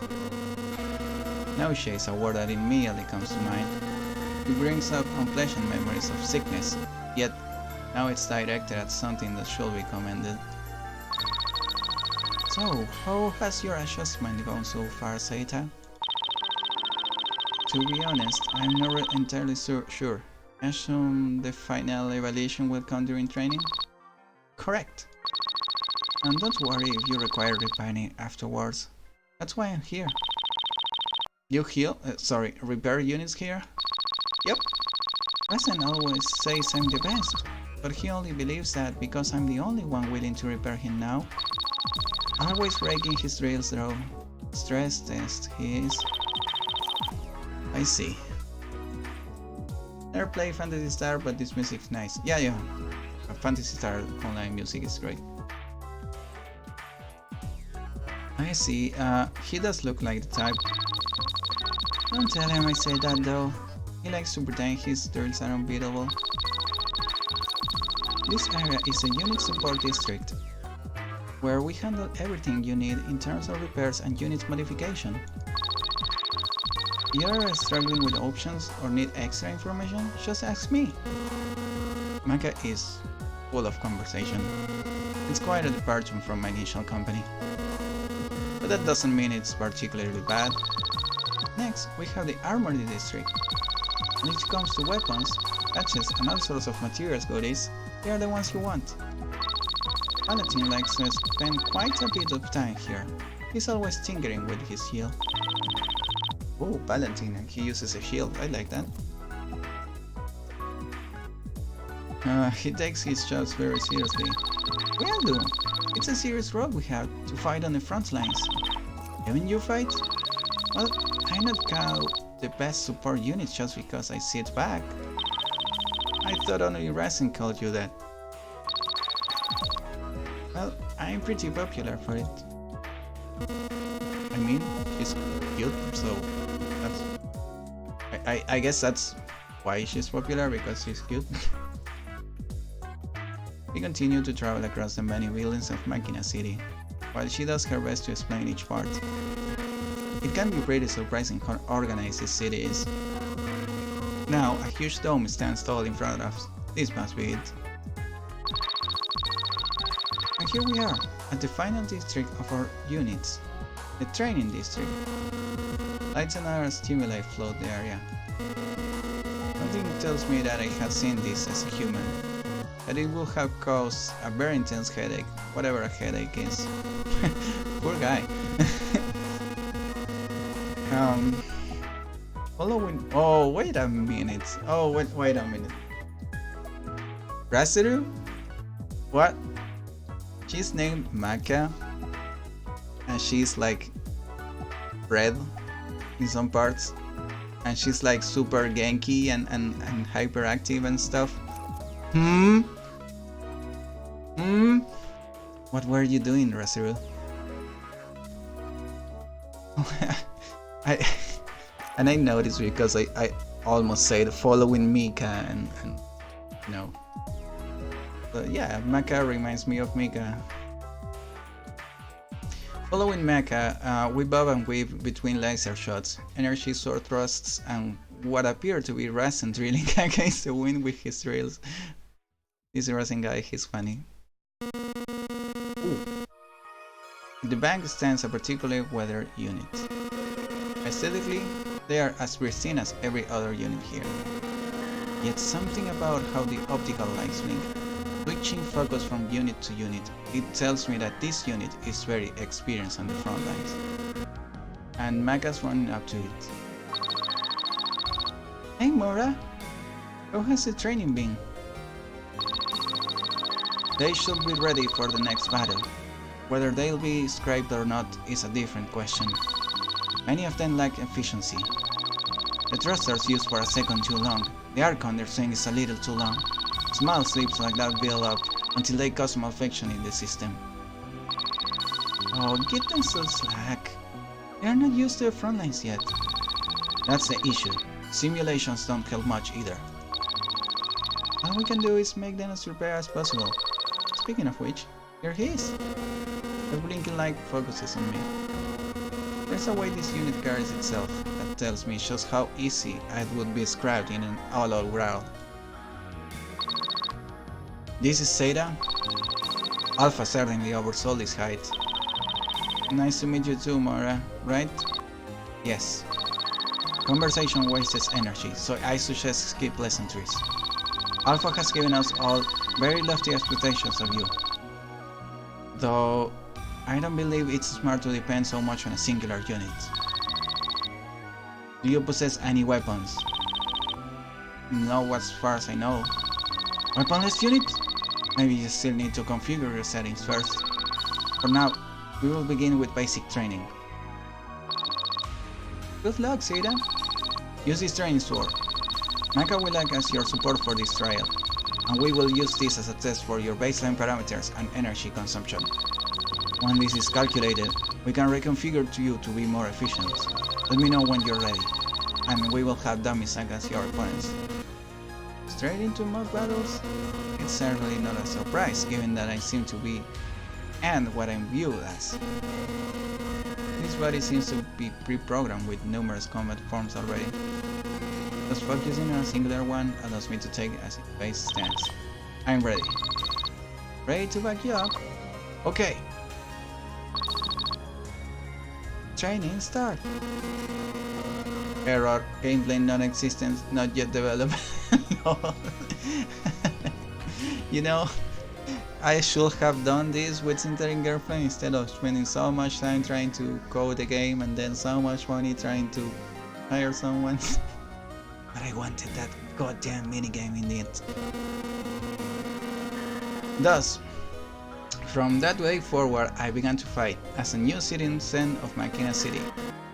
Nausea is a word that immediately comes to mind. It brings up unpleasant memories of sickness, yet now it's directed at something that should be commended. So, how has your adjustment gone so far, Seita? To be honest, I'm not entirely sure. I assume the final evaluation will come during training? Correct. And don't worry if you require refining afterwards. That's why I'm here. You repair units here? Yep. President always says I'm the best. but he only believes that because I'm the only one willing to repair him now. Always raking his drills though. Stress test, he is. I see. Never play Phantasy Star, but this music's nice. Yeah. Phantasy Star online music is great. I see. He does look like the type. Don't tell him I said that though. He likes to pretend his drills are unbeatable. This area is a unit support district, where we handle everything you need in terms of repairs and unit modification. If you're struggling with options or need extra information, just ask me. Makka is full of conversation. It's quite a departure from my initial company. But that doesn't mean it's particularly bad. Next, we have the Armory District. When it comes to weapons, patches and all sorts of materials goodies, they are the ones you want. Paladin likes to spend quite a bit of time here. He's always tinkering with his shield. Oh, Paladin, and he uses a shield, I like that. He takes his jobs very seriously. We all do. It's a serious role we have to fight on the front lines. Haven't you fight? Well, I not count the best support unit just because I sit back. I thought only Resin called you that. Well, I'm pretty popular for it. I mean, she's cute, so that's... I guess that's why she's popular, because she's cute. We continue to travel across the many buildings of Makkina City, while she does her best to explain each part. It can be pretty surprising how organized this city is. Now, a huge dome stands tall in front of us. This must be it. And here we are, at the final district of our units, the training district. Lights and other stimuli flood the area. Something tells me that I had seen this as a human, that it would have caused a very intense headache, whatever a headache is. Poor guy. Following... Oh, wait a minute. Oh, wait a minute. Rasiru? What? She's named Makka, and she's like red in some parts, and she's like super Genki and hyperactive and stuff. What were you doing, Rasiru? I noticed because I almost said following Mika and you know. But yeah, Makka reminds me of Mika. Following Makka, we bob and weave between laser shots, energy sword thrusts, and what appear to be Rasen drilling against the wind with his drills. This Rasen guy, he's funny. Ooh. The bank stands a particularly weathered unit. Aesthetically, they are as pristine as every other unit here. Yet something about how the optical lights blink, switching focus from unit to unit, it tells me that this unit is very experienced on the front lines. And Makka's running up to it. Hey Mora, how has the training been? They should be ready for the next battle. Whether they'll be scraped or not is a different question. Many of them lack efficiency. The thrusters used for a second too long. The arc on their swing is a little too long. Small slips like that build up until they cause malfunction in the system. Oh, get them some slack. They are not used to the front lines yet. That's the issue. Simulations don't help much either. All we can do is make them as repaired as possible. Speaking of which, here he is. The blinking light focuses on me. There's a way this unit carries itself that tells me just how easy it would be described in an all-out growl. This is Seda. Alpha certainly oversold his height. Nice to meet you too, Mora, right? Yes. Conversation wastes energy, so I suggest skip pleasantries. Alpha has given us all very lofty expectations of you. Though, I don't believe it's smart to depend so much on a singular unit. Do you possess any weapons? No, as far as I know. Weaponless unit? Maybe you still need to configure your settings first. For now, we will begin with basic training. Good luck, Seida. Use this training sword. Maka will act as your support for this trial, and we will use this as a test for your baseline parameters and energy consumption. When this is calculated, we can reconfigure you to be more efficient. Let me know when you're ready, and we will have dummies act as your opponents. Straight into mock battles? It's certainly not a surprise, given that I seem to be, and what I'm viewed as. This body seems to be pre-programmed with numerous combat forms already. Just focusing on a singular one allows me to take a base stance. I'm ready. Ready to back you up? Okay. Training start. Error. Gameplay non-existent. Not yet developed. No. You know, I should have done this with Synthetic Girlfriend instead of spending so much time trying to code the game and then so much money trying to hire someone. But I wanted that goddamn minigame in the end. Thus, from that day forward, I began to fight as a new citizen of Makkina City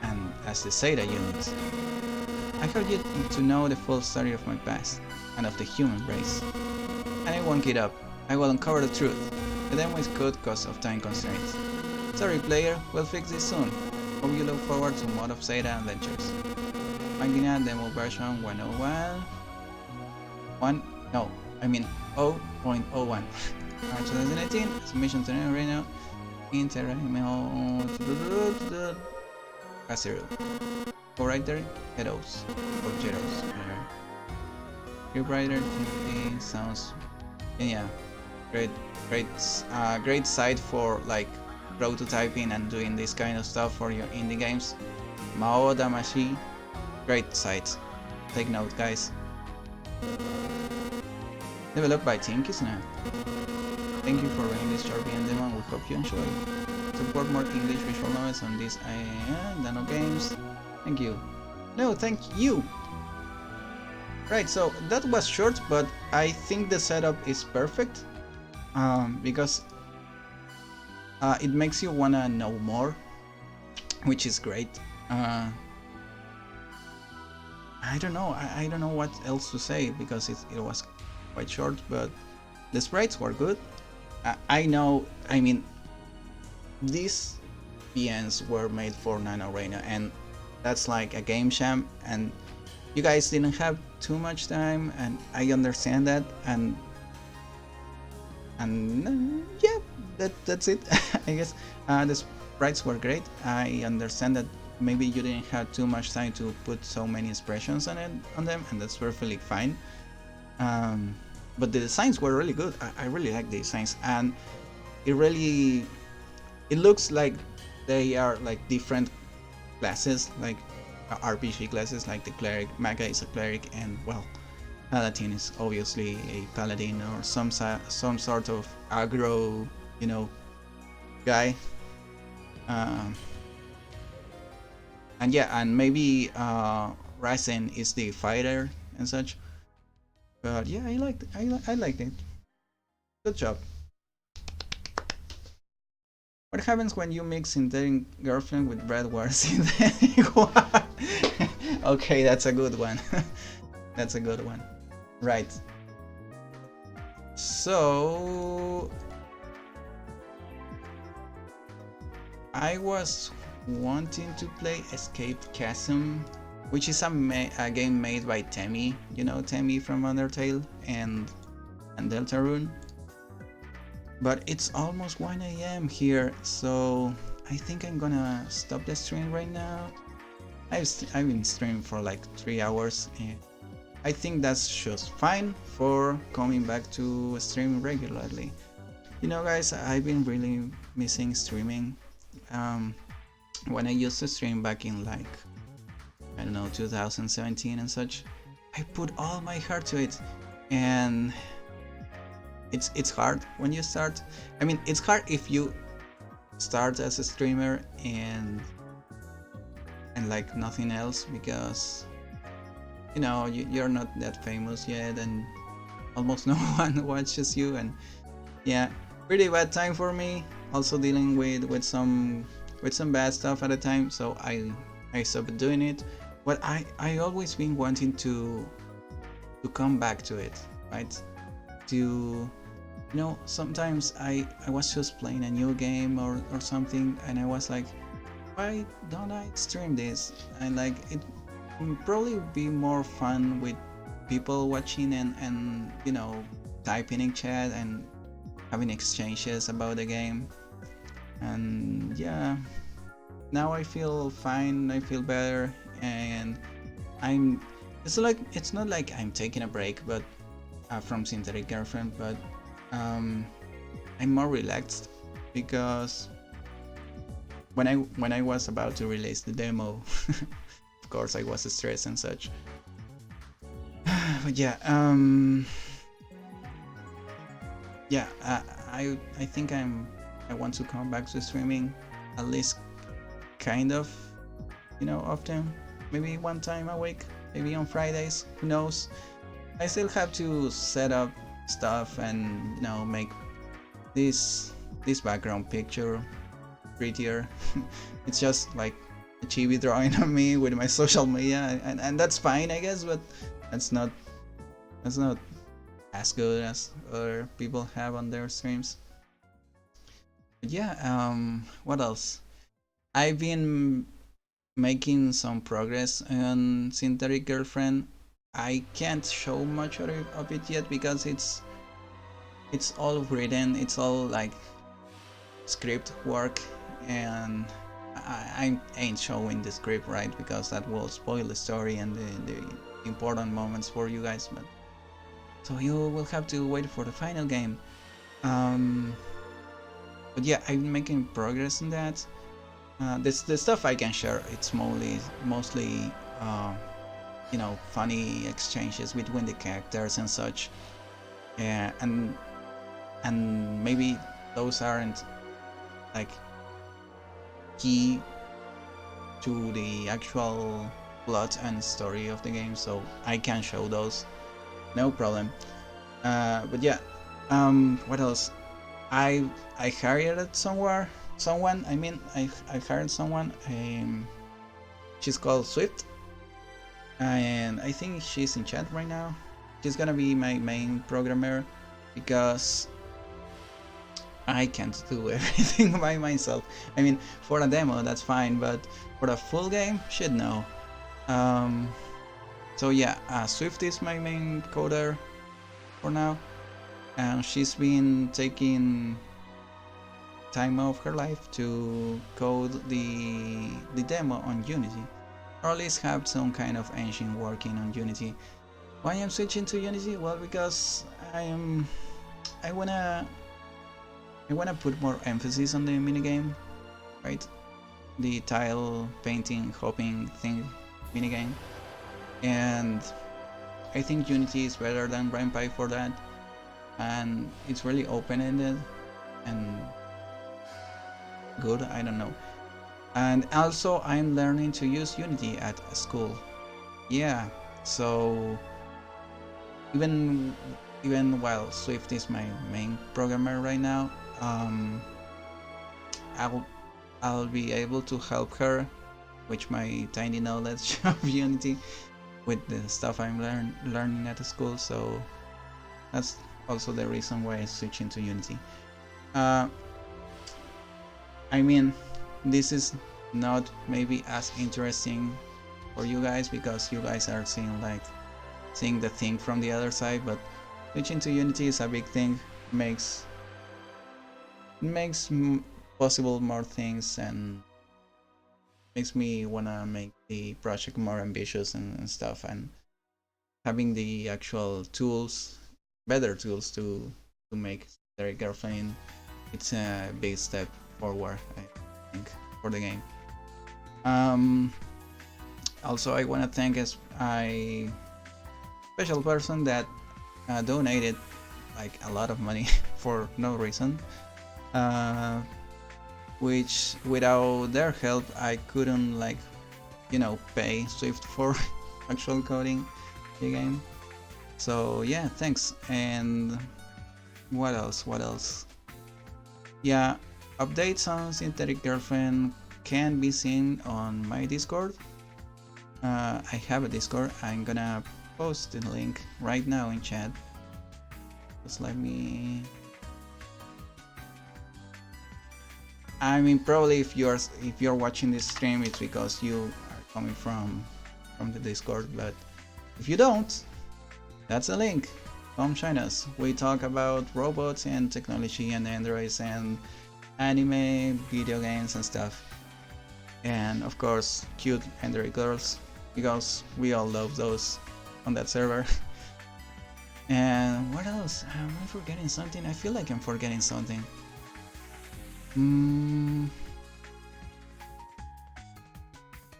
and as the Seida unit. I have yet to know the full story of my past and of the human race. And I won't give up. I will uncover the truth. The demo is good because of time constraints. Sorry player, we'll fix this soon. Hope you look forward to more of Seida adventures. Makkina demo version 101. 0.01. 2018, submission to Reno, Casero. Co-writer, Heroes, or Jeros. Scriptwriter, sounds, yeah, great site for like prototyping and doing this kind of stuff for your indie games. Mao Damashi, great site. Take note, guys. Developed by Team Kisuna. Thank you for reading this short VM demo. We hope you enjoy. Support more English visual novels on these Nano games. Thank you. No, thank you. Right, so that was short, but I think the setup is perfect because it makes you wanna know more, which is great. I don't know. I don't know what else to say because it was quite short, but the sprites were good. I know. I mean, these VNs were made for NaNoReino, and that's like a game jam, and you guys didn't have too much time, and I understand that, and yeah, that's it. I guess the sprites were great. I understand that maybe you didn't have too much time to put so many expressions on them, and that's perfectly fine. But the designs were really good. I really like the designs, and it looks like they are like different classes, like RPG classes, like the cleric. Maga is a cleric, and well, Paladin is obviously a paladin or some sort of aggro, you know, guy. And yeah, and maybe Ryzen is the fighter and such. But yeah, I liked it. Good job. What happens when you mix Synthetic Girlfriend with Red War Synthetic War? Okay, that's a good one. That's a good one. Right. So I was wanting to play Escape Chasm, which is a game made by Temi. You know Temi from Undertale and Deltarune. But it's almost 1 AM here, so I think I'm gonna stop the stream right now. I've been streaming for like 3 hours, and I think that's just fine for coming back to stream regularly. You know, guys, I've been really missing streaming. When I used to stream back in like, I don't know, 2017 and such, I put all my heart to it, and it's hard when you start. I mean, it's hard if you start as a streamer and like nothing else, because you know you're not that famous yet, and almost no one watches you, and yeah, pretty bad time for me. Also dealing with some bad stuff at the time, so I stopped doing it. But I always been wanting to come back to it, right? To sometimes I was just playing a new game or something, and I was like, why don't I stream this? And like it would probably be more fun with people watching and typing in chat and having exchanges about the game. And yeah, now I feel fine, I feel better, and I'm it's not like I'm taking a break, but from Synthetic Girlfriend, but um, I'm more relaxed because when I was about to release the demo, of course I was stressed and such. But yeah, I think I want to come back to streaming at least kind of often, maybe one time a week, maybe on Fridays, who knows. I still have to set up stuff and make this background picture prettier. It's just like a chibi drawing of me with my social media, and that's fine, I guess, but that's not as good as other people have on their streams. But yeah, what else? I've been making some progress on Synthetic Girlfriend. I can't show much of it yet because it's all written, it's all like script work, and I ain't showing the script, right, because that will spoil the story and the important moments for you guys. But so you will have to wait for the final game. But yeah, I'm making progress in that. The stuff I can share, it's mostly funny exchanges between the characters and such, and maybe those aren't like key to the actual plot and story of the game, so I can show those, no problem. But yeah, what else? I hired someone. I mean, I hired someone. She's called Swift, and I think she's in chat right now. She's gonna be my main programmer because I can't do everything by myself. I mean, for a demo that's fine, but for a full game, shit no. So yeah, Swift is my main coder for now, and she's been taking time off her life to code the demo on Unity, or at least have some kind of engine working on Unity. Why I'm switching to Unity? Well, because I wanna put more emphasis on the minigame, right? The tile painting hopping thing minigame, and I think Unity is better than Rampy for that, and it's really open-ended and good, I don't know. And also I'm learning to use Unity at school. Yeah, so even while Swift is my main programmer right now, I'll be able to help her with my tiny knowledge of Unity with the stuff I'm learning at the school. So that's also the reason why I'm switching to Unity. I mean, this is not maybe as interesting for you guys because you guys are seeing the thing from the other side, but switching to Unity is a big thing. Makes possible more things and makes me wanna make the project more ambitious and stuff, and having the actual tools, better tools to make their girlfriend, it's a big step forward, I think, for the game. Also, I want to thank a special person that donated like a lot of money for no reason, which without their help I couldn't pay Swift for actual coding the game. So yeah, thanks. And what else? What else? Yeah, updates on Synthetic Girlfriend can be seen on my Discord. I have a Discord. I'm gonna post the link right now in chat. Just let me. I mean, probably if you're watching this stream, it's because you are coming from the Discord. But if you don't, that's a link. Come join us. We talk about robots and technology and androids and anime, video games and stuff. And of course, cute android girls, because we all love those on that server. And what else? Am I forgetting something? I feel like I'm forgetting something.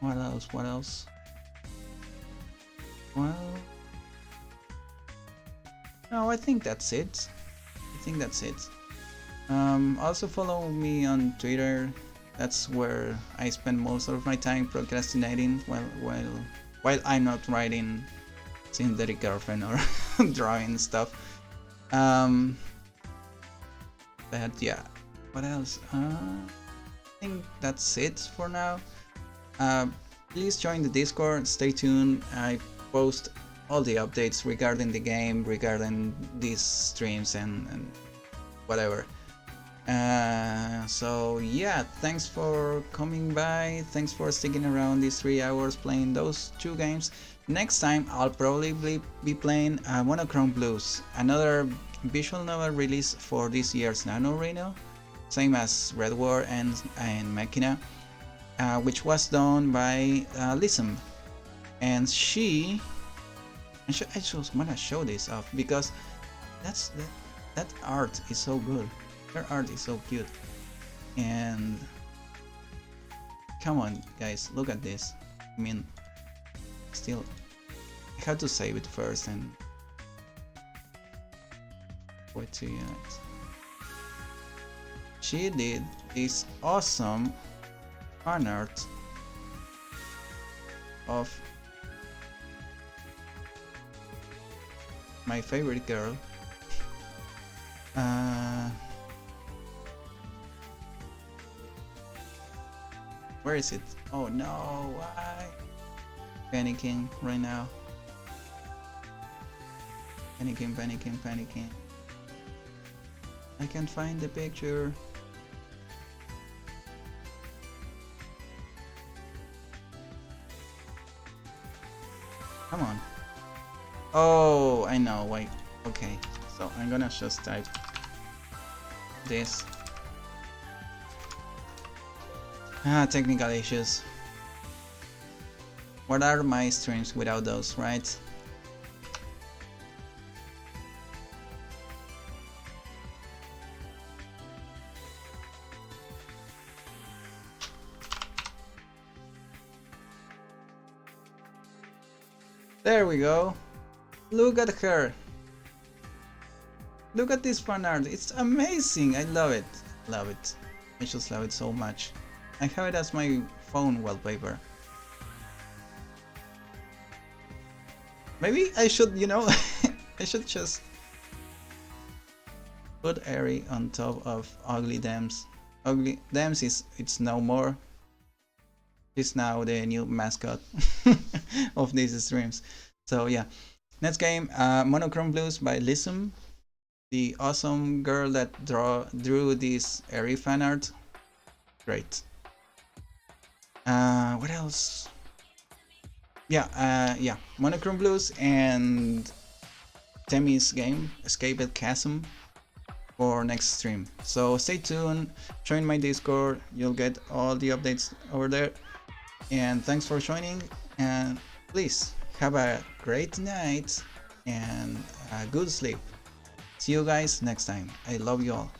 What else? What else? Well, no, I think that's it. Also follow me on Twitter. That's where I spend most of my time procrastinating while I'm not writing Synthetic Girlfriend or drawing stuff. But yeah, what else? I think that's it for now. Please join the Discord. Stay tuned. I post all the updates regarding the game, regarding these streams and whatever. So yeah, thanks for coming by. Thanks for sticking around these 3 hours playing those 2 games. Next time I'll probably be playing Monochrome Blues, another visual novel release for this year's NaNoWriMo, same as Red War and Makkina, which was done by Lism. And I just wanna show this off because that art is so good. Her art is so cute. And come on guys, look at this. I mean, still I have to save it first and wait 2 units. She did this awesome fan art of my favorite girl. Where is it? Oh no, why? Panicking right now. Panicking. I can't find the picture. Come on. Oh, I know, wait. Okay, so I'm gonna just type this. Technical issues. What are my streams without those, right? There we go. Look at her. Look at this fan art. It's amazing. I love it. Love it. I just love it so much. I have it as my phone wallpaper. Maybe I should, you know, I should just put Eri on top of Ugly Dems. Ugly Dems it's no more. She's now the new mascot of these streams. So yeah, next game, Monochrome Blues by Lism, the awesome girl that drew this Eri fan art. Great. What else? Yeah, Monochrome Blues and Temi's game, Escaped Chasm, for next stream. So stay tuned, join my Discord, you'll get all the updates over there. And thanks for joining, and please have a great night and a good sleep. See you guys next time. I love you all.